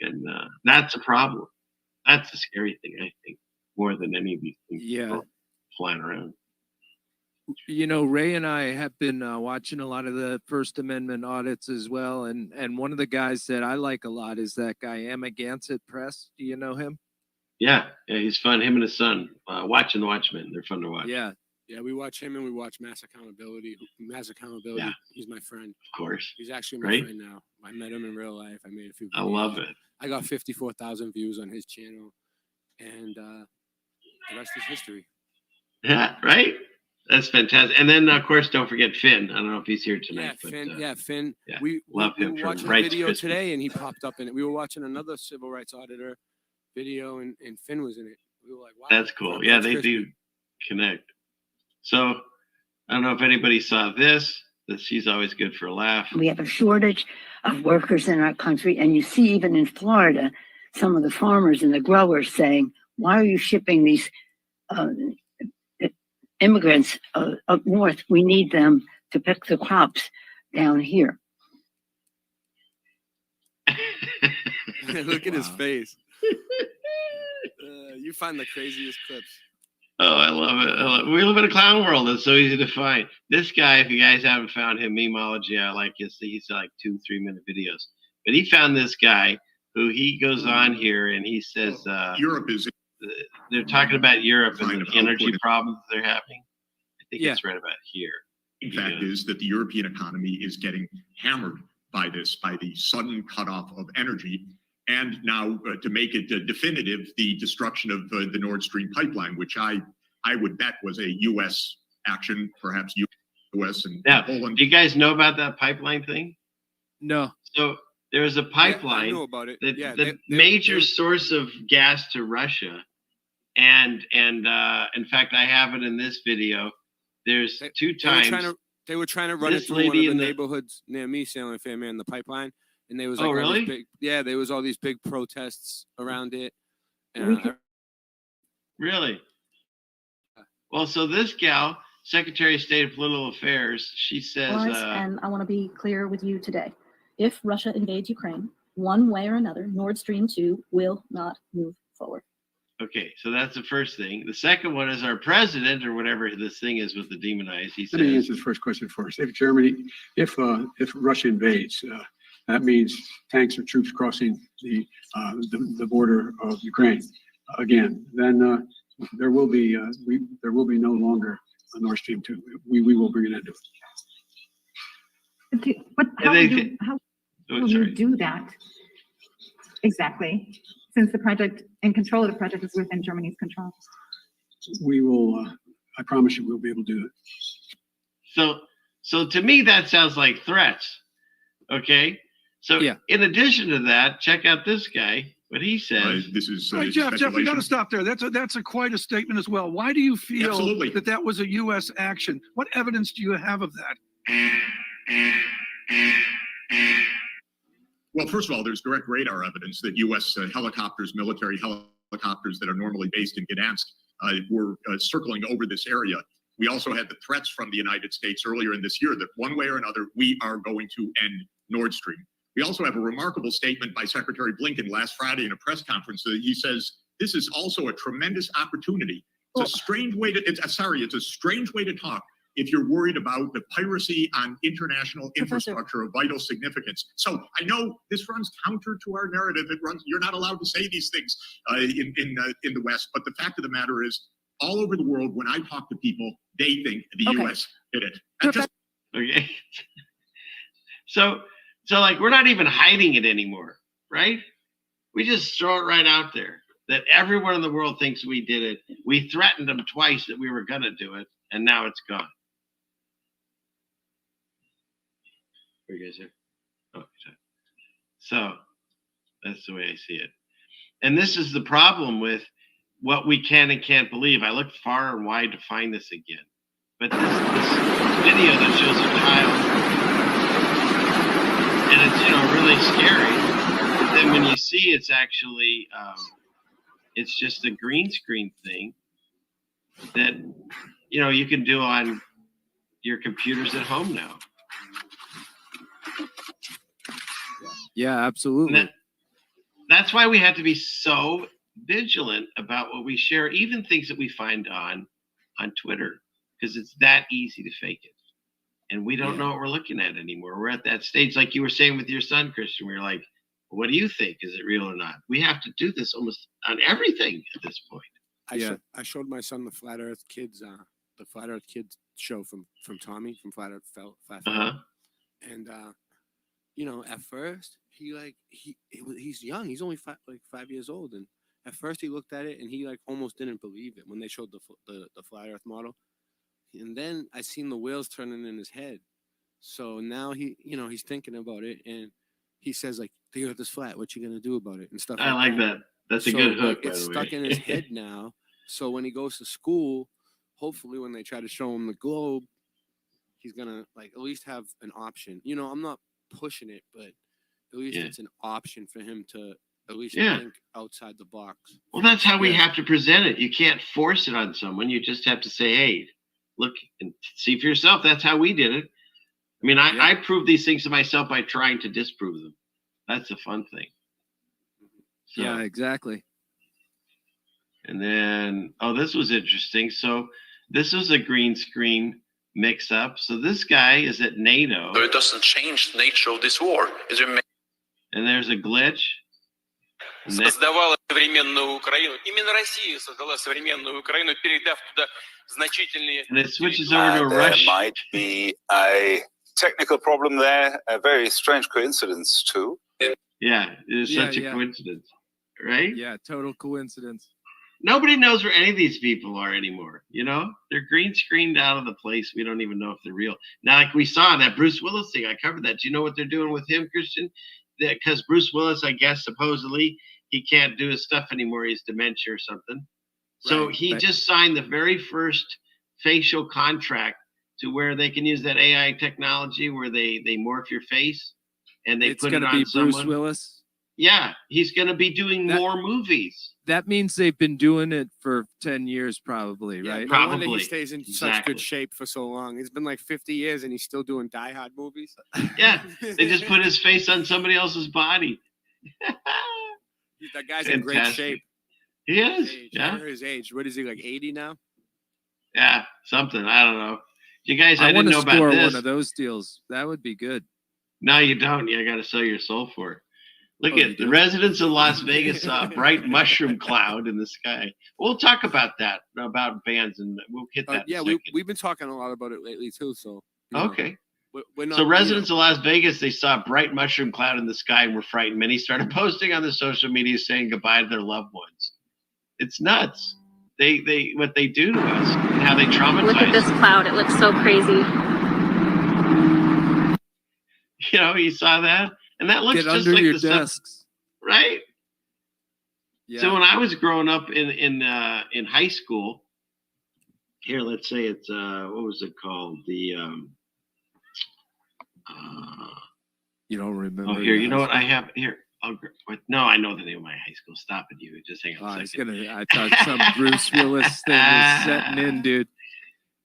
And that's a problem. That's the scary thing, I think, more than any of these things flying around. Ray and I have been watching a lot of the First Amendment audits as well. And one of the guys that I like a lot is that guy, Amagansett Press. Do you know him? Yeah, he's fun. Him and his son, watching the Watchmen. They're fun to watch. Yeah, we watch him and we watch Mass Accountability. Yeah. He's my friend. Of course. He's actually my friend now. I met him in real life. I made a few videos. I love it. I got 54,000 views on his channel. And the rest is history. Yeah, right. That's fantastic. And then of course, don't forget Finn. I don't know if he's here tonight. Yeah, Finn. Finn. yeah, We love we him were from watching a Rights video Krispies. today, and he popped up in it. We were watching another civil rights auditor video, and Finn was in it. We were like, wow, That's cool. from Yeah, Rights they Krispies. do connect. So I don't know if anybody saw this. That she's always good for a laugh. We have a shortage of workers in our country. And you see, even in Florida, some of the farmers and the growers saying, why are you shipping these immigrants up north? We need them to pick the crops down here. Look at his face. You find the craziest clips. Oh, I love it. We live in a clown world. It's so easy to find. This guy, if you guys haven't found him, Memeology, I like his. He's like 2-3 minute videos. But he found this guy who he goes on here and he says, Europe is they're talking about Europe and Kind the of energy output. problems they're having. I think Yeah. it's right about here. in fact is that the European economy is getting hammered by this, by the sudden cutoff of energy. And now to make it definitive, the destruction of the Nord Stream pipeline, which I would bet was a U.S. action, perhaps U.S. and Now, Poland. do you guys know about that pipeline thing? No. So there was a Yeah, I pipeline. know about it. the, Yeah, the major source of gas to Russia, and in fact, I have it in this video. There's They- two They were times. trying to run it this through one of lady the in the- neighborhoods near me, Salem Family, in the pipeline, and there was Oh, like all these really? there was all these big protests around it. We could- Really? Well, so this gal, Secretary of State of Political Affairs, she says, And I want to be clear with you today. If Russia invades Ukraine, one way or another, Nord Stream 2 will not move forward. okay, so that's the first thing. The second one is our president, or whatever this thing is with the demonized. He Let me says, answer the first question first. If Germany, if Russia invades, that means tanks or troops crossing the border of Ukraine again. Then there will be no longer a Nord Stream 2. We will bring an end to it. But how oh, will sorry. you do that exactly, since the project and control of the project is within Germany's control? We will. I promise you, we'll be able to do it. So to me, that sounds like threats. Okay. So Yeah. in addition to that, check out this guy. What he says. This is Hey, Jeff, we got speculation. to stop there. That's quite a statement as well. Why do you feel Absolutely. that was a U.S. action? What evidence do you have of that? Well, first of all, there's direct radar evidence that U.S. Helicopters, military helicopters that are normally based in Gdansk, were circling over this area. We also had the threats from the United States earlier in this year that one way or another, we are going to end Nord Stream. We also have a remarkable statement by Secretary Blinken last Friday in a press conference. He says, this is also a tremendous opportunity. It's a strange way to, it's a strange way to talk if you're worried about the piracy on international infrastructure of vital significance. So I know this runs counter to our narrative. You're not allowed to say these things in the West, but the fact of the matter is, all over the world, when I talk to people, they think the U.S. did it. Okay. So like, we're not even hiding it anymore, right? We just throw it right out there that everyone in the world thinks we did it. We threatened them twice that we were going to do it, and now it's gone. Where you guys are? Oh, sorry. So that's the way I see it. And this is the problem with what we can and can't believe. I looked far and wide to find this again. But this video that shows a child, and it's, really scary. But then when you see it's actually, it's just a green screen thing that, you can do on your computers at home now. Yeah, absolutely. That's why we have to be so vigilant about what we share, even things that we find on Twitter, because it's that easy to fake it. And we don't know what we're looking at anymore. We're at that stage, like you were saying with your son, Christian. We were like, what do you think? Is it real or not? We have to do this almost on everything at this point. I showed my son the Flat Earth Kids show from Tommy from Flat Earth Uh-huh. And at first he's young. He's only 5 years old, and at first he looked at it and he like almost didn't believe it when they showed the flat Earth model, and then I seen the wheels turning in his head. So now he's thinking about it, and he says like, the Earth is flat. What you gonna do about it and stuff. I like that. That's a good hook, by It's the stuck way. in his head now. So when he goes to school, hopefully when they try to show him the globe, he's gonna like at least have an option. I'm not pushing it, but at least Yeah. it's an option for him to at least Yeah. think outside the box. Well, that's how we have to present it. You can't force it on someone. You just have to say, hey, look and see for yourself. That's how we did it. I mean, I prove these things to myself by trying to disprove them. That's the fun thing. So, Yeah, exactly. And then, this was interesting. So this was a green screen mix up. So this guy is at NATO. So it doesn't change the nature of this war. It remains. And there's a glitch. And then- Создавала современную Украину. Именно Россия создала современную Украину, передав туда значительные. and it switches over to a There Russian. might be a technical problem there, a very strange coincidence too. Yeah, it is Yeah, such a yeah. coincidence, right? Yeah, total coincidence. Nobody knows where any of these people are anymore. They're green screened out of the place. We don't even know if they're real. Now, like we saw that Bruce Willis thing, I covered that. Do you know what they're doing with him, Christian? Because Bruce Willis, I guess, supposedly he can't do his stuff anymore. He's dementia or something. So Right, he but- just signed the very first facial contract to where they can use that AI technology where they morph your face and they It's put it gonna on be someone. Bruce Willis. Yeah, he's going to be doing That- more movies. That means they've been doing it for 10 years, probably, Yeah, right? no wonder Probably. he stays in such Exactly. good shape for so long. It's been like 50 years and he's still doing Die Hard movies. Yeah, they just put his face on somebody else's body. That guy's in great Fantastic. shape. He is. Age, Yeah. for his age. What is he, like 80 now? Yeah, something. I don't know. You guys, I I didn't want to know about score this. one of those deals. That would be good. No, you don't. You got to sell your soul for it. Look Oh, you at the do? residents of Las Vegas saw a bright mushroom cloud in the sky. We'll talk about that, about bands, and we'll hit that. Yeah, in a we've been talking a lot about it lately too. So you know, Okay. we're not. So residents of Las Vegas, they saw a bright mushroom cloud in the sky and were frightened. Many started posting on the social media saying goodbye to their loved ones. It's nuts. They what they do to us and how they traumatize. Look at this cloud. It looks so crazy. You saw that, and that looks Get just under like your the stuff, desks. right? Yeah. So when I was growing up in high school, here, let's say it's what was it called? The You don't remember. oh, here, the you know high what I school- have here? No, I know the name of my high school. Stop it, you. Just hang Oh, on I a was second. I thought some Bruce Willis thing was setting in, dude.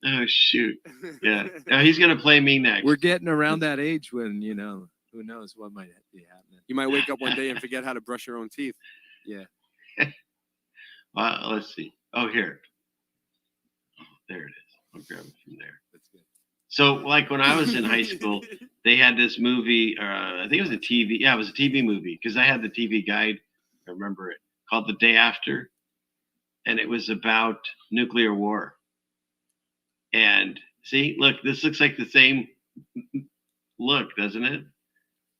Oh shoot! Yeah, he's gonna play me next. We're getting around that age when, who knows what might be happening. You might wake up one day and forget how to brush your own teeth. Yeah. Let's see. Oh, here. Oh, there it is. I'll grab it from there. That's good. So, like when I was in high school, they had this movie. I think it was a TV. Yeah, it was a TV movie because I had the TV guide. I remember it, called The Day After, and it was about nuclear war. And see, look, this looks like the same look, doesn't it?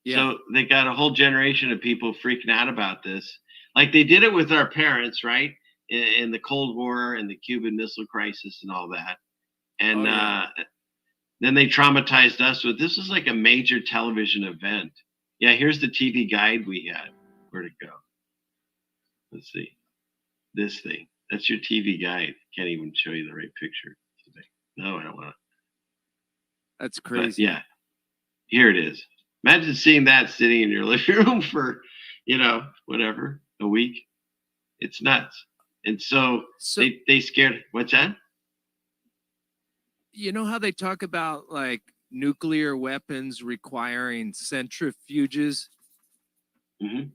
Yeah. So they got a whole generation of people freaking out about this. Like they did it with our parents, right? In the Cold War and the Cuban Missile Crisis and all that. And Oh, yeah. then they traumatized us with this was like a major television event. Yeah, here's the TV guide we had. Where'd it go? Let's see. This thing. That's your TV guide. Can't even show you the right picture today. No, I don't want to. That's But crazy. yeah, here it is. Imagine seeing that sitting in your living room for, whatever, a week. It's nuts. And so, So, they scared. What's that? you know how they talk about like nuclear weapons requiring centrifuges? Mhm.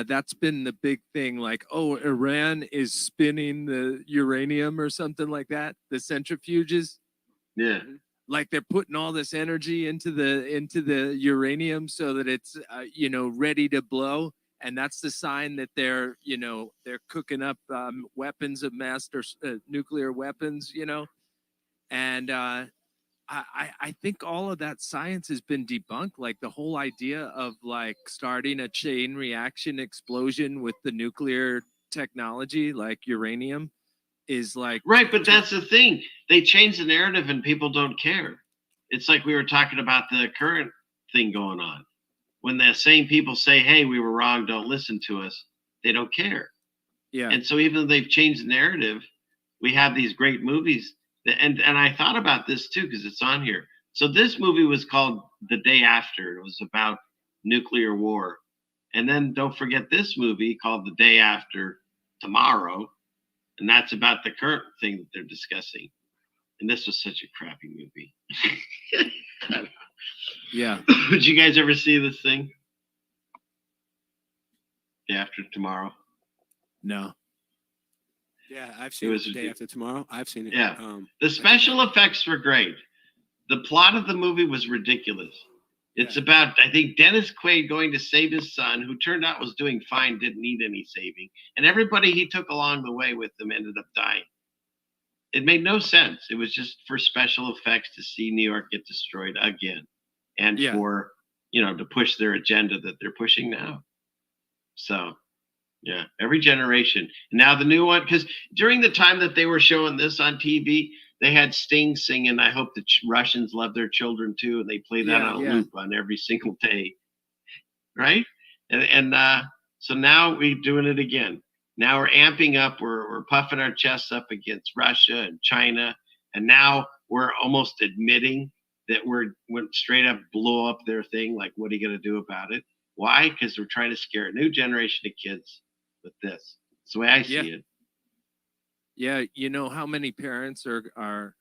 That's been the big thing. Like, oh, Iran is spinning the uranium or something like that. The centrifuges, Yeah. like they're putting all this energy into the uranium so that it's ready to blow, and that's the sign that they're cooking up weapons of nuclear weapons. And I think all of that science has been debunked. Like the whole idea of like starting a chain reaction explosion with the nuclear technology, like uranium, is like Right, but that's the thing. They change the narrative and people don't care. It's like we were talking about the current thing going on. When the same people say, hey, we were wrong, don't listen to us, they don't care. yeah. And so even though they've changed the narrative, we have these great movies. And I thought about this too, because it's on here. So this movie was called The Day After. It was about nuclear war. And then don't forget this movie called The Day After Tomorrow. And that's about the current thing that they're discussing. And this was such a crappy movie. Yeah. Did you guys ever see this thing? Day After Tomorrow? No. Yeah, I've seen it. was The Day After Tomorrow. I've seen it. Yeah. The special effects were great. The plot of the movie was ridiculous. It's about, I think, Dennis Quaid going to save his son, who turned out was doing fine, didn't need any saving. And everybody he took along the way with him ended up dying. It made no sense. It was just for special effects to see New York get destroyed again. And for, to push their agenda that they're pushing now. So, yeah, every generation. Now the new one, because during the time that they were showing this on TV, they had Sting singing, I hope the Russians love their children too. And they play that on a loop on every single day. Right? And so now we're doing it again. Now we're amping up. We're puffing our chests up against Russia and China. And now we're almost admitting that went straight up blow up their thing. Like, what are you going to do about it? Why? Because we're trying to scare a new generation of kids with this. That's the way I see it. Yeah, you know how many parents are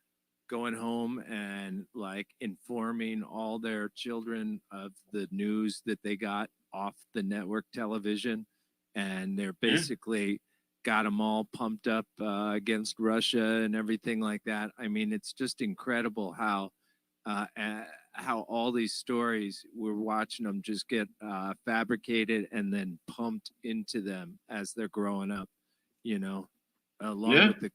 going home and like informing all their children of the news that they got off the network television, and they're basically got them all pumped up against Russia and everything like that. I mean, it's just incredible how all these stories, we're watching them just get fabricated and then pumped into them as they're growing up, along with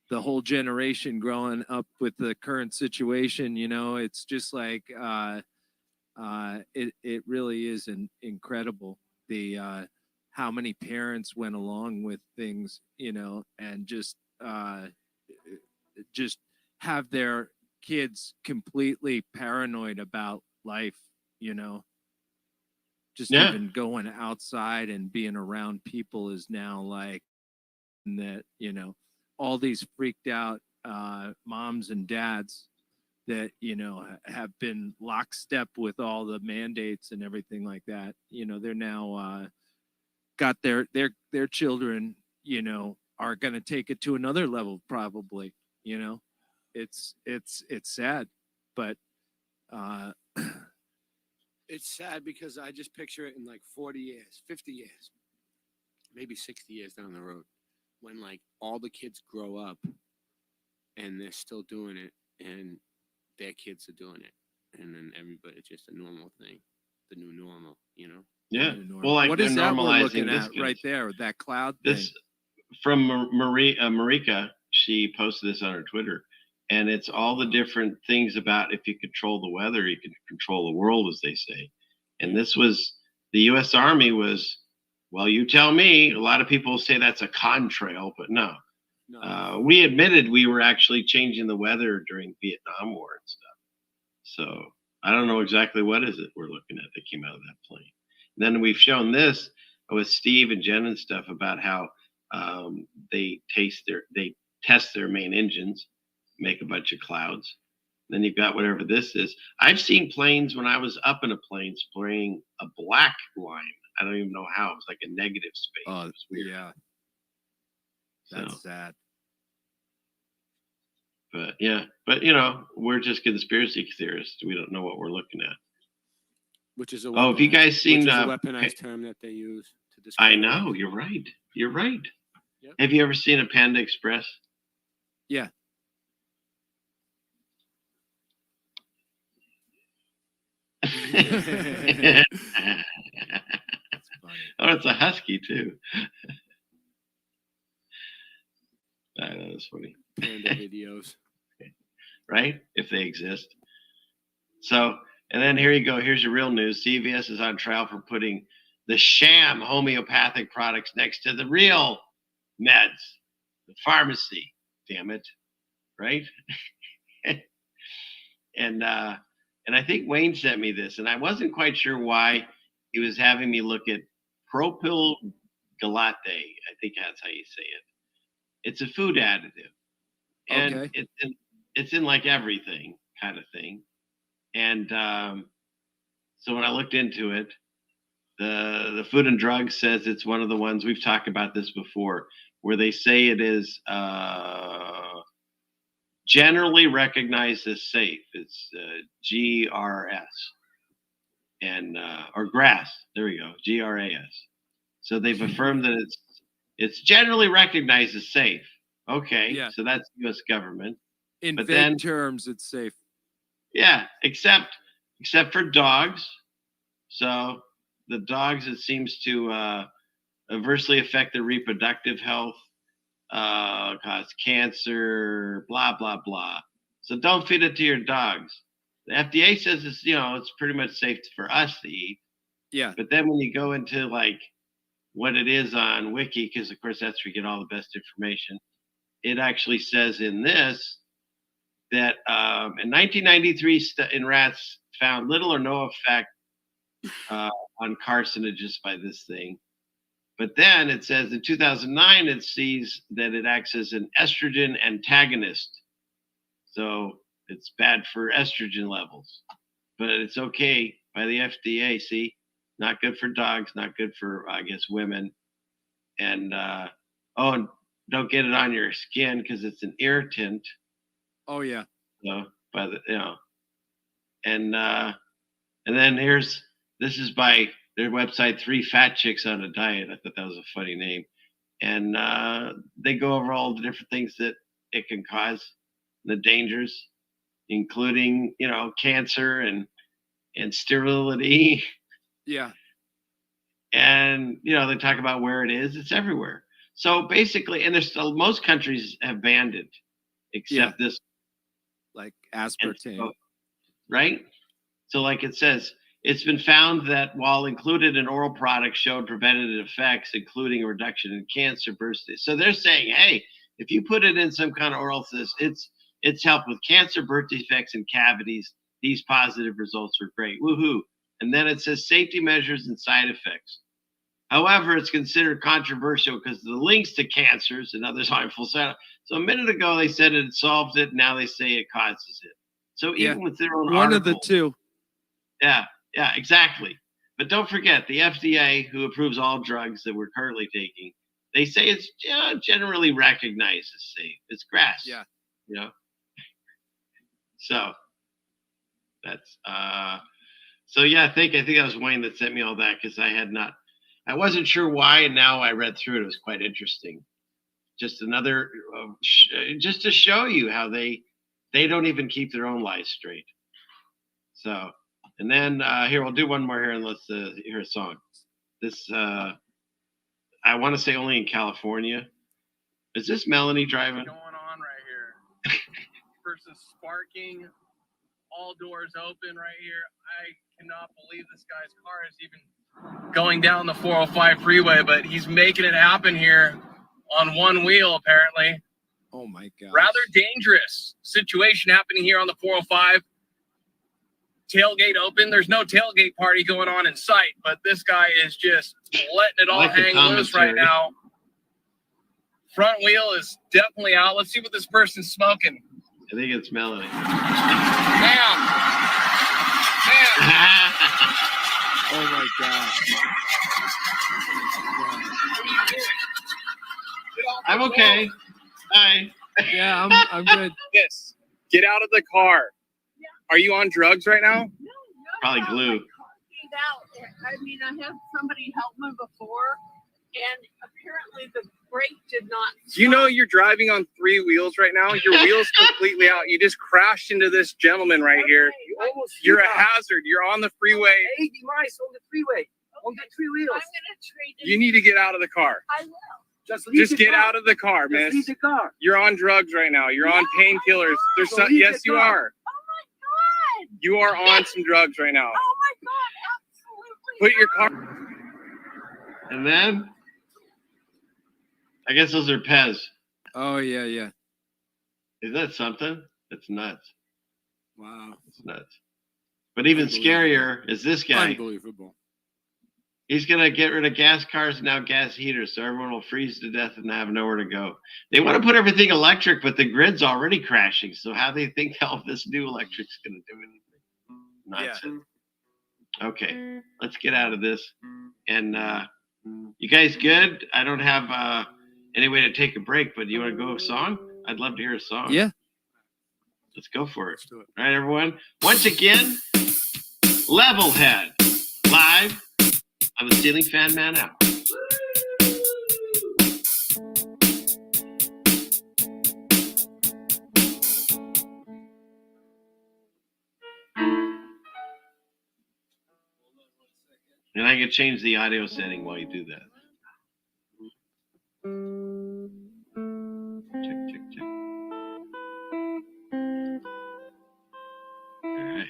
the whole generation growing up with the current situation. It's just like it really is incredible how many parents went along with things, and just have their kids completely paranoid about life, just even going outside and being around people is now like that, all these freaked out moms and dads that, have been lockstep with all the mandates and everything like that. They're now got their children, are going to take it to another level, probably, It's sad, but it's sad because I just picture it in like 40 years, 50 years, maybe 60 years down the road, when like all the kids grow up and they're still doing it and their kids are doing it. And then everybody, it's just a normal thing, the new normal, Yeah. Well, like what is that we're normalizing looking this at right there, that cloud This thing? from Marika. She posted this on her Twitter, and it's all the different things about if you control the weather, you can control the world, as they say. And this was the U.S. Army was, well, you tell me. A lot of people say that's a contrail, but no. We admitted we were actually changing the weather during Vietnam War and stuff. So I don't know exactly what is it we're looking at that came out of that plane. And then we've shown this with Steve and Jen and stuff about how they test their main engines, make a bunch of clouds. Then you've got whatever this is. I've seen planes when I was up in a plane spraying a black line. I don't even know how. It was like a negative space. Oh, it was weird. Yeah. That's sad. But we're just conspiracy theorists. We don't know what we're looking at. Which is a have you guys seen a weaponized term that they use to describe? I know, you're right. You're right. Yep. Have you ever seen a Panda Express? Yeah. Oh, it's a husky too. I know, that's funny. Panda videos. right? If they exist. So, and then here you go. Here's your real news. CVS is on trial for putting the sham homeopathic products next to the real meds, the pharmacy. Damn it, right? And I think Wayne sent me this, and I wasn't quite sure why he was having me look at propyl galate. I think that's how you say it. It's a food additive, and Okay. it's in like everything kind of thing. And so when I looked into it, the Food and Drug says it's one of the ones, we've talked about this before, where they say it is generally recognized as safe. It's GRS and or GRAS. There we go, GRAS. So they've affirmed that it's generally recognized as safe. Okay, Yeah. so that's U.S. government. In But vague then- terms, it's safe. Yeah, except for dogs. So the dogs, it seems to adversely affect their reproductive health, cause cancer, blah blah blah. So don't feed it to your dogs. The FDA says it's pretty much safe for us to eat. Yeah. But then when you go into like what it is on Wiki, because of course that's where you get all the best information, it actually says in this that in 1993 in rats found little or no effect on carcinogens by this thing. But then it says in 2009 it sees that it acts as an estrogen antagonist. So it's bad for estrogen levels. But it's okay by the FDA, see? Not good for dogs, not good for, I guess, women. And, and don't get it on your skin because it's an irritant. Oh yeah. By the and then this is by their website, 3 Fat Chicks on a Diet. I thought that was a funny name, and they go over all the different things that it can cause, the dangers, including cancer and sterility, Yeah. and they talk about where it is. It's everywhere. So basically, and there's still most countries have banned it, except this. Like aspartame. So, right? So like it says, it's been found that while included in oral products showed preventative effects, including a reduction in cancer birth. So they're saying, hey, if you put it in some kind of oral system, it's helped with cancer, birth defects, and cavities. These positive results are great. Woohoo. And then it says safety measures and side effects. However, it's considered controversial because of the links to cancers and other harmful side. So a minute ago they said it solves it. Now they say it causes it. So even with their own one of the article- two. Yeah, exactly. But don't forget the FDA, who approves all drugs that we're currently taking, they say it's generally recognized as safe. It's GRAS. Yeah. So that's so yeah. I think that was Wayne that sent me all that because I wasn't sure why, and now I read through it. It was quite interesting. Just another, just to show you how they don't even keep their own lies straight. So, and then here we'll do one more here, and let's hear a song. This I want to say only in California. Is this Melanie driving? Going on right here. Person sparking, all doors open right here. I cannot believe this guy's car is even going down the 405 freeway, but he's making it happen here on one wheel, apparently. Oh my god. Rather dangerous situation happening here on the 405. Tailgate open. There's no tailgate party going on in sight, but this guy is just letting it I all like the hang loose right commentary. now. Front wheel is definitely out. Let's see what this person's smoking. I think it's Melanie. Damn. Oh my god. What are you doing? Get off the I'm okay. road. Hi. Yeah, I'm good. Yes. Get out of the car. Are you on drugs right now? Probably glue. I mean, I had somebody help me before, and apparently the brake did not. Do you know you're driving on 3 wheels right now? Your wheel's completely out. You just crashed into this gentleman right here. You're a hazard. You're on the freeway. 80 miles on the freeway, on the 3 wheels. I'm gonna trade it. You need to get out of the car. I will. Just get out of the car, Just miss. leave the car. You're on drugs right now. You're on painkillers. There's So some. leave Yes, the you car. are. You are on some drugs right now. Oh my God, absolutely. Put your car. And then, I guess those are Pez. Oh yeah, yeah. Is that something? That's nuts. Wow. It's nuts. But even Unbelievable. scarier is this guy. Unbelievable. He's going to get rid of gas cars and now gas heaters, so everyone will freeze to death and have nowhere to go. They want to put everything electric, but the grid's already crashing. So how do they think all this new electric's going to do anything? Nonsense. Okay, let's get out of this. And you guys good? I don't have any way to take a break, but you want to go a song? I'd love to hear a song. Yeah. Let's go for it. Let's do it. All right, everyone. Once again, Levelhead live on the Ceiling Fan Man Hour. And I can change the audio setting while you do that. Check, check, check. All right.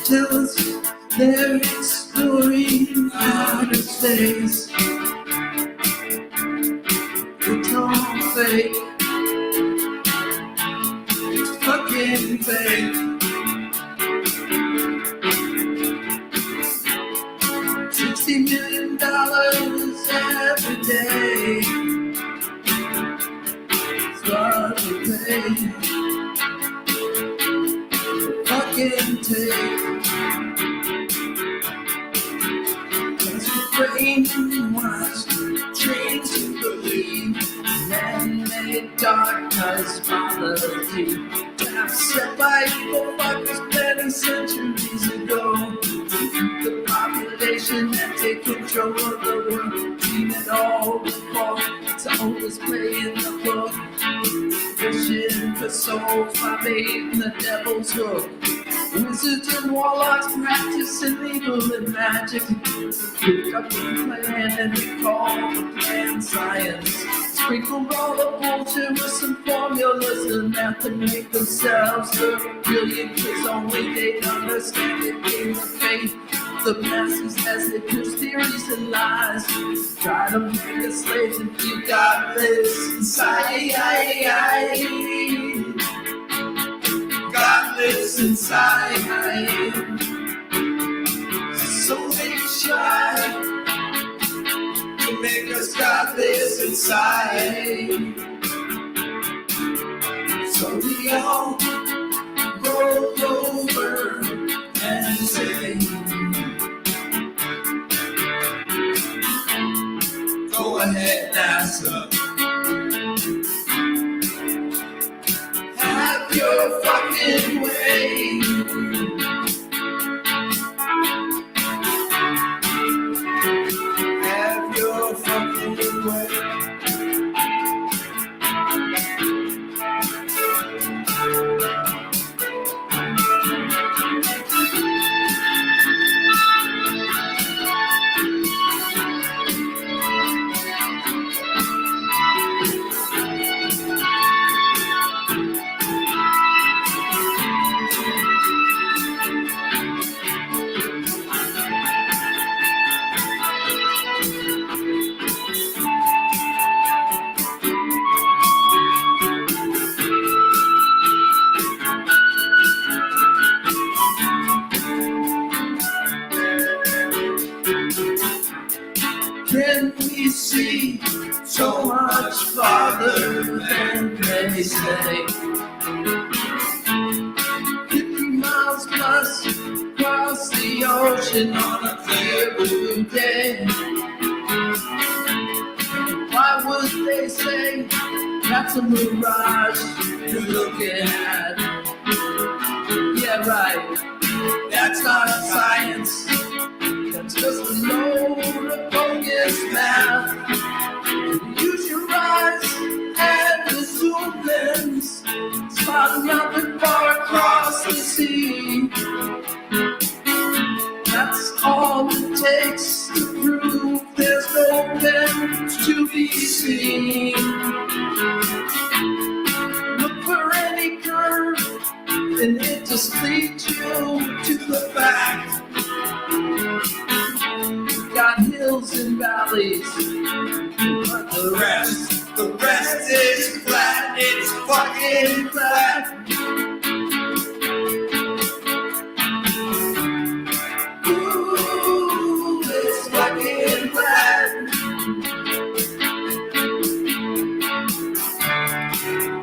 Tell us they're exploring outer space. It's all fake. It's fucking fake. $60 million every day. It's what we pay. Fucking take. Brainwashed, trained to believe man-made darkness mythology. Set by evil fuckers many centuries ago. The population that take control of the world, seen it all before. To always play in the book, fishing for souls by baiting the devil's hook. Wizards and warlocks practicing evil and magic. Pick up the plan and we call the plan science. Sprinkle all the bullshit with some formulas and math to make themselves serve a billion kids. Only they understand it in the faith. The masses as they push theories and lies. Try to make us slaves if you got this inside. God lives inside. So they try to make us God lives inside. So we all roll over and say, go ahead, NASA. Have your fucking way. Have your fucking way. can we see so much farther than they say? 50 miles plus across the ocean on a clear blue day. Why would they say that's a mirage you're looking at? Yeah, right. That's not science. That's just a load of bogus math. Use your eyes and the zoom lens. Spot nothing far across the sea. That's all it takes to prove there's no lens to be seen. Look for any curve, and it just leads you to the fact. Got hills and valleys, but the rest is flat. It's fucking flat. Ooh, it's fucking flat.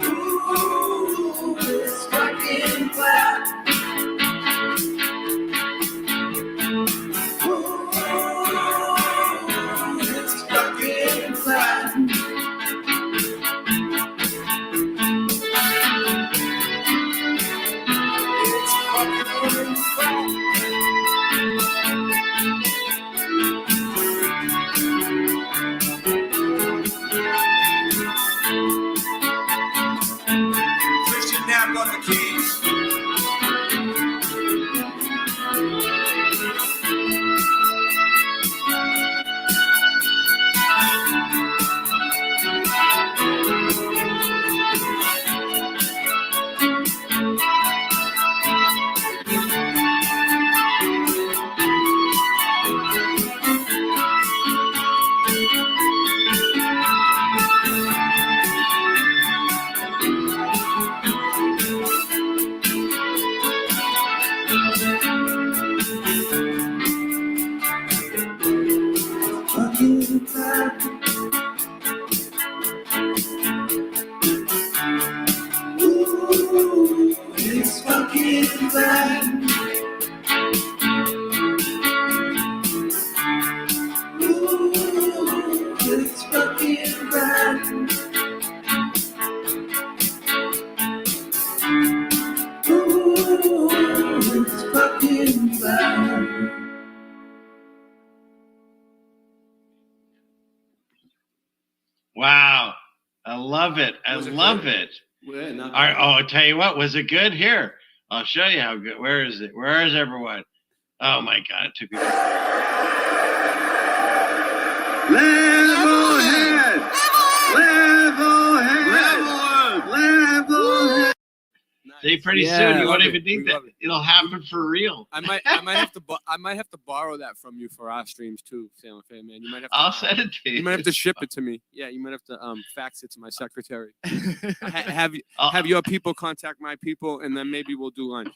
Ooh, it's fucking flat. It's fucking flat. It's fucking flat. Christian Knapp on the keys. Fucking flat. Ooh, it's fucking flat. Ooh, it's fucking flat. Ooh, it's fucking flat. Wow. I love it. I Was it love good? it. Yeah, not All right, oh, I'll tell you what, was it good? Here, I'll show you how good. Where is it? Where is everyone? Oh my God, it took me. Level head! Level head! Level head! See, pretty Yeah, soon you love won't it. even need We that. love it. It'll happen for real. I might have to I might have to borrow that from you for our streams too, Sam Fan Man. You might have to, I'll send it to you. you might have to ship it to me. Yeah, you might have to fax it to my secretary. Have I'll- your people contact my people, and then maybe we'll do lunch.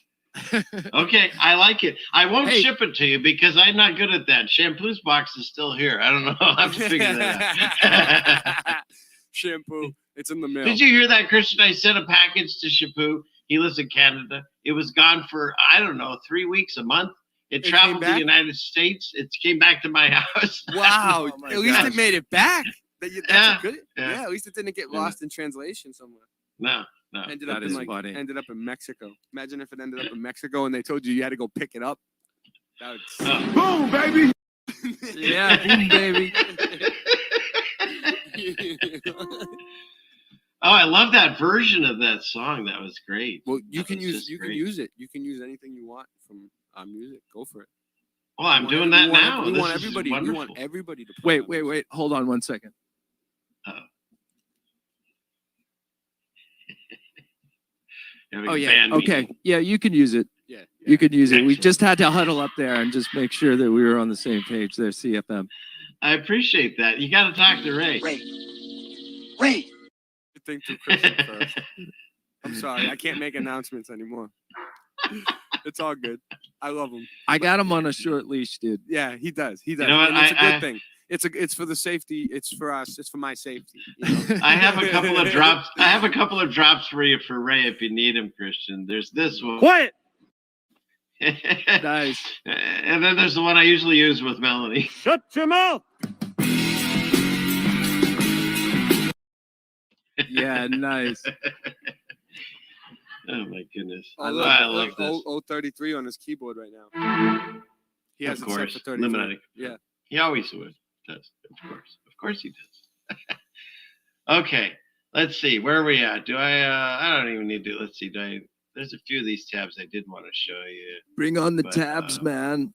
Okay, I like it. I won't Hey. ship it to you because I'm not good at that. Shampoo's box is still here. I don't know. I have to figure that out. Shampoo. It's in the mail. Did you hear that, Christian? I sent a package to Shampoo. He lives in Canada. It was gone for, I don't know, 3 weeks, a month. It It traveled came to the back? United States. It came back to my house. Wow. Oh my At least gosh. it made it back. That's Yeah, a good. yeah. Yeah. At least it didn't get Yeah. lost in translation somewhere. No. Ended That up is in like funny. ended up in Mexico. Imagine if it ended up in Mexico and they told you had to go pick it up. That would Oh. Boom, baby! Yeah, boom, baby. Oh, I love that version of that song. That was great. Well, you That can was use just you can great. use it. You can use anything you want from our music. Go for it. Well, I'm We doing want- that we want- now. We This want is everybody. We want wonderful. everybody to play. our music. Wait. Hold on one second. Having Oh a yeah. band Okay. meeting. Yeah, you can use it. Yeah. You could use it. We Excellent. just had to huddle up there and just make sure that we were on the same page there, CFM. I appreciate that. You got to talk to Ray. Ray! Think to Christian first. I'm sorry. I can't make announcements anymore. It's all good. I love him. I got him on a short leash, dude. Yeah, he does. He does. know what? And it's a I- good thing. it's for the safety. It's for us. It's for my safety. You know? I have a couple of drops. I have a couple of drops for you for Ray if you need them, Christian. There's this one. Quiet. Nice. And then there's the one I usually use with Melanie. Shut your mouth. Yeah, nice. Oh my goodness. Oh, I love this. 33 on his keyboard right now. He has Of it set course. for 33. Illuminati. Yeah. He always does. Of course he does. Okay. Let's see. Where are we at? Do I don't even need to. Let's see. There's a few of these tabs I did want to show you. Bring on the But, tabs, man.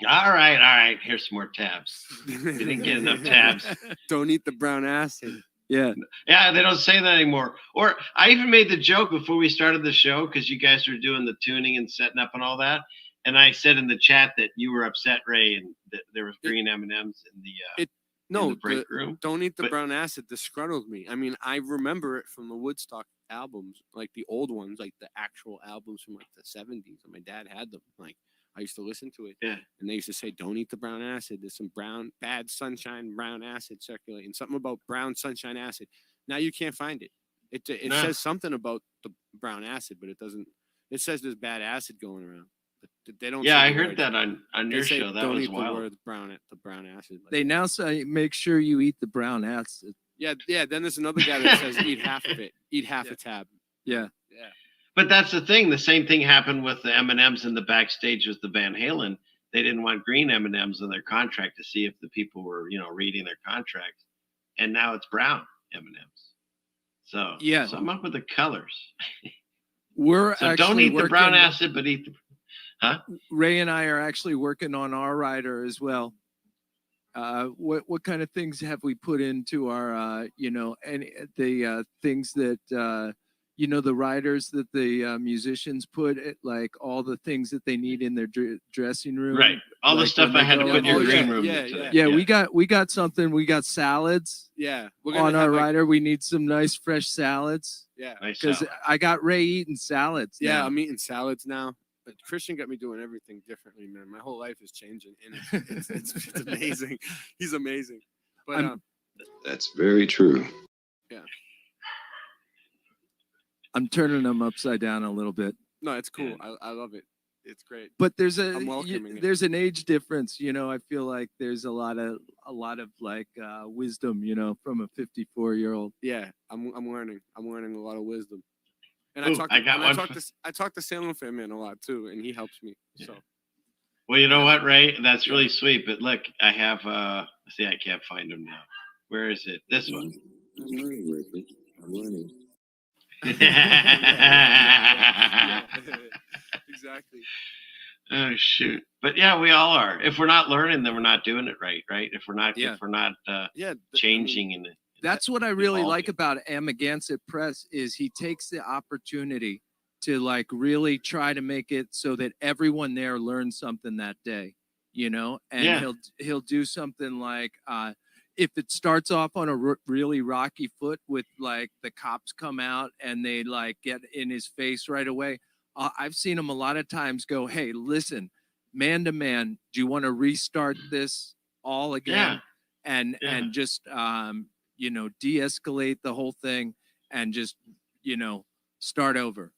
All right. Here's some more tabs. We didn't get enough tabs. Don't eat the brown acid. Yeah. Yeah, they don't say that anymore. Or I even made the joke before we started the show because you guys were doing the tuning and setting up and all that. And I said in the chat that you were upset, Ray, and that there was green M&Ms in the No, the break room. Don't eat the But- brown acid disgruntled me. I mean, I remember it from the Woodstock albums, like the old ones, like the actual albums from like the 70s. And my dad had them. Like I used to listen to it. Yeah. And they used to say, don't eat the brown acid. There's some bad sunshine, brown acid circulating. Something about brown sunshine acid. Now you can't find it. It No. says something about the brown acid, but it doesn't. It says there's bad acid going around. But they don't. Yeah, say I the heard word. that on They your say, show. That don't was eat wild. the word the brown acid. Like, They now say make sure you eat the brown acid. yeah. Then there's another guy that says eat half of it. Eat half a tab. Yeah. Yeah. But that's the thing. The same thing happened with the M&Ms in the backstage with the Van Halen. They didn't want green M&Ms in their contract to see if the people were, reading their contract. And now it's brown M&Ms. So Yeah. So I'm up with the colors. We're So actually don't eat the brown working- acid, but eat the. Huh? Ray and I are actually working on our rider as well. What kind of things have we put into our and the things that the riders that the musicians put it, like all the things that they need in their dressing room, Right. All the like stuff when I they had to go put in out. your green room. yeah, today. Yeah, we got something. We got salads Yeah. We're on gonna our have, like, rider. We need some nice fresh salads Yeah. Nice because salad. I got Ray eating salads. Yeah. now. I'm eating salads now. But Christian got me doing everything differently, man. My whole life is changing, and it's amazing. He's amazing. But That's very true. yeah. I'm turning them upside down a little bit. No, it's cool. I love it. It's great. But there's I'm welcoming it. there's an age difference, I feel like there's a lot of like wisdom, from a 54-year-old. Yeah, I'm learning. I'm learning a lot of wisdom. And Ooh, I got one. I talk to Salem Fairman a lot too, and he helps me. So Well, you know what, Ray? That's really sweet. But look, I have see, I can't find him now. Where is it? This one. I'm learning, Ricky. I'm learning. exactly. Oh shoot. But yeah, we all are. If we're not learning, then we're not doing it right, right? If we're not Yeah. changing and That's what I really like evolving. about Amagansett Press is he takes the opportunity to like really try to make it so that everyone there learns something that day, and Yeah. he'll do something like if it starts off on a really rocky foot with like the cops come out and they like get in his face right away. I've seen him a lot of times go, hey, listen, man to man, do you want to restart this all again? And just de-escalate the whole thing and just start over.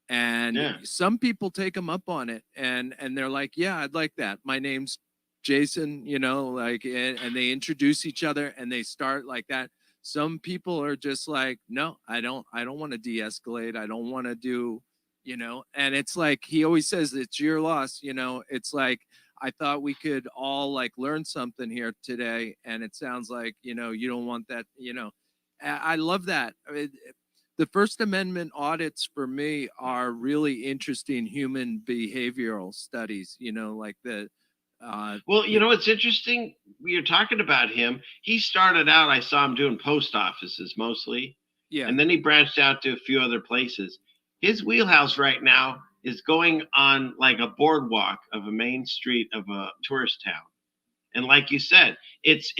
And some people take him up on it and they're like, yeah, I'd like that. My name's Jason, and they introduce each other and they start like that. Some people are just like, no, I don't want to de-escalate. I don't want to do, and it's like, he always says it's your loss. It's like, I thought we could all like learn something here today. And it sounds like, you don't want that, I love that. The First Amendment audits for me are really interesting human behavioral studies, like the, well, it's interesting. You're talking about him. He started out, I saw him doing post offices mostly. Yeah. And then he branched out to a few other places. His wheelhouse right now is going on like a boardwalk of a main street of a tourist town. And like you said, it's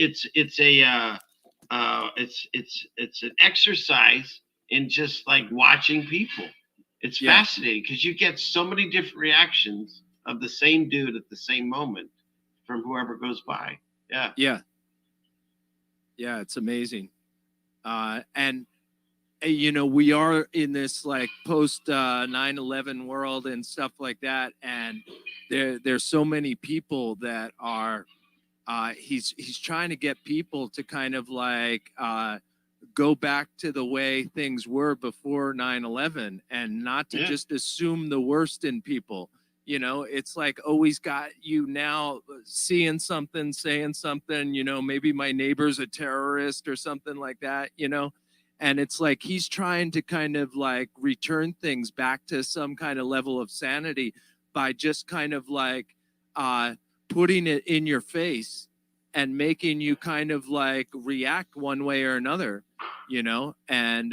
an exercise in just like watching people. It's fascinating because you get so many different reactions of the same dude at the same moment from whoever goes by. Yeah. Yeah. Yeah, it's amazing. And you know, we are in this like post 9/11 world and stuff like that, and there's so many people that are he's trying to get people to kind of like go back to the way things were before 9/11 and not to just assume the worst in people. You know, it's like always got you now seeing something, saying something, you know, maybe my neighbor's a terrorist or something like that, you know. And it's like he's trying to kind of like return things back to some kind of level of sanity by just kind of like putting it in your face and making you kind of like react one way or another, you know. And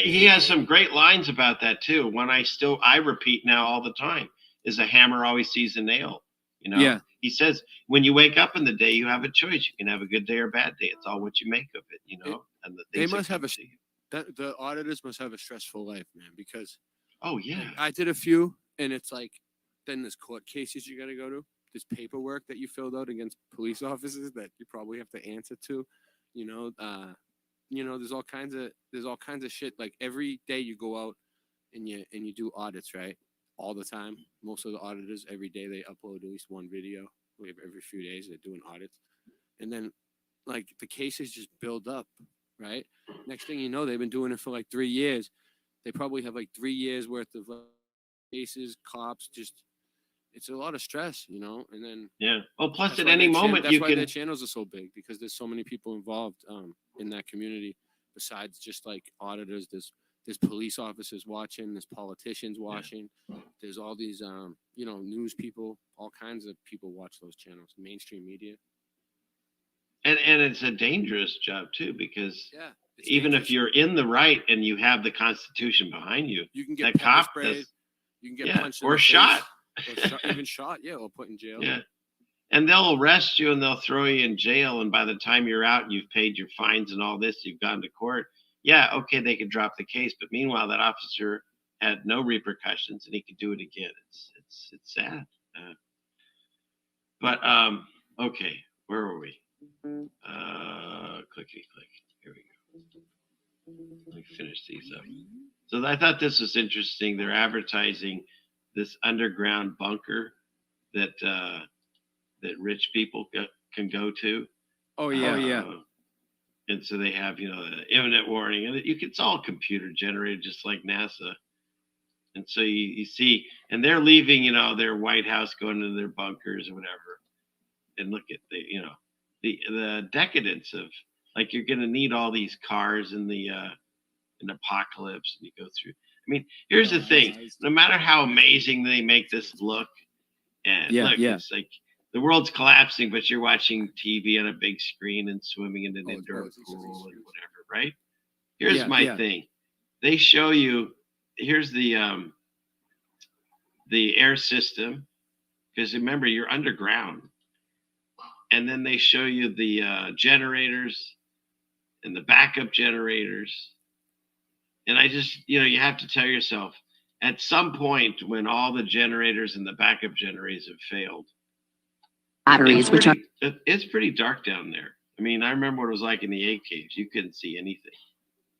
he has some great lines about that too. One I repeat now all the time is a hammer always sees a nail. You know, Yeah. He says when you wake up in the day, you have a choice. You can have a good day or a bad day. It's all what you make of it. You know, and the They things that must have come a to you. the auditors must have a stressful life, man, because Oh yeah. like, I did a few, and it's like then there's court cases you got to go to. There's paperwork that you filled out against police officers that you probably have to answer to. You know, there's all kinds of shit. Like every day you go out and you do audits, right? All the time. Most of the auditors every day they upload at least one video. Every few days they're doing audits, and then like the cases just build up, right? Next thing you know, they've been doing it for like 3 years. They probably have like 3 years worth of cases, cops. Just it's a lot of stress, you know. And then Yeah. Well, plus that's at why any their chan- moment that's you why can. their channels are so big, because there's so many people involved in that community. Besides just like auditors, there's police officers watching, there's politicians watching, there's all these you know, news people, all kinds of people watch those channels, mainstream media. And it's a dangerous job too, because Yeah, it's even dangerous. if you're in the right and you have the Constitution behind you, You can get that pepper cop sprayed, does, you can get yeah, punched in or the face, shot. even shot, yeah, or put in jail. Yeah. And they'll arrest you and they'll throw you in jail. And by the time you're out and you've paid your fines and all this, you've gone to court. Yeah, okay, they could drop the case, but meanwhile, that officer had no repercussions and he could do it again. It's sad. But okay, where were we? Clickety click. Here we go. Let me finish these up. So I thought this was interesting. They're advertising this underground bunker that that rich people can go to. Oh yeah. And so they have, you know, the imminent warning, and it's all computer generated, just like NASA. And so you see, and they're leaving, you know, their White House, going into their bunkers or whatever. And look at the decadence of, like, you're going to need all these cars in the in apocalypse, and you go through. I mean, here's the thing: no matter how amazing they make this look, and it's like the world's collapsing, but you're watching TV on a big screen and swimming in an indoor pool and whatever, right? Here's my thing: they show you. Here's the air system, because remember, you're underground. And then they show you the generators and the backup generators. And I just, you know, you have to tell yourself, at some point when all the generators and the backup generators have failed, it's pretty dark down there. I mean, I remember what it was like in the egg caves. You couldn't see anything.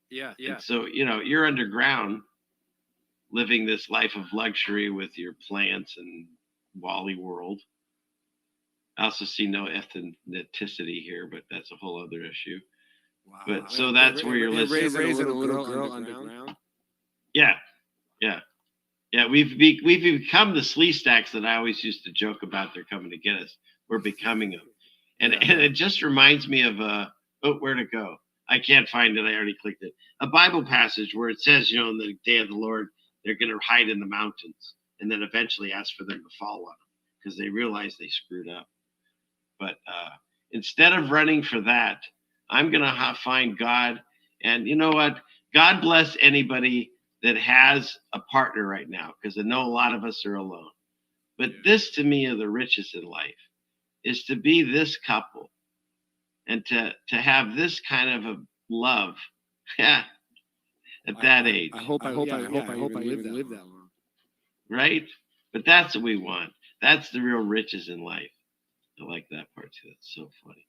Yeah. And so, you know, you're underground living this life of luxury with your plants and Wally World. I also see no ethnicity here, but that's a whole other issue. Wow. But so that's where you're listening. Raising a little girl underground. Yeah. We've become the slee stacks that I always used to joke about. They're coming to get us. We're becoming them, and it just reminds me of where to go. I can't find it. I already clicked it. A Bible passage where it says, you know, in the day of the Lord, they're going to hide in the mountains, and then eventually ask for them to fall on them because they realize they screwed up. But instead of running for that, I'm going to find God. And you know what? God bless anybody that has a partner right now, because I know a lot of us are alone. But this, to me, are the riches in life, is to be this couple and to have this kind of a love at that age. I hope I even live that long. Right? But that's what we want. That's the real riches in life. I like that part too. That's so funny.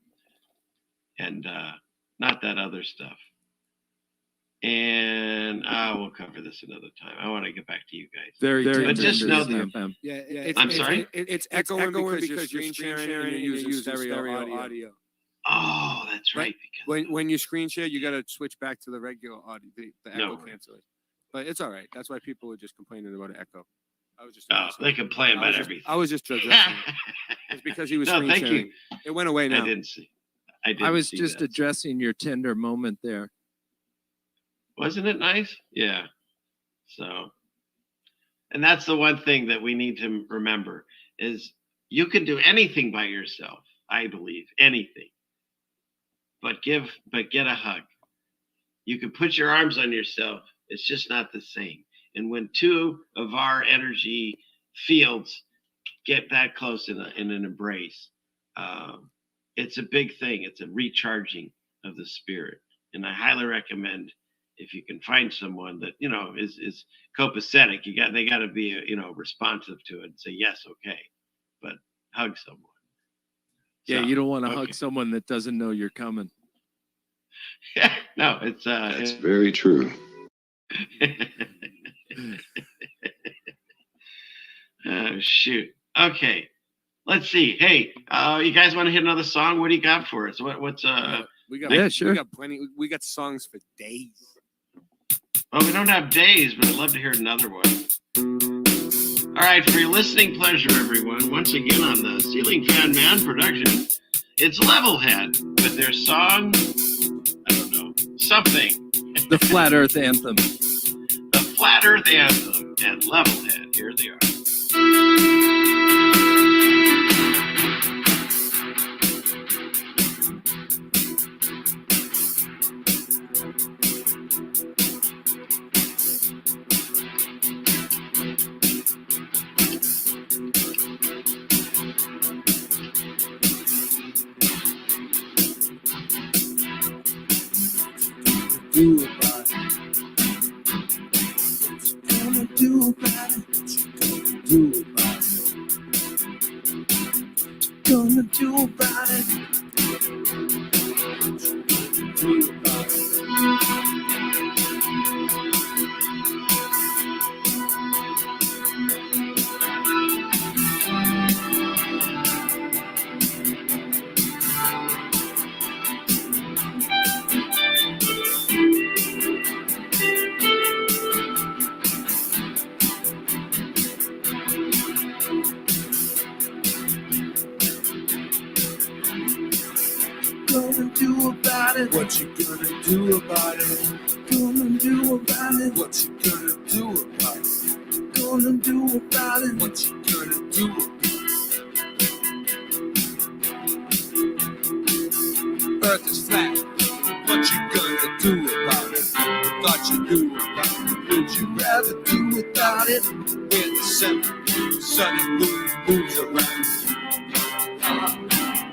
and not that other stuff. And we'll cover this another time. I want to get back to you guys. Very but just know that. FM. Yeah, I'm sorry? It's echoing because you're screen sharing and you're using stereo audio. Oh, that's right. Because When you screen share, you got to switch back to the regular audio, the No echo way. cancellation. But it's all right. That's why people were just complaining about echo. I was just. they complain about everything. I was just addressing it. It's because he was No, screen thank sharing. you. It went away now. I didn't see. I I was see just that. addressing your tender moment there. Wasn't it nice? Yeah. So, and that's the one thing that we need to remember is you can do anything by yourself. I believe anything, but get a hug. You can put your arms on yourself. It's just not the same. And when two of our energy fields get that close in an embrace, it's a big thing. It's a recharging of the spirit. And I highly recommend if you can find someone that, is copacetic, they got to be, responsive to it and say, yes, okay, but hug someone. Yeah, So, you don't want to okay. hug someone that doesn't know you're coming. No, it's, That's very true. Oh, shoot. Okay. Let's see. Hey, you guys want to hit another song? What do you got for us? What's We got, Yeah, sure. We got plenty. We got songs for days. Well, we don't have days, but I'd love to hear another one. All right, for your listening pleasure, everyone, once again on the Ceiling Fan Man production, it's Levelhead with their song, I don't know, something. The Flat Earth Anthem. The Flat Earth Anthem and Levelhead. Here they are. Do about it. What you gonna do about it? What you gonna do about it? What you gonna do about it? Gonna do about it? What you gonna do about it? Gonna do about it? What you gonna do about it? Gonna do about it? What you gonna do about it? Earth is flat. What you gonna do about it? Thought you knew about it. Would you rather do without it? When the sunny moon moves around.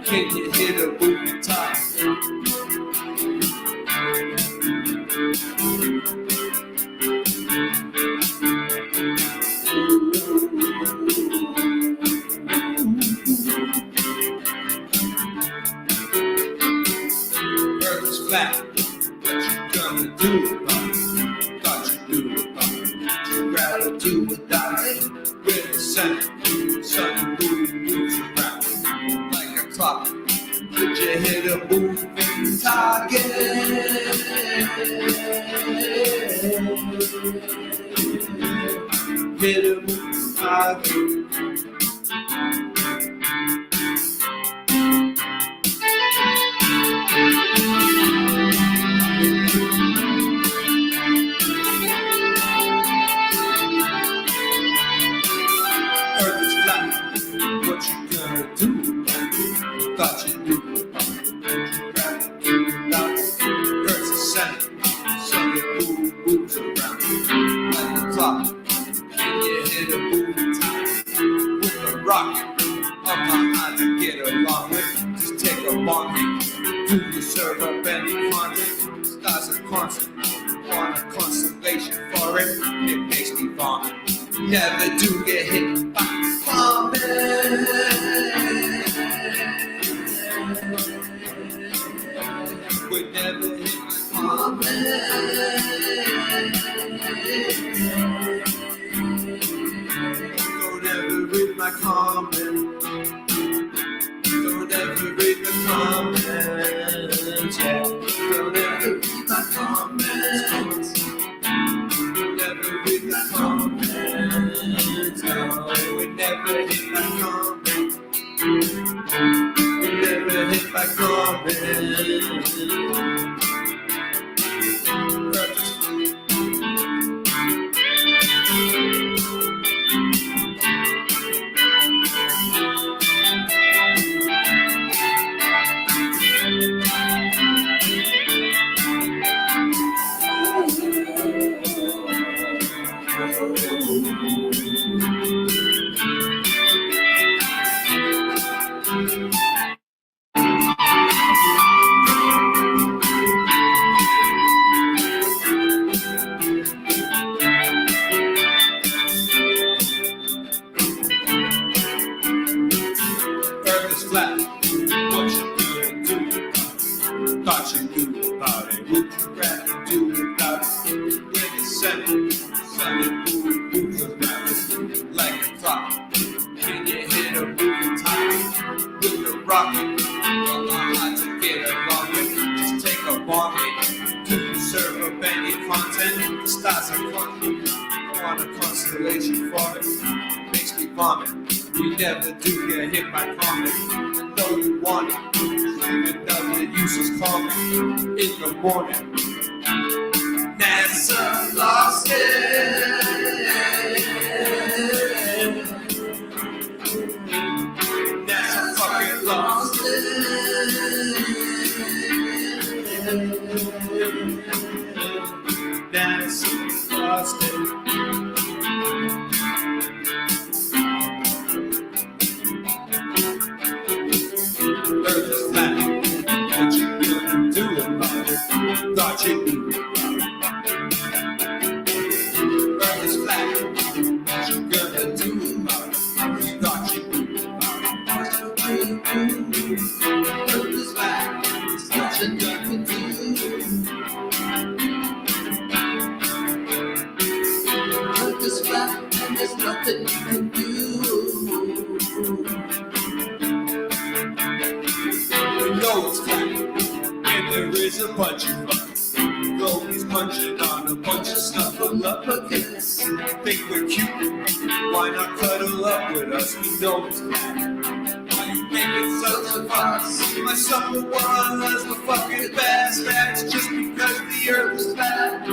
Can you hit a moving top? Earth is flat. What you gonna do about it? Thought you knew about it. Would you rather do without it? When the sunny moon moves around like a clock. Could you hit a moving target? Hit a moving target. Earth is flat. What you gonna do about it? Thought you knew about it. Would you rather do without it? Earth's a center. Sunny moon moves around like a clock. Can you hit a moving time with a rocket? Up my high to get along with. Just take a long read. Do you serve up any conflict? Stars are constant. Want a constellation for it? It makes me vomit. Never do get hit by vomit. would never hit my comment. Don't ever read my comment. Don't ever read the comments. Yeah. Don't ever read my comments. Don't ever read my comments. No, they would never hit my comments. Would never hit my comments. Earth is flat. What you gonna do? Thought you knew about it. What you rather do without it? When it's sunny, sunny moves around like a clock. Can you hit a moving top with a rocket? Well, I'm hot to get along with. Just take a bomb to serve up any content. The stars are clunky. On a constellation for it. Makes me vomit. We never do get hit by comet. Know you want it. Even another useless comment in the morning. NASA lost it. NASA fucking lost it. NASA lost it. Earth is flat. What you gonna do about it? Thought you knew about it. Earth is flat. What you gonna do about it? Thought you knew about it. Earth is flat. What you gonna do? Earth is flat, and there's nothing you can do. We know it's flat, and there is a bunch of bugs. Though he's punching on a bunch of snuffleupagus. Think we're cute? Why not cuddle up with us? We know it's flat. Why you making such a fuss? My summer was the fucking best. That's just because the earth is flat.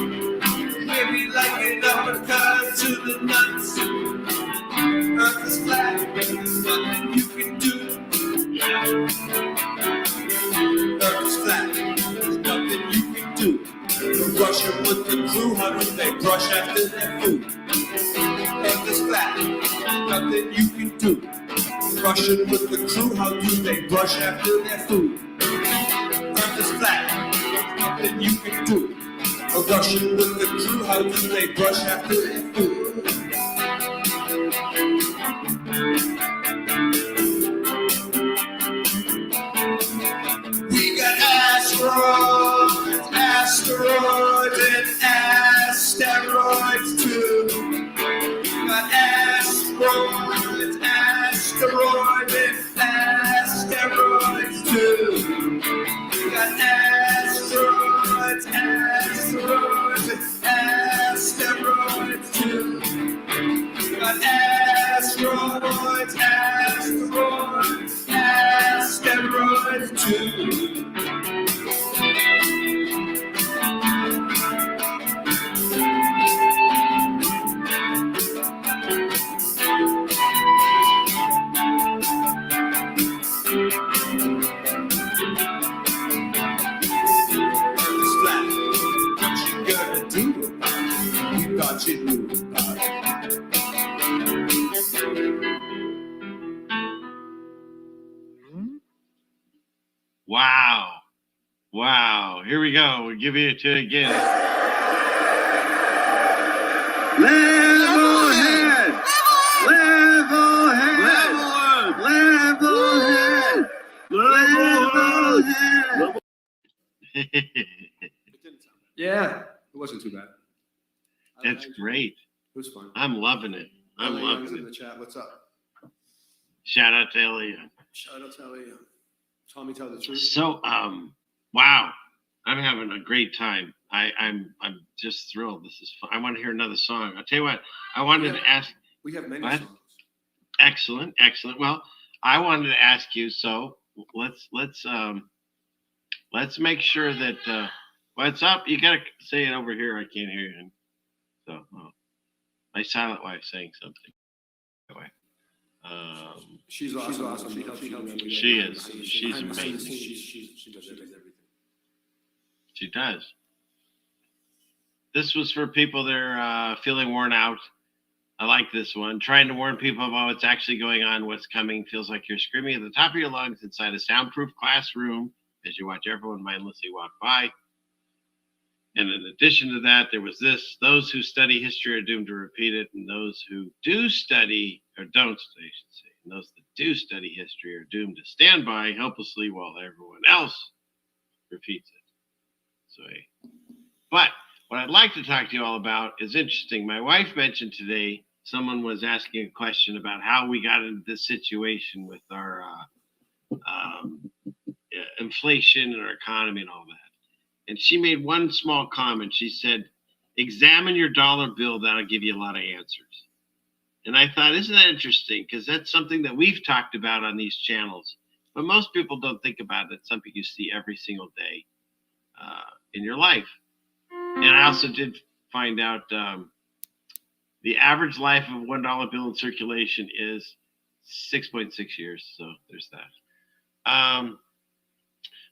Maybe like an uppercut to the nuts. Earth is flat, there's nothing you can do. Earth is flat, there's nothing you can do. Russian with the crew, how do they brush after their food? Earth is flat, there's nothing you can do. Russian with the crew, how do they brush after their food? Earth is flat, there's nothing you can do. A Russian with the crew, how do they brush after their food? We got asteroids, asteroids, and asteroids too. We got asteroids, asteroids, and asteroids too. We got asteroids, asteroids, and asteroids too. We got asteroids, asteroids, asteroids too. Thought you knew about it. Wow. Wow. Here we go. We'll give it to you again. Level head! Level head! Level head! Level head! Yeah, it wasn't too bad. That's great. It was fun. I'm loving it. I'm LA Young's loving in it. the chat. What's up? Shout out to Elliot. Shout out to LA Young. Tommy, tell the truth. So, wow, I'm having a great time. I'm just thrilled. This is fun. I want to hear another song. I'll tell you what. I wanted to ask. We have many What? songs. Excellent, excellent. Well, I wanted to ask you. So let's make sure that what's up. You gotta say it over here. I can't hear you. So my silent wife's saying something. Anyway. She's awesome. She is. She's Behind the scenes, amazing. She does everything. She does. This was for people that are feeling worn out. I like this one. Trying to warn people about what's actually going on, what's coming. Feels like you're screaming at the top of your lungs inside a soundproof classroom as you watch everyone mindlessly walk by. And in addition to that, there was this: those who study history are doomed to repeat it, and those who do study, or don't study, I should say, and those that do study history are doomed to stand by helplessly while everyone else repeats it. So, but what I'd like to talk to you all about is interesting. My wife mentioned today, someone was asking a question about how we got into this situation with our inflation and our economy and all that. And she made one small comment. She said, examine your dollar bill. That'll give you a lot of answers. And I thought, isn't that interesting? Because that's something that we've talked about on these channels. But most people don't think about it. It's something you see every single day in your life. And I also did find out the average life of a $1 bill in circulation is 6.6 years. So there's that.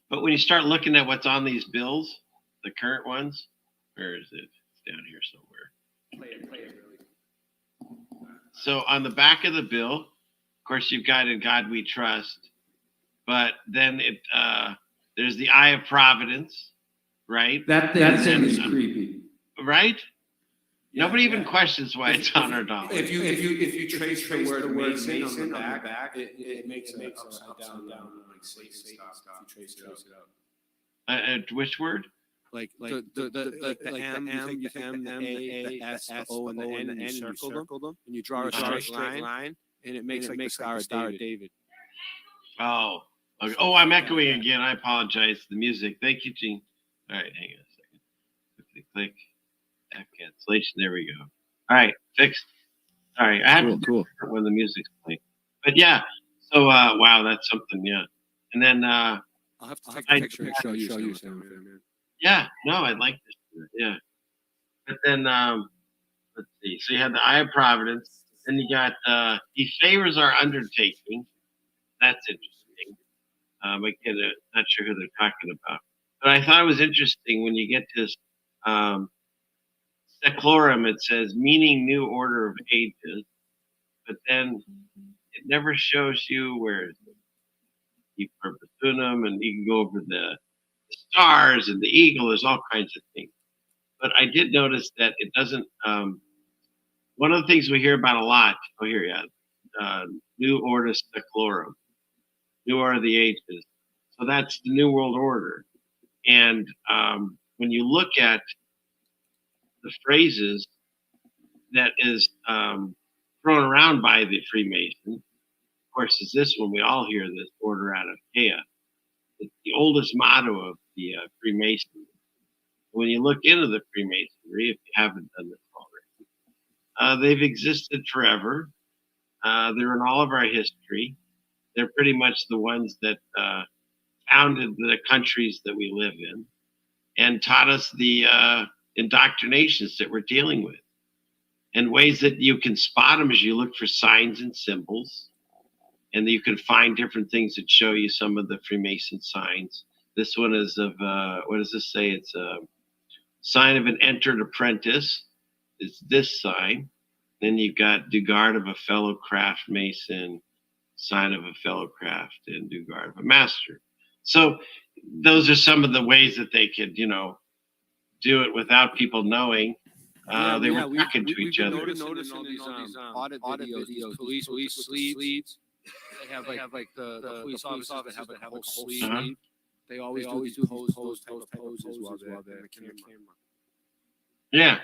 But when you start looking at what's on these bills, the current ones, where is it? It's down here somewhere. Play it, really. So on the back of the bill, of course, you've got "In God We Trust," but then there's the Eye of Providence, right? That thing is creepy. Right? Nobody even questions why it's on our dollar. If you trace the word Mason on the back, it makes it upside down, like say stop. If you trace it out. Which word? Like the M, you take the M, the A, the S, the O, and the N, and you circle them, and you draw a straight line, and it makes the Star of David. Oh, okay. Oh, I'm echoing again. I apologize. The music. Thank you, Gene. All right, hang on a second. Click. App cancellation. There we go. All right, fixed. Sorry, I had to do it when the music's playing. But yeah, so wow, that's something. Yeah, and then I'll have to take a picture and show you something. Yeah, no, I'd like to. Yeah, but then let's see. So you had the Eye of Providence. Then you got he favors our undertaking. That's interesting. Again, not sure who they're talking about, but I thought it was interesting when you get to this. Seclorum, it says, meaning new order of ages, but then it never shows you where the perpetuum, and you can go over the stars and the eagle. There's all kinds of things. But I did notice that it doesn't. One of the things we hear about a lot. Oh, here, yeah, new order seclorum, new order of the ages. So that's the New World Order. And when you look at the phrases that is thrown around by the Freemasons, of course, is this one. We all hear this: order out of chaos. It's the oldest motto of the Freemasons. When you look into the Freemasonry, if you haven't done this already, they've existed forever. They're in all of our history. They're pretty much the ones that founded the countries that we live in and taught us the indoctrinations that we're dealing with, and ways that you can spot them as you look for signs and symbols, and you can find different things that show you some of the Freemason signs. This one is of what does this say? It's a sign of an entered apprentice. It's this sign. Then you've got Dugard of a fellow craft mason, sign of a fellow craft, and Dugard of a master. So those are some of the ways that they could, do it without people knowing. They were talking to each other. Noticing all these audit videos, these police sleeves. They have like the police officers that have like a whole sleeve. They always do those type of poses while they're in the camera. Yeah,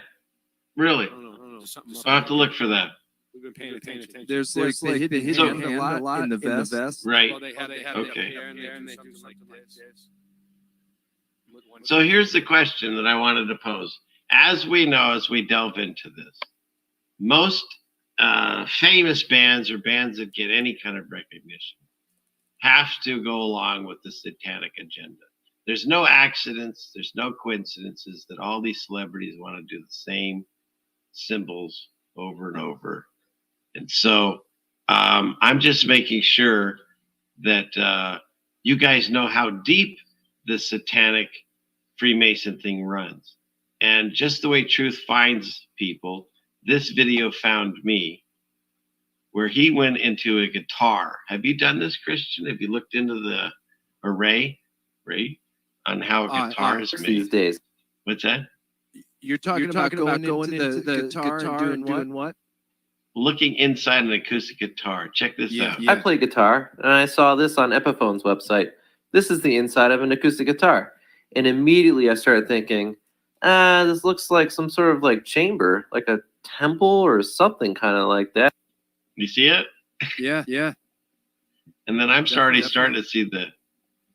really. I don't know. I'll have to look for that. We've been paying attention. There's like the hidden hand a lot in the vest. Right. Well, they have Okay. it here and there, and they do something like this. So here's the question that I wanted to pose. As we know, as we delve into this, most famous bands or bands that get any kind of recognition have to go along with the satanic agenda. There's no accidents, there's no coincidences that all these celebrities want to do the same symbols over and over. And so I'm just making sure that you guys know how deep the satanic Freemason thing runs. And just the way truth finds people, this video found me, where he went into a guitar. Have you done this, Christian? Have you looked into the array, on how a guitar is made these days? What's that? You're talking about going into the guitar and doing what? Looking inside an acoustic guitar. Check this out. I play guitar, and I saw this on Epiphone's website. This is the inside of an acoustic guitar. And immediately I started thinking, this looks like some sort of like chamber, like a temple or something kind of like that. You see it? Yeah. And then I'm starting to see the.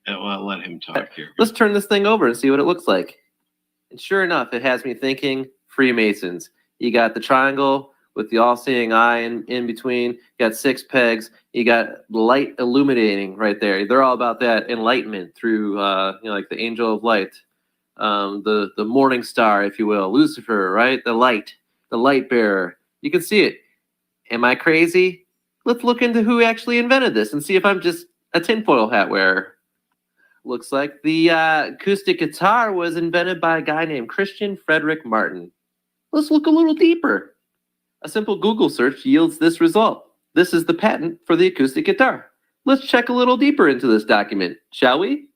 Well, I'll let him talk here. Let's turn this thing over and see what it looks like. And sure enough, it has me thinking Freemasons. You got the triangle with the all-seeing eye in between. You got 6 pegs. You got light illuminating right there. They're all about that enlightenment through, like the angel of light, the morning star, if you will, Lucifer, right? The light bearer. You can see it. Am I crazy? Let's look into who actually invented this and see if I'm just a tinfoil hat wearer. Looks like the acoustic guitar was invented by a guy named Christian Frederick Martin. Let's look a little deeper. A simple Google search yields this result. This is the patent for the acoustic guitar. Let's check a little deeper into this document, shall we?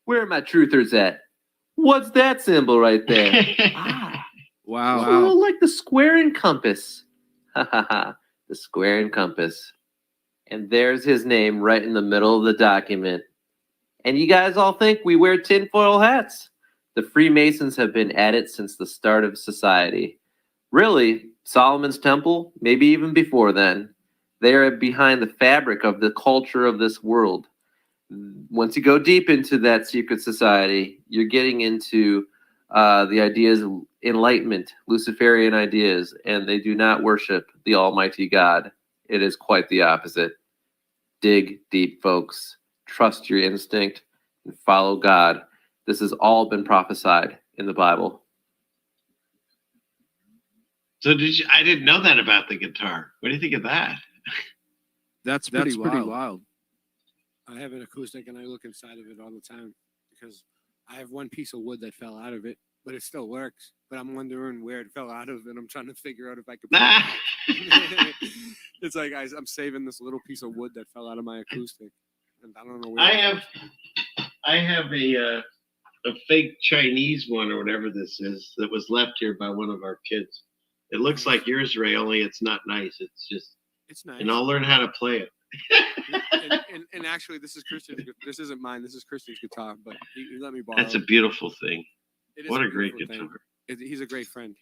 Where are my truthers at? What's that symbol right there? Wow. It's a little like the square and compass. The square and compass. And there's his name right in the middle of the document. And you guys all think we wear tinfoil hats? The Freemasons have been at it since the start of society. Really, Solomon's Temple, maybe even before then. They are behind the fabric of the culture of this world. Once you go deep into that secret society, you're getting into the ideas of enlightenment, Luciferian ideas, and they do not worship the Almighty God. It is quite the opposite. Dig deep, folks. Trust your instinct and follow God. This has all been prophesied in the Bible. So I didn't know that about the guitar. What do you think of that? That's pretty wild. I have an acoustic and I look inside of it all the time because I have one piece of wood that fell out of it, but it still works. But I'm wondering where it fell out of, and I'm trying to figure out if I could. It's like I'm saving this little piece of wood that fell out of my acoustic, and I don't know where. I have a fake Chinese one or whatever this is that was left here by one of our kids. It looks like yours, Ray, only it's not nice. It's nice. And I'll learn how to play it. and actually, this is Christian's. This isn't mine. This is Christian's guitar, but he let me borrow. That's a beautiful thing. What a great beautiful guitar. He's a great friend.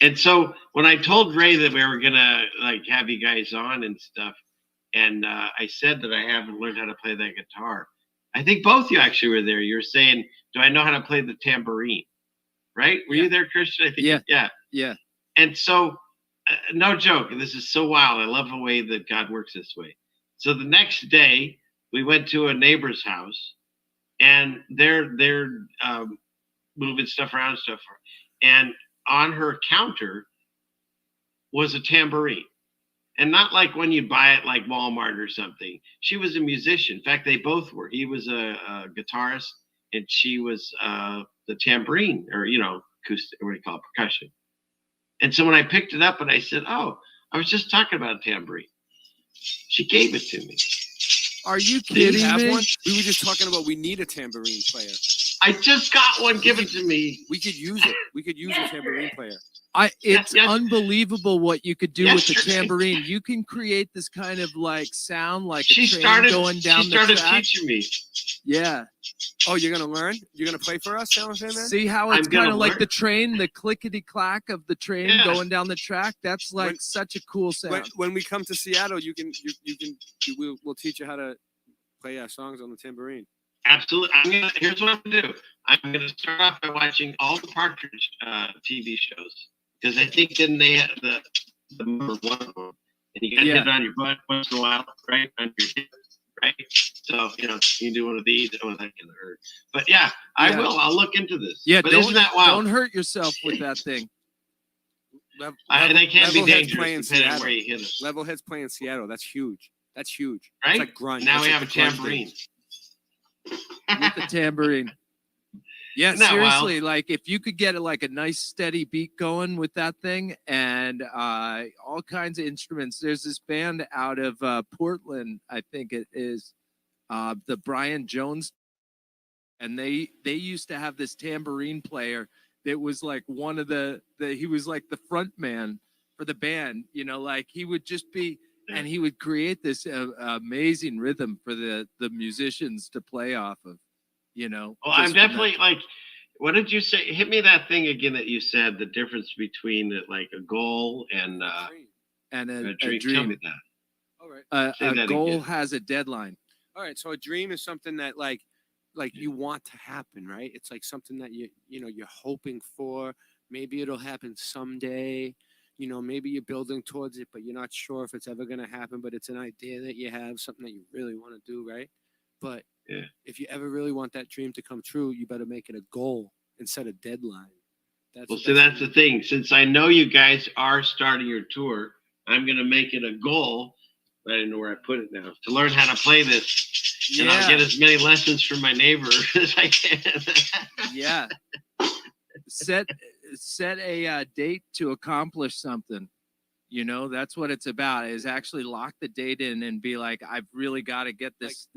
And so when I told Ray that we were gonna have you guys on and stuff, and I said that I haven't learned how to play that guitar. I think both you actually were there. You were saying, "Do I know how to play the tambourine?" Right? Were you there, Christian? I think. Yeah. And so, no joke. This is so wild. I love the way that God works this way. So the next day, we went to a neighbor's house, and they're moving stuff around and stuff. And on her counter was a tambourine. And not like when you buy it like Walmart or something. She was a musician. In fact, they both were. He was a guitarist, and she was the tambourine, or, acoustic, what do you call it, percussion. And so when I picked it up and I said, "Oh, I was just talking about a tambourine," she gave it to me. Are you Did he kidding have me? one? We were just talking about we need a tambourine player. I just got one given to me. We could use it. We could use a tambourine player. It's unbelievable what you could do with the Yesterday. tambourine. You can create this kind of like sound like She a train started. going down She started the track. teaching me. Yeah. Oh, you're gonna learn? You're gonna play for us, Sam Man? See how I'm it's gonna kind of like learn. the train, the clickety clack of the train Yeah. going down the track. That's like When- such a cool sound. When we come to Seattle, we'll teach you how to play our songs on the tambourine. Absolutely. Here's what I'm gonna do. I'm gonna start off by watching all the Partridge TV shows because I think then they have the number one of them, and you got to Yeah. hit it on your butt once in a while, right? On your hip, right? So you can do one of these. Oh, that can hurt. But yeah, I Yeah. will. I'll look into this. Yeah, but don't, isn't that wild? don't hurt yourself with that thing. They can be Levelhead's dangerous playing depending on Seattle. where you hit it. Levelhead's playing Seattle. That's huge. That's huge. Right? It's like grunge. Now It's we like have a the grunge tambourine. thing. With the tambourine. Yeah, Isn't that seriously, wild? like if you could get like a nice steady beat going with that thing and all kinds of instruments. There's this band out of Portland, I think it is, the Brian Jones, and they used to have this tambourine player that was like one of he was like the front man for the band, like he would just be, and he would create this amazing rhythm for the musicians to play off of, Well, I'm just from that. definitely like, what did you say? Hit me that thing again that you said, the difference between like a goal and and a a dream. dream. Tell me that. All right. Say A that goal again. has a deadline. All right. So a dream is something that like you want to happen, right? It's like something that you're hoping for. Maybe it'll happen someday. Maybe you're building towards it, but you're not sure if it's ever going to happen. But it's an idea that you have, something that you really want to do, right? But Yeah. if you ever really want that dream to come true, you better make it a goal and set a deadline. Well, see, that's the thing. Since I know you guys are starting your tour, I'm going to make it a goal. I don't know where I put it now. To learn how to play this. And I'll get as many lessons from my neighbor as I can. Yeah. Set a date to accomplish something. That's what it's about, is actually lock the date in and be like, I've really got to get this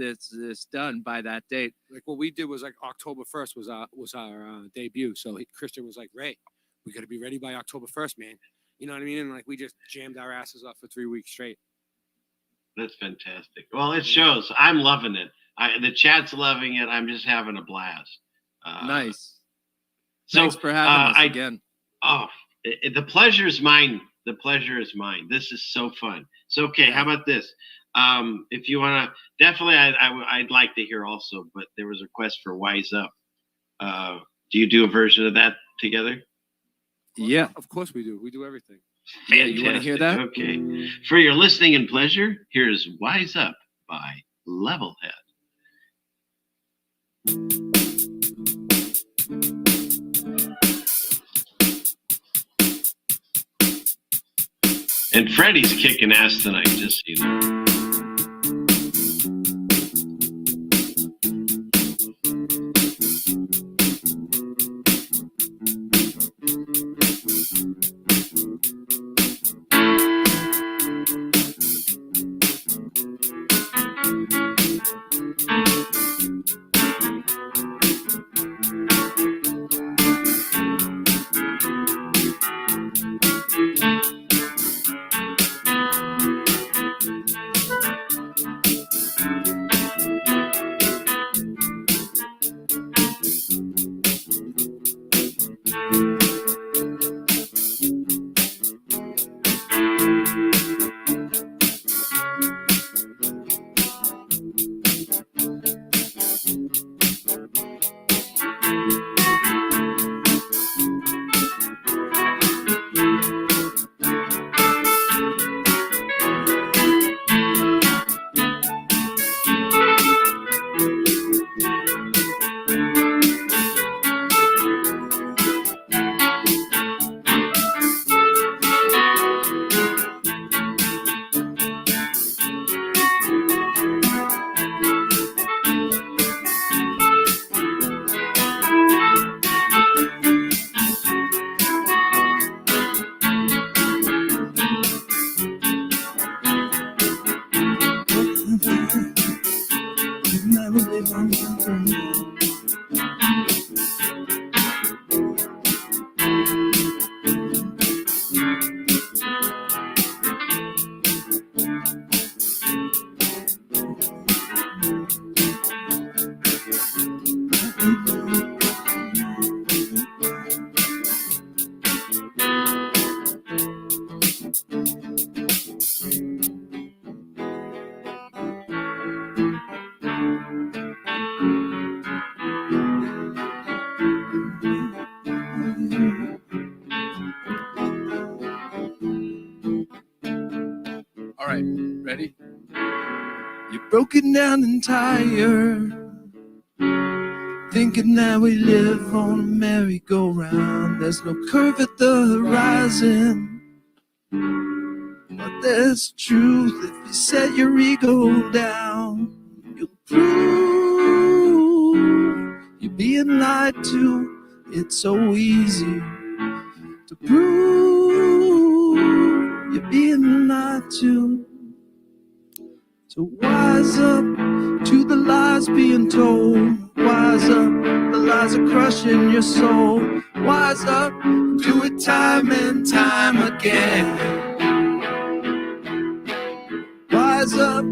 done by that date. Like what we did was like October 1st was our debut. So Christian was like, Ray, we got to be ready by October 1st, man. You know what I mean? And like we just jammed our asses off for 3 weeks straight. That's fantastic. Well, it shows. I'm loving it. The chat's loving it. I'm just having a blast. Nice. So, Thanks for having us again. Oh, the pleasure is mine. The pleasure is mine. This is so fun. So, okay, how about this? If you want to, definitely, I'd like to hear also, but there was a request for Wise Up. Do you do a version of that together? Yeah. Of course we do. We do everything. Yeah, you want to hear that? Okay. For your listening and pleasure, here's Wise Up by Levelhead. And Freddie's kicking ass tonight, just so you know. Never live on something. broken down and tired, thinking that we live on a merry-go-round. There's no curve at the horizon, but there's truth. If you set your ego down, you'll prove you're being lied to. It's so easy to prove you're being lied to. So wise up to the lies being told. Wise up, the lies are crushing your soul. Wise up, do it time and time again. Wise up,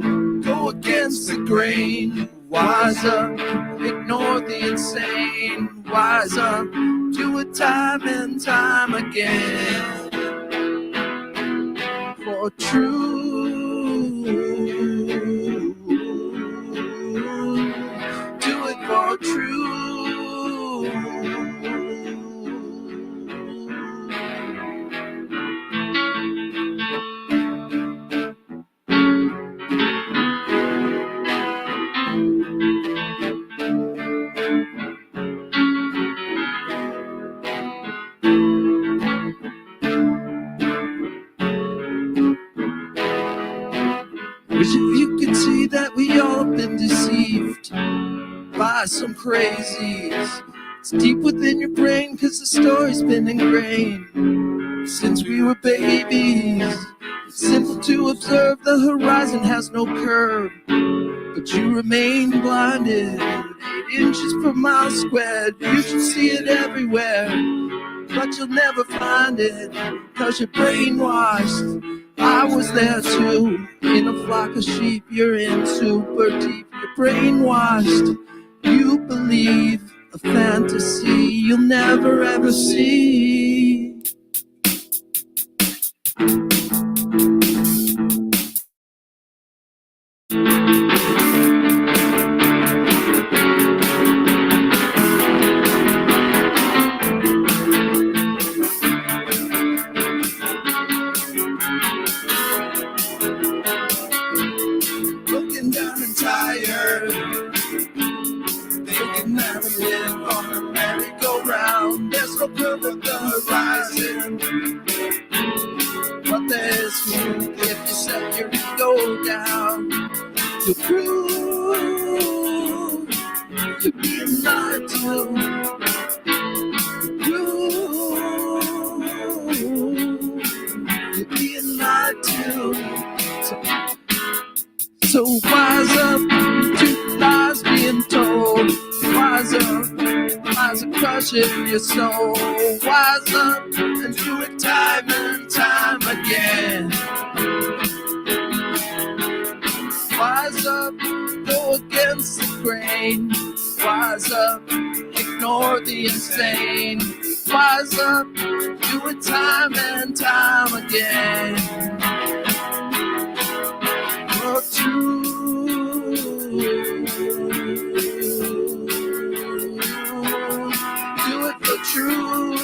go against the grain. Wise up, ignore the insane. Wise up, do it time and time again. For truth, do it for truth. Wish if you could see that we all have been deceived by some crazies. It's deep within your brain, 'cause the story's been ingrained since we were babies. It's simple to observe, the horizon has no curve, but you remain blinded. 8 inches per mile squared, you should see it everywhere, but you'll never find it, 'cause you're brainwashed. I was there too, in a flock of sheep, you're in super deep, you're brainwashed. You believe a fantasy you'll never ever see. Broken down and tired, thinking that we live on a merry-go-round. There's no curve at the horizon, but there's truth if you set your ego down. You'll prove you're being lied to. Prove you're being lied to. So wise up to lies being told. Wise up, lies are crushing your soul. Wise up and do it time and time again. Wise up, go against the grain. Wise up, ignore the insane. Wise up, do it time and time again. For truth, do it for truth.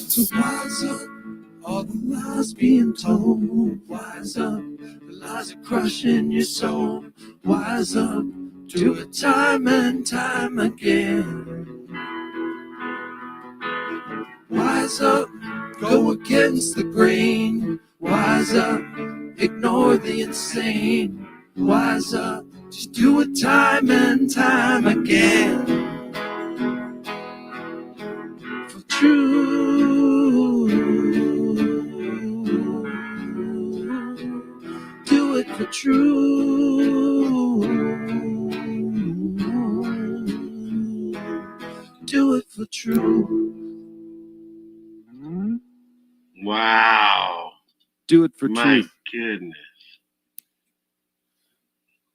So wise up, all the lies being told. Wise up, the lies are crushing your soul. Wise up, do it time and time again. Wise up, go against the grain. Wise up, ignore the insane. Wise up, just do it time and time again. For true, do it for true. Do it for true. Wow. Do it for My truth. goodness.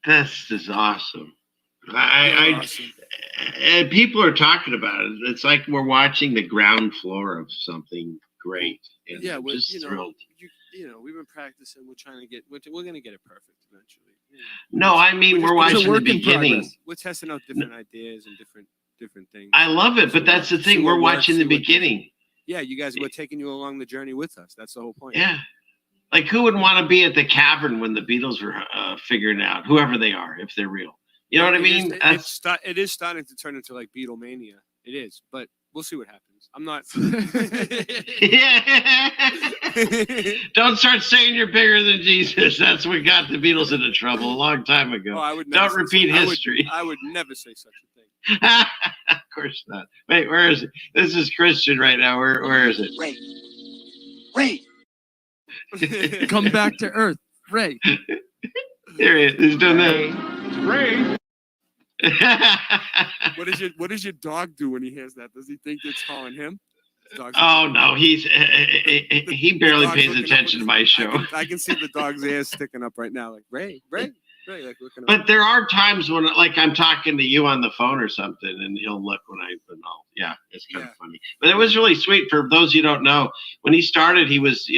This is awesome. I and people are talking about it. It's like we're watching the ground floor of something great. And Yeah, I'm we're, just you know, thrilled. we've been practicing. We're trying to get. We're gonna get it perfect eventually. No, I mean we're watching the beginning. We're testing out different ideas and different things. I love it, See but that's the what- thing. see We're what works, watching see the what doesn't. beginning. Yeah, you guys, we're taking you along the journey with us. That's the whole point. Yeah. Like who would want to be at the cavern when the Beatles were figuring out whoever they are, if they're real? You know what I mean? It is starting to turn into like Beatlemania. It is, but we'll see what happens. I'm not. Don't start saying you're bigger than Jesus. That's what got the Beatles into trouble a long time ago. Oh, I would never Don't say repeat such- history. I would never say such a thing. Of course not. Wait, where is it? This is Christian right now. Where is it? Ray. Come back to earth, Ray. There he is. He's doing that. Ray. What does your dog do when he hears that? Does he think it's calling him? Oh no, he barely pays attention to my show. I can see the dog's ears sticking up right now, like Ray, like looking up. But there are times when, like, I'm talking to you on the phone or something, and he'll look when yeah, it's kind of funny. But it was really sweet. For those you don't know, when he started, he was,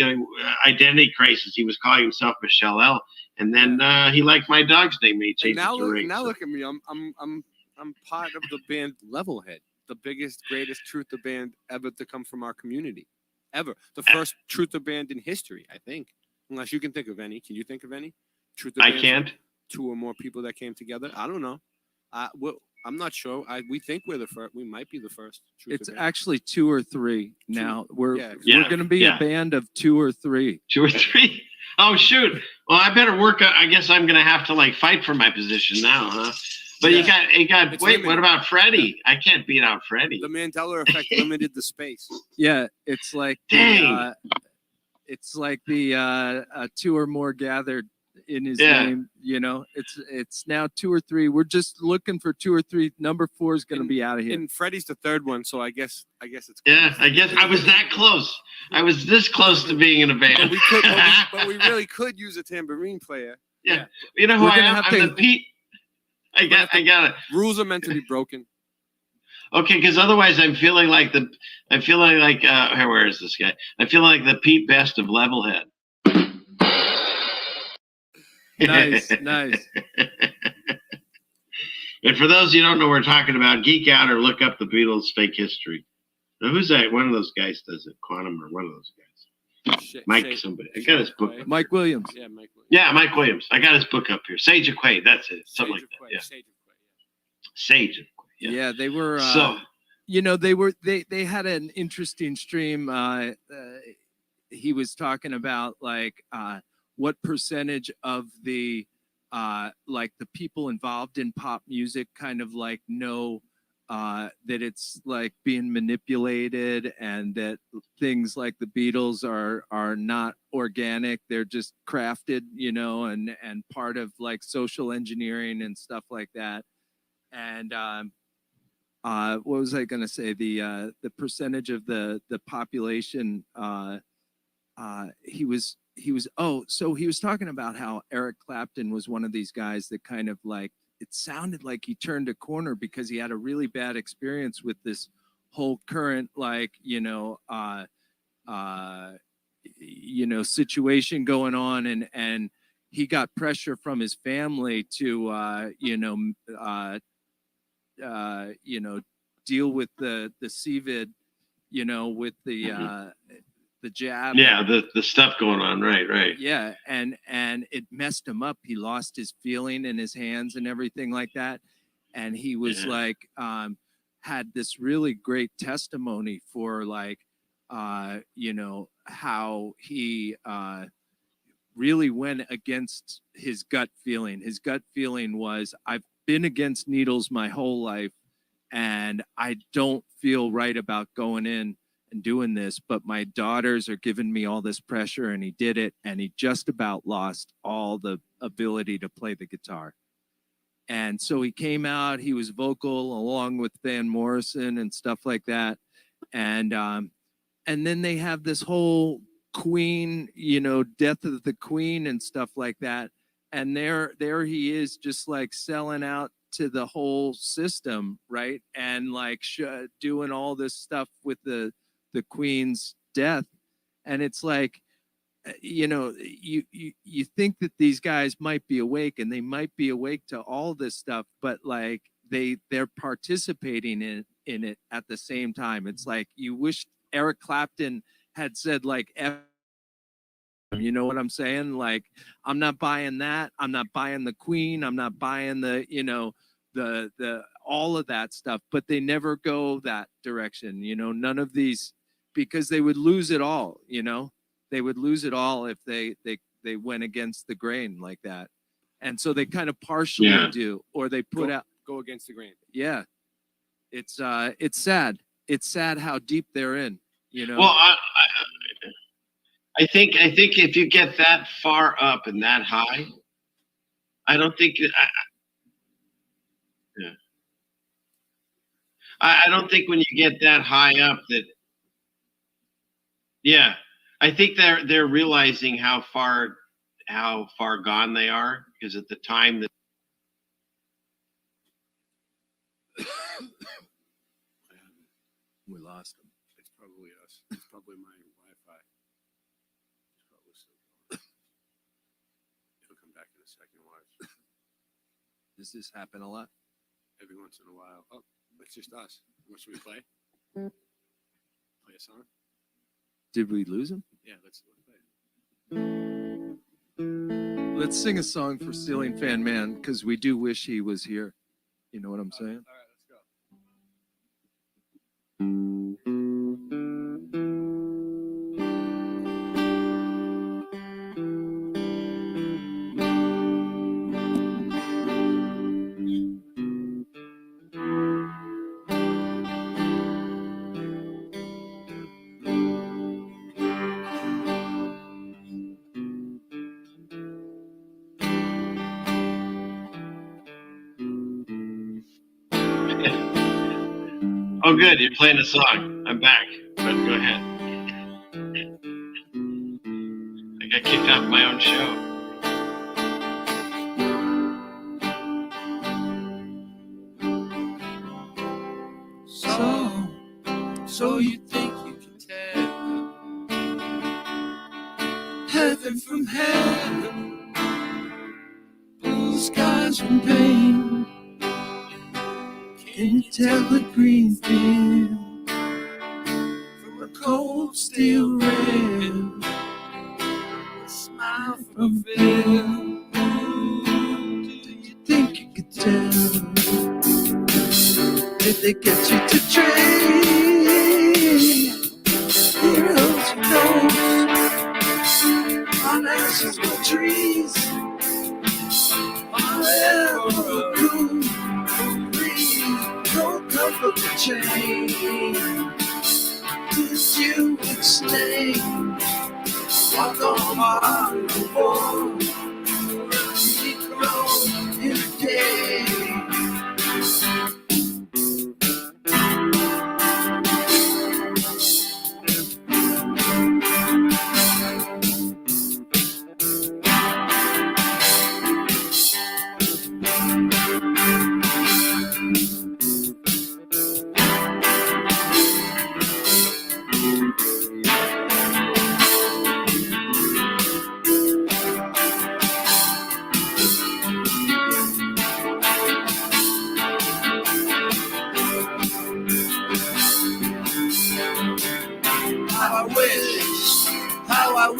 identity crisis. He was calling himself Michelle L. And then he liked my dog's name. He And changed now it to look, Ray. now so- look at me. I'm part of the band Levelhead, the biggest, greatest truther band ever to come from our community, ever. The first truther band in history, I think. Unless you can think of any. Can you think of any? Truther I bands? can't. 2 or more people that came together. I don't know. I'm not sure. We think we're the first. We might be the first. truther It's band. actually 2 or 3 now. We're Yeah, going to be yeah. a band of 2 or 3. 2 or 3. Oh shoot! Well, I better work. I guess I'm gonna have to like fight for my position now, huh? But you got. It's Wait, limited. what about Freddie? I can't beat out Freddie. The Mandela effect limited the space. Yeah, it's like Dang. the 2 or more gathered in his Yeah. name. It's now 2 or 3. We're just looking for 2 or 3. Number 4 is going to be out of here. And Freddie's the third one, so I guess it's. Yeah, I guess I was that close. I was this close to being in a band. But we really could use a tambourine player. Yeah. You know who We're I gonna am? have I'm to- the Pete. I got it. Rules are meant to be broken. Okay, because otherwise I'm feeling like where is this guy? I feel like the Pete Best of Levelhead. Nice. And for those you don't know, we're talking about, geek out or look up the Beatles fake history. Now, who's that? One of those guys does it. Quantum or one of those guys. Mike somebody. I got his book. Mike Williams. Yeah, Mike Williams. Yeah, Mike Williams. I got his book up here. Sage of Quay. That's it. Something like that. Yeah. Sage of Quay. Yeah, they were. So- They had an interesting stream. He was talking about like what percentage of the like the people involved in pop music kind of like know that it's like being manipulated, and that things like the Beatles are not organic. They're just crafted, and part of like social engineering and stuff like that. And what was I going to say? The percentage of the population. He was talking about how Eric Clapton was one of these guys that kind of like, it sounded like he turned a corner because he had a really bad experience with this whole current situation going on, and he got pressure from his family to deal with the CVID, with the the jab. Yeah, the stuff going on, right. Yeah, and it messed him up. He lost his feeling in his hands and everything like that. And he was like, had this really great testimony for like, you know, how he really went against his gut feeling. His gut feeling was, I've been against needles my whole life, and I don't feel right about going in and doing this, but my daughters are giving me all this pressure, and he did it, and he just about lost all the ability to play the guitar. And so he came out, he was vocal along with Van Morrison and stuff like that. And then they have this whole Queen, you know, death of the Queen and stuff like that. And there he is, just like selling out to the whole system, right? And like doing all this stuff with the Queen's death. And it's like, you know, you think that these guys might be awake, and they might be awake to all this stuff, but like they're participating in it at the same time. It's like, you wish Eric Clapton had said like, you know what I'm saying? Like, I'm not buying that. I'm not buying the Queen. I'm not buying the, you know, the all of that stuff, but they never go that direction. You know, none of these, because they would lose it all, you know, they would lose it all if they went against the grain like that. And so they kind of partially do, or they put out, go against the grain. Yeah. It's sad. It's sad how deep they're in, you know? Well, I think if you get that far up and that high, I don't think I don't think when you get that high up that, I think they're realizing how far gone they are, because at the time that we lost him. It's probably us. It's probably my Wi-Fi. It's probably still going. It'll come back in a second. Watch. Does this happen a lot? Every once in a while. Oh, it's just us. What should we play? Play a song? Did we lose him? Yeah, let's play it. Let's sing a song for Ceiling Fan Man, because we do wish he was here. You know what I'm saying? All right, let's go. Oh, good. You're playing a song. I'm back. But go ahead. I got kicked off my own show. So you think you can tell heaven from heaven, blue skies from pain? Can you tell the green field from a cold steel rail? A smile from veil. Do you think you could tell? Did they get you to trade heroes for ghosts on ashes of trees? Forever cool, breathe, no comfort to change. Did you explain? Walk on the wall, we grow in a day.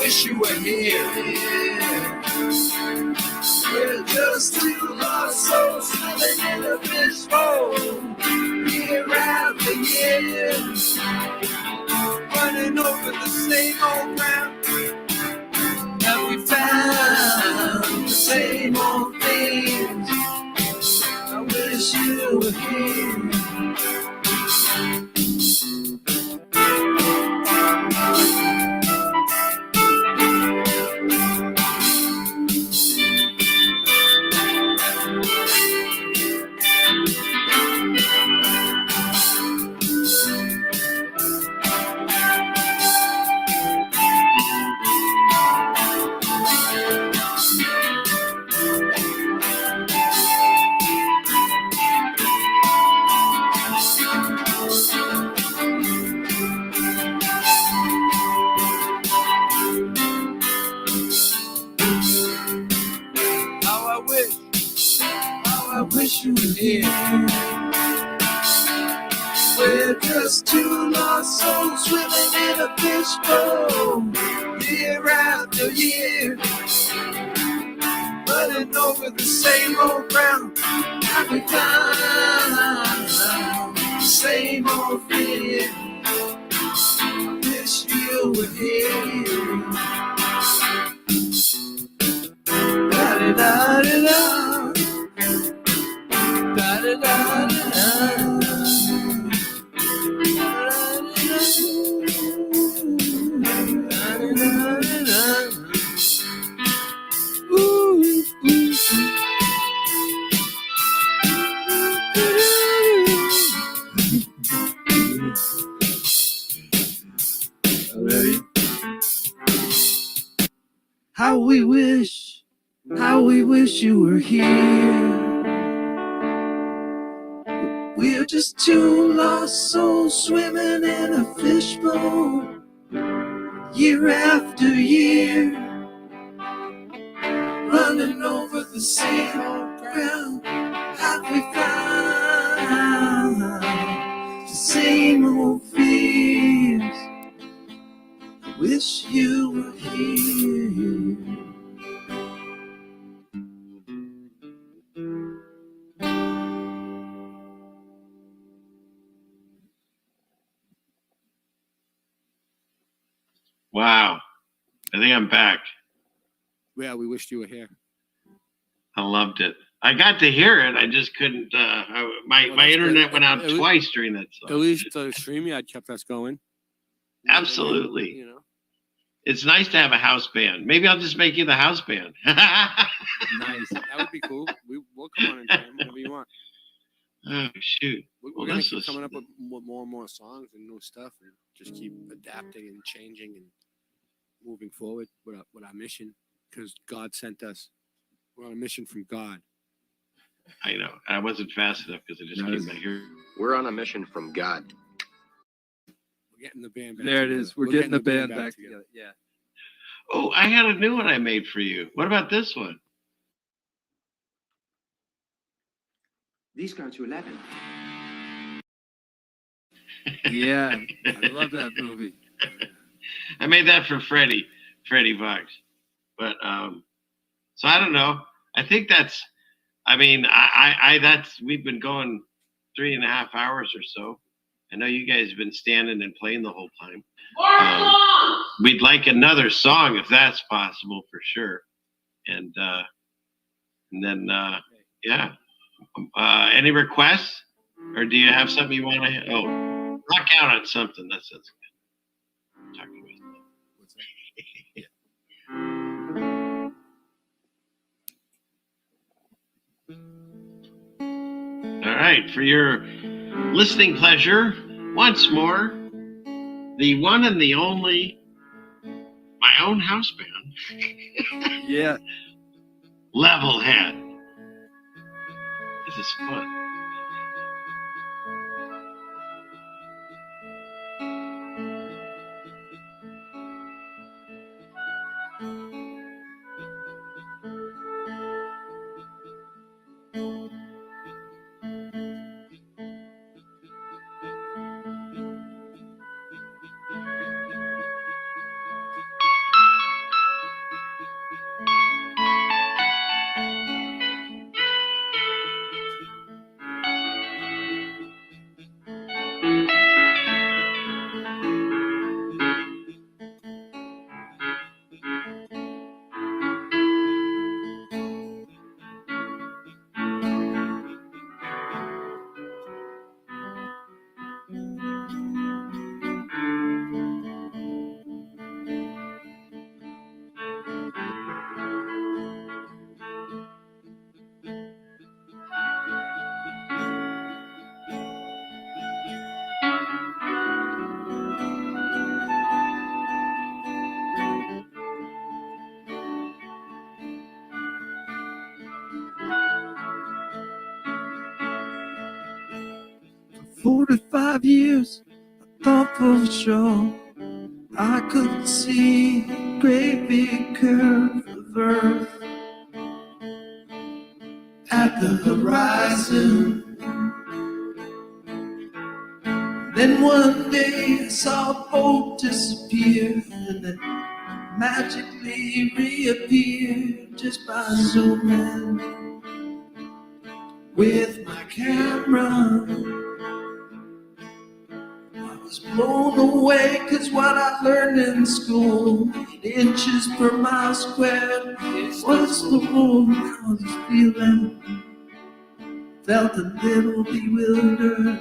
wish you were here. We're just two lost souls living in a fishbowl, year after year, running over the same old ground. Have we found the same old things? I wish you were here. I wish you were here. We're just two lost souls swimming in a fishbowl, year after year, running over the same old ground. And we found the same old fear. I wish you were here. Da-da-da-da-da. How we wish you were here. We're just two lost souls swimming in a fishbowl, year after year, running over the same old ground. Have we found the same old fears? I wish you were here. Wow. I think I'm back. Yeah, we wished you were here. I loved it. I got to hear it. I just couldn't. My internet went out twice during that song. At least StreamYard kept us going. Absolutely. You know, it's nice to have a house band. Maybe I'll just make you the house band. nice. That would be cool. We'll come on and jam whenever you want. Oh shoot! We're gonna keep coming up with more and more songs and new stuff, and just keep adapting and changing and moving forward with our mission, because God sent us. We're on a mission from God. I know. I wasn't fast enough because I just came back here. We're on a mission from God. We're getting the band back There it together. is. We're getting the band back together. Yeah. Oh, I had a new one I made for you. What about this one? These go to 11. Yeah, I love that movie. I made that for Freddie Fox. But so I don't know. I think that's. I mean, that's. We've been going 3.5 hours or so. I know you guys have been standing and playing the whole time. We'd like another song if that's possible for sure. And then yeah. Any requests, or do you have something you want to? Oh, rock out on something. That's good. Talking about What's that? All right, for your listening pleasure, once more, the one and the only, my own house band. Yeah. Levelhead. This is fun. 45 years, I thought for sure I could see a great big curve of Earth at the horizon. Then one day I saw a boat disappear and then magically reappear just by zooming with my camera. I was blown away, 'cause what I learned in school, 8 inches per mile squared, was the rule. I was feeling, felt a little bewildered.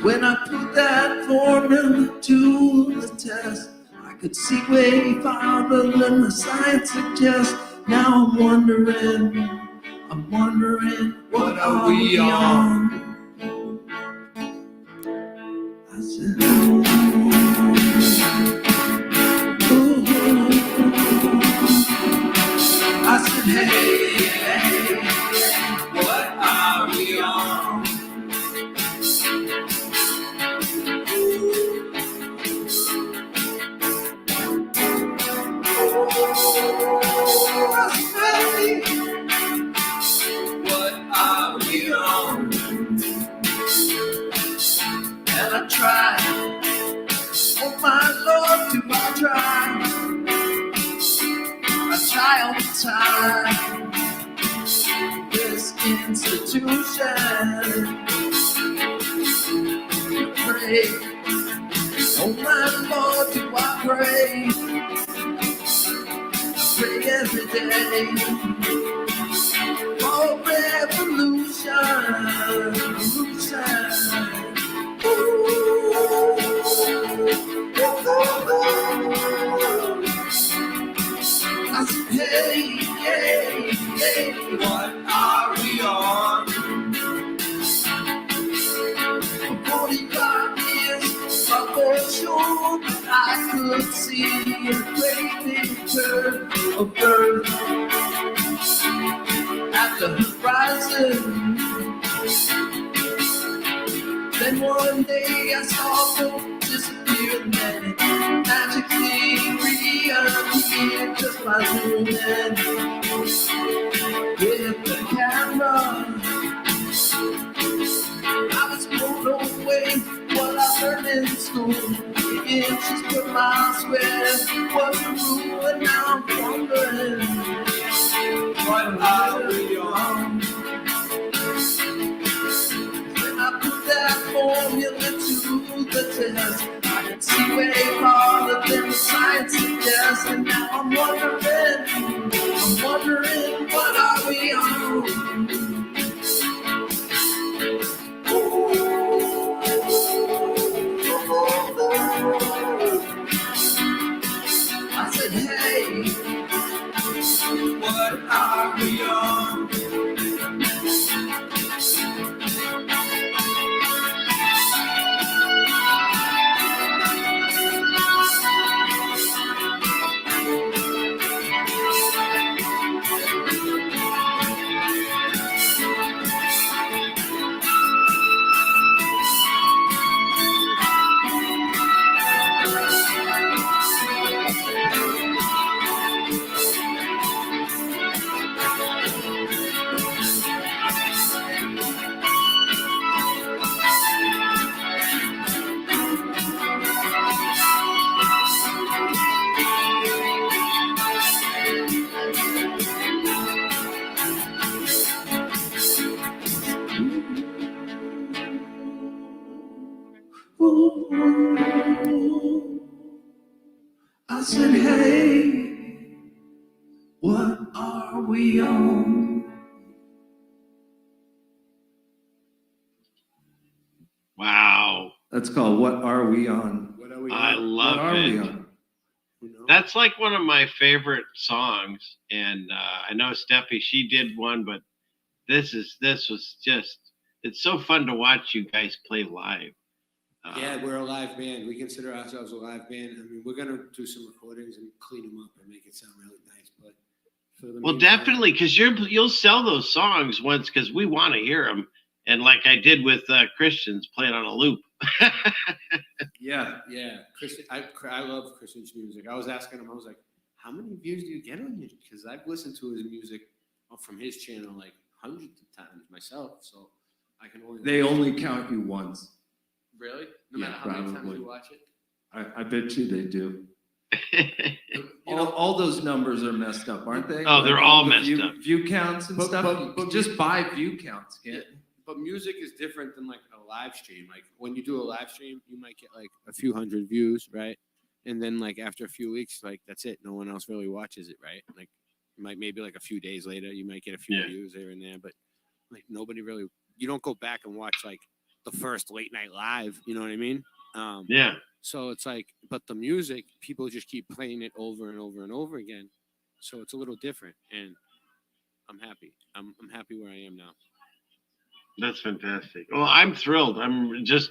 When I put that formula to the test, I could see way farther than the science suggests. Now I'm wondering, what are we on? I said, I said, hey, what are we on? What are we on? And I try, oh my Lord, do I try? I try all the time. This institution, pray, oh my Lord, do I pray? Pray every day for revolution, revolution. I said, hey, hey, hey, what are we on? For 45 years, I was sure that I could see a great picture of Earth at the horizon. Then one day I saw them disappear, and then it magically reappeared just by zooming with the camera. I was blown away what I learned in school. 8 inches per mile square was the rule, and now I'm wondering, what are we on? When I put that formula to the test, I could see way farther than the science suggests. And now I'm wondering, what are we on? I said, hey, what are we on? I said, hey, what are we on? Wow. That's called What Are We On? What are we I on? love What are we it. on? You know? That's like one of my favorite songs. And I know Steffi, she did one, but this was just, it's so fun to watch you guys play live. Yeah, we're a live band. We consider ourselves a live band. I mean, we're gonna do some recordings and clean them up and make it sound really nice. But for the Well, meantime- definitely, because you'll sell those songs once, because we want to hear them. And like I did with Christians, play it on a loop. Yeah. Yeah, Christian. I love Christian's music. I was asking him. I was like, "How many views do you get on your?" Because I've listened to his music from his channel like hundreds of times myself. So I can only. They only count you once. Really? No Yeah, matter how many times probably. you watch it. I bet you they do. All those numbers are messed up, aren't they? Oh, they're all the messed view, up. View counts and But- stuff. but- You but can just buy view counts. Can't? But music is different than like a live stream. Like when you do a live stream, you might get like a few hundred views, right? And then like after a few weeks, like that's it. No one else really watches it, right? Like maybe like a few days later, you might get a few Yeah. views here and there, but like nobody really. You don't go back and watch like the first late night live. You know what I mean? Yeah. So it's like, but the music, people just keep playing it over and over and over again. So it's a little different, and I'm happy. I'm happy where I am now. That's fantastic. Well, I'm thrilled. I'm just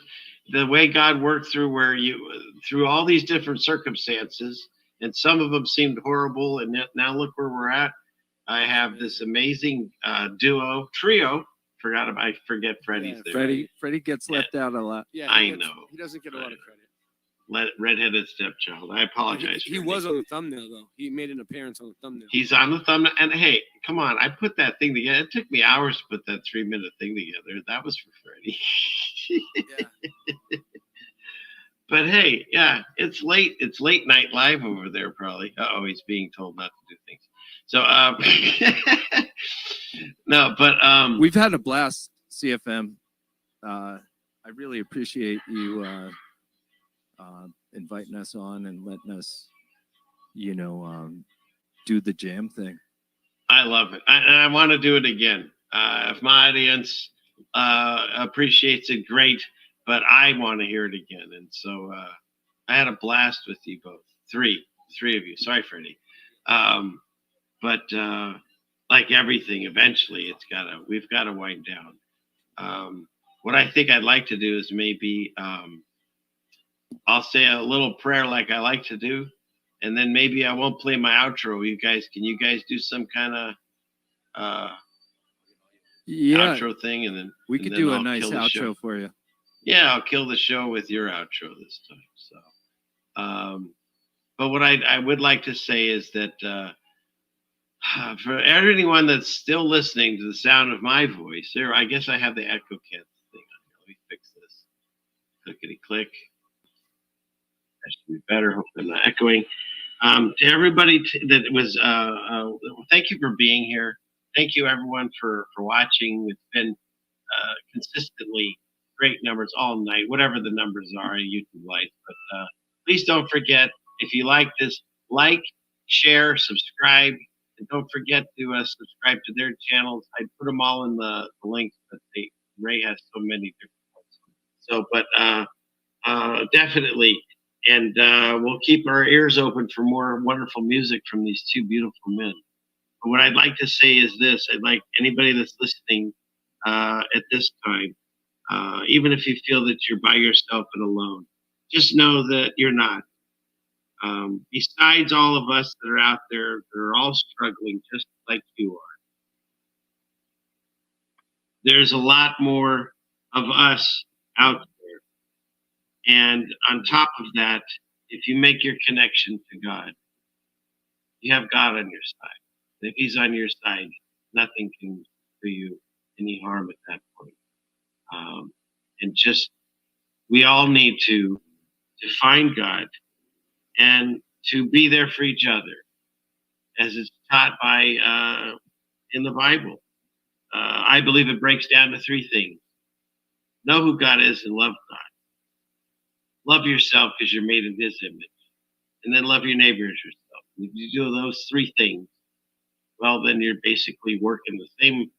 the way God worked through all these different circumstances, and some of them seemed horrible, and yet now look where we're at. I have this amazing trio. I forget Freddie's there. Freddie gets left out a lot. Yeah, I know. He doesn't get a lot of credit. Redheaded stepchild. I apologize. He Freddie. was on the thumbnail though. He made an appearance on the thumbnail. He's on the thumbnail. And hey, come on. I put that thing together. It took me hours to put that 3-minute thing together. That was for Freddie. But hey, yeah, it's late. It's late night live over there, probably. Oh, he's being told not to do things. So, no, but We've had a blast, CFM. I really appreciate you inviting us on and letting us, do the jam thing. I love it. I want to do it again. If my audience appreciates it, great. But I want to hear it again. And so I had a blast with you both. Three of you. Sorry, Freddie. But like everything, eventually we've got to wind down. What I think I'd like to do is maybe I'll say a little prayer like I like to do, and then maybe I won't play my outro. Can you guys do some kind of outro thing, and then we and could then do a I'll nice kill the show. outro for you. Yeah, I'll kill the show with your outro this time. So, but what I would like to say is that for anyone that's still listening to the sound of my voice, I guess I have the echo cat thing on here. Let me fix this. Clickety click. That should be better. Hope I'm not echoing. To everybody that was, thank you for being here. Thank you everyone for watching. It's been consistently great numbers all night, whatever the numbers are on YouTube Live. But please don't forget, if you like this, like, share, subscribe, and don't forget to subscribe to their channels. I put them all in the links, but Ray has so many different ones. So, but definitely, and we'll keep our ears open for more wonderful music from these two beautiful men. But what I'd like to say is this: I'd like anybody that's listening at this time, even if you feel that you're by yourself and alone, just know that you're not. Besides all of us that are out there, they're all struggling just like you are. There's a lot more of us out there. And on top of that, if you make your connection to God, you have God on your side. If He's on your side, nothing can do you any harm at that point. And just, we all need to find God and to be there for each other, as it's taught by in the Bible. I believe it breaks down to 3 things: know who God is and love God. Love yourself because you're made in His image, and then love your neighbor as yourself. If you do those 3 things, well, then you're basically working the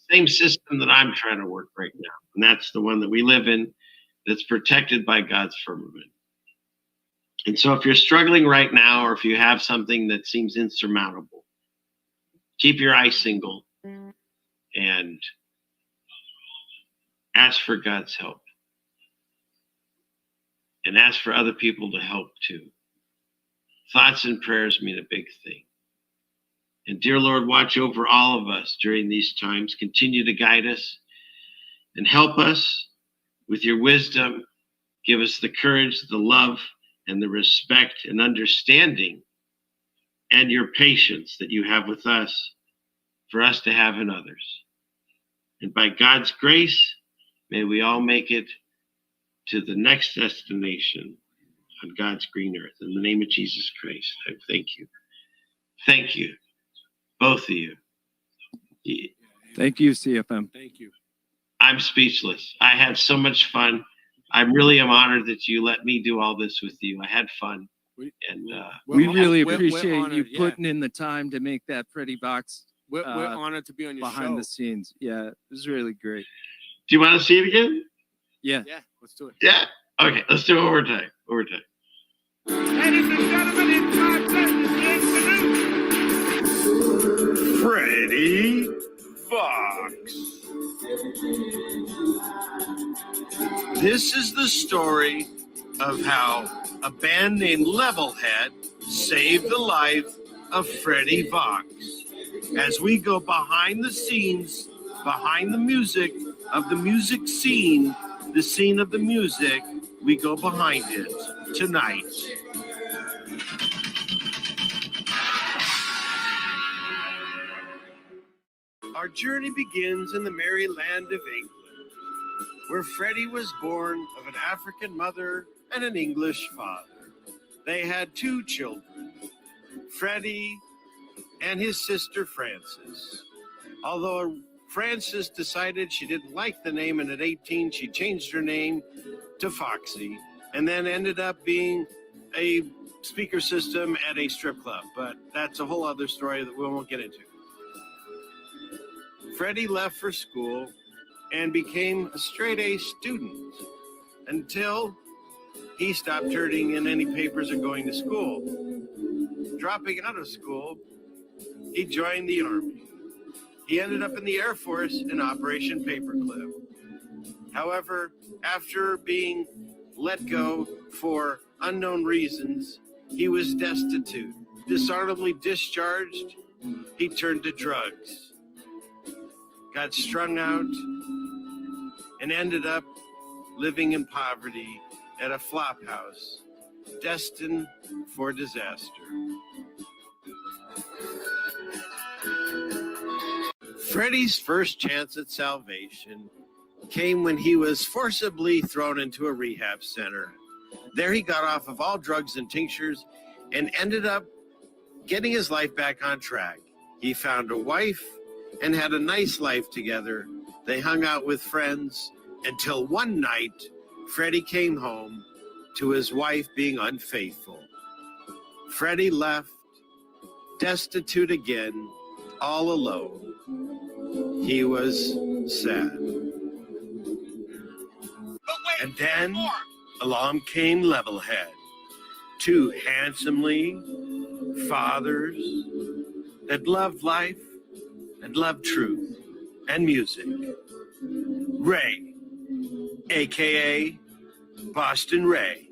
same system that I'm trying to work right now, and that's the one that we live in, that's protected by God's firmament. And so if you're struggling right now, or if you have something that seems insurmountable, keep your eyes single and ask for God's help. And ask for other people to help too. Thoughts and prayers mean a big thing. And dear Lord, watch over all of us during these times. Continue to guide us. and help us with your wisdom. Give us the courage, the love, and the respect and understanding and your patience that you have with us for us to have in others. And by God's grace, may we all make it to the next destination on God's green earth. In the name of Jesus Christ, I thank you. Thank you, both of you. Thank you, CFM. Thank you. I'm speechless. I had so much fun. I really am honored that you let me do all this with you. I had fun. And We really we're appreciate you honored, yeah. putting in the time to make that Freddie Box We're honored to be on your behind show. the scenes. Yeah, it was really great. do you want to see it again? Yeah. Yeah, let's do it. Yeah. Okay, let's do it one more time. One more time. Ladies and gentlemen, it's my pleasure to introduce Freddie Fox. This is the story of how a band named Levelhead saved the life of Freddie Fox. As we go behind the scenes, behind the music of the music scene, the scene of the music, we go behind it tonight. Our journey begins in the merry land of England, where Freddie was born of an African mother and an English father. They had 2 children, Freddie and his sister Frances. Although Frances decided she didn't like the name, and at 18 she changed her name to Foxy, and then ended up being a speaker system at a strip club. But that's a whole other story that we won't get into. Freddie left for school and became a straight-A student until he stopped turning in any papers or going to school. Dropping out of school, he joined the Army. He ended up in the Air Force in Operation Paperclip. However, after being let go for unknown reasons, he was destitute. Dishonorably discharged, he turned to drugs, got strung out, and ended up living in poverty at a flop house, destined for disaster. Freddie's first chance at salvation came when he was forcibly thrown into a rehab center. There he got off of all drugs and tinctures and ended up getting his life back on track. He found a wife and had a nice life together. They hung out with friends until one night, Freddie came home to his wife being unfaithful. Freddie left, destitute again, all alone. He was sad. And then along came Levelhead, 2 handsomely fathers that loved life and loved truth and music. Ray, aka Boston Ray,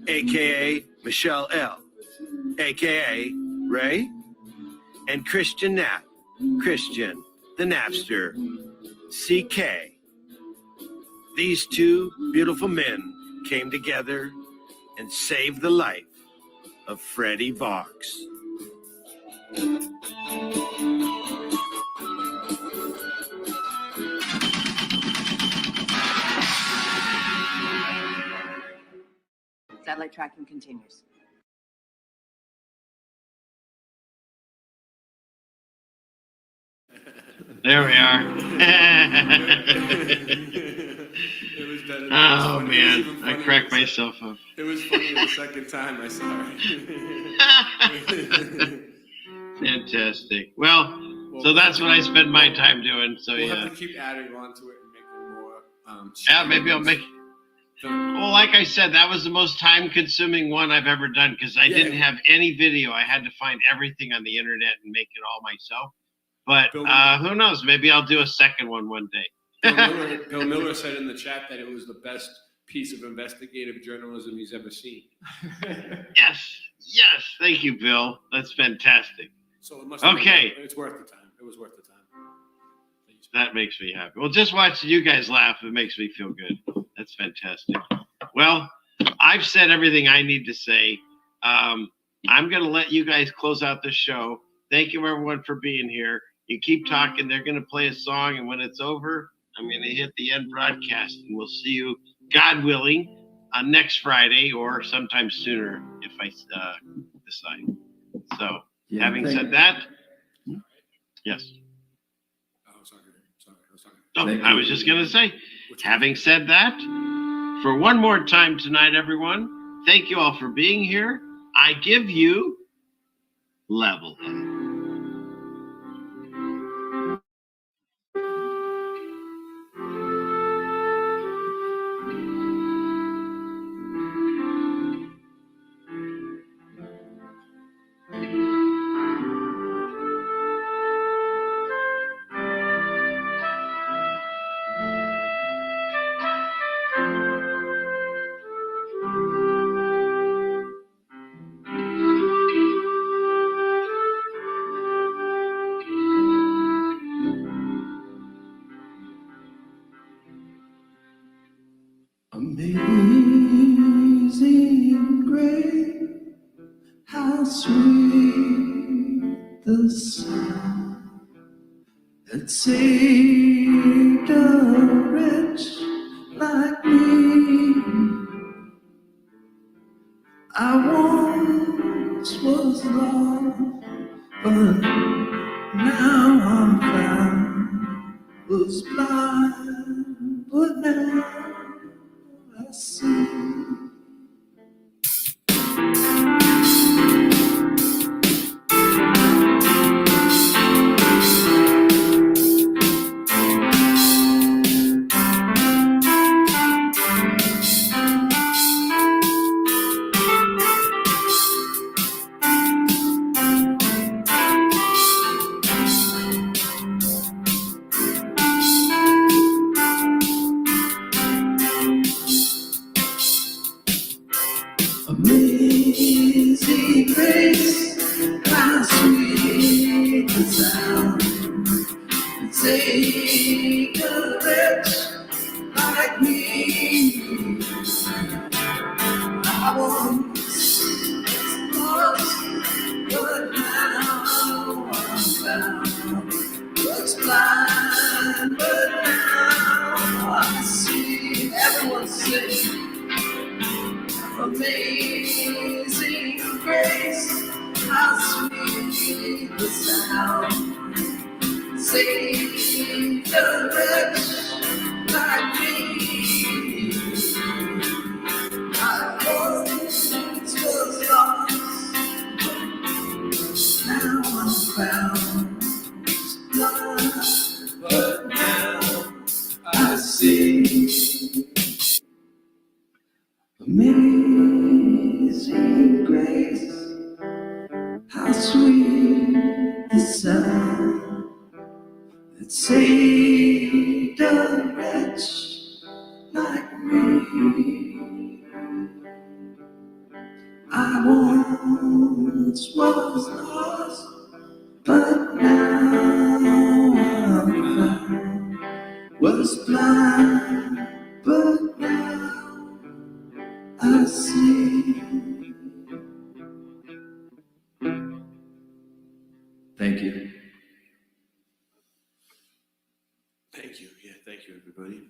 aka Michelle L, aka Ray, and Christian Knapp, Christian, the Napster, CK. These 2 beautiful men came together and saved the life of Freddie Fox. Satellite tracking continues. There we are. It was better. Oh man, I cracked myself up. It was funny the second time I saw it. Fantastic. Well, so that's what I spend my time doing. So We'll yeah. have to keep adding on to it and make it more. Yeah, maybe I'll make. Well, like I said, that was the most time-consuming one I've ever done because I didn't have any video. I had to find everything on the internet and make it all myself. But who knows? Maybe I'll do a second one day. Bill Miller said in the chat that it was the best piece of investigative journalism he's ever seen. Yes. Thank you, Bill. That's fantastic. So it must. Okay. It's worth the time. It was worth the time. That makes me happy. Well, just watching you guys laugh, it makes me feel good. That's fantastic. Well, I've said everything I need to say. I'm going to let you guys close out the show. Thank you, everyone, for being here. You keep talking. They're going to play a song, and when it's over, I'm going to hit the end broadcast, and we'll see you, God willing, next Friday or sometime sooner if I decide. So, having said that, yes. Oh, I was just going to say, having said that, for one more time tonight, everyone, thank you all for being here. I give you Level Head. Amazing grace, how sweet the sound that saved a wretch like me. I once was lost, but now I'm found. Was blind, but now I see. Amazing grace, how sweet the sound that saved a wretch like me. I once lost, but now I'm found. Was blind, but now I see. Everyone sing. Amazing grace, how sweet the sound, saved a wretch like me. I once was lost, now I'm found. Blind, but now I see. Amazing grace, how sweet the sound that saved a wretch like me. I once was lost, but now I'm found. Was blind, but now I see. Thank you. Thank you. Yeah, thank you, everybody.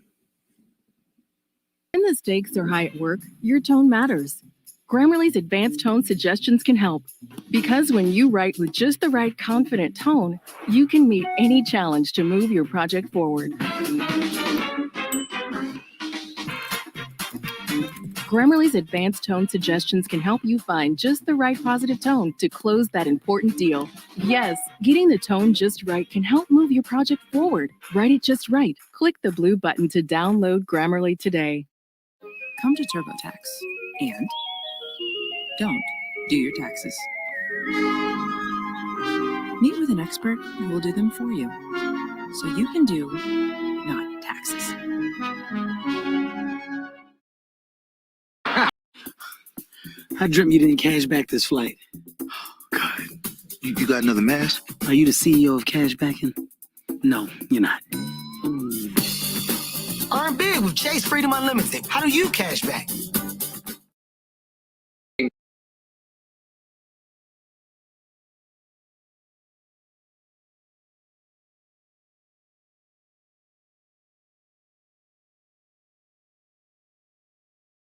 When the stakes are high at work, your tone matters. Grammarly's advanced tone suggestions can help. Because when you write with just the right confident tone, you can meet any challenge to move your project forward. Grammarly's advanced tone suggestions can help you find just the right positive tone to close that important deal. Yes, getting the tone just right can help move your project forward. Write it just right. Click the blue button to download Grammarly today. Come to TurboTax and don't do your taxes. Meet with an expert who will do them for you, so you can do not taxes. I dreamt you didn't cash back this flight. God, you got another mask? Are you the CEO of Cash Backing? No, you're not. Earn big with Chase Freedom Unlimited. How do you cash back?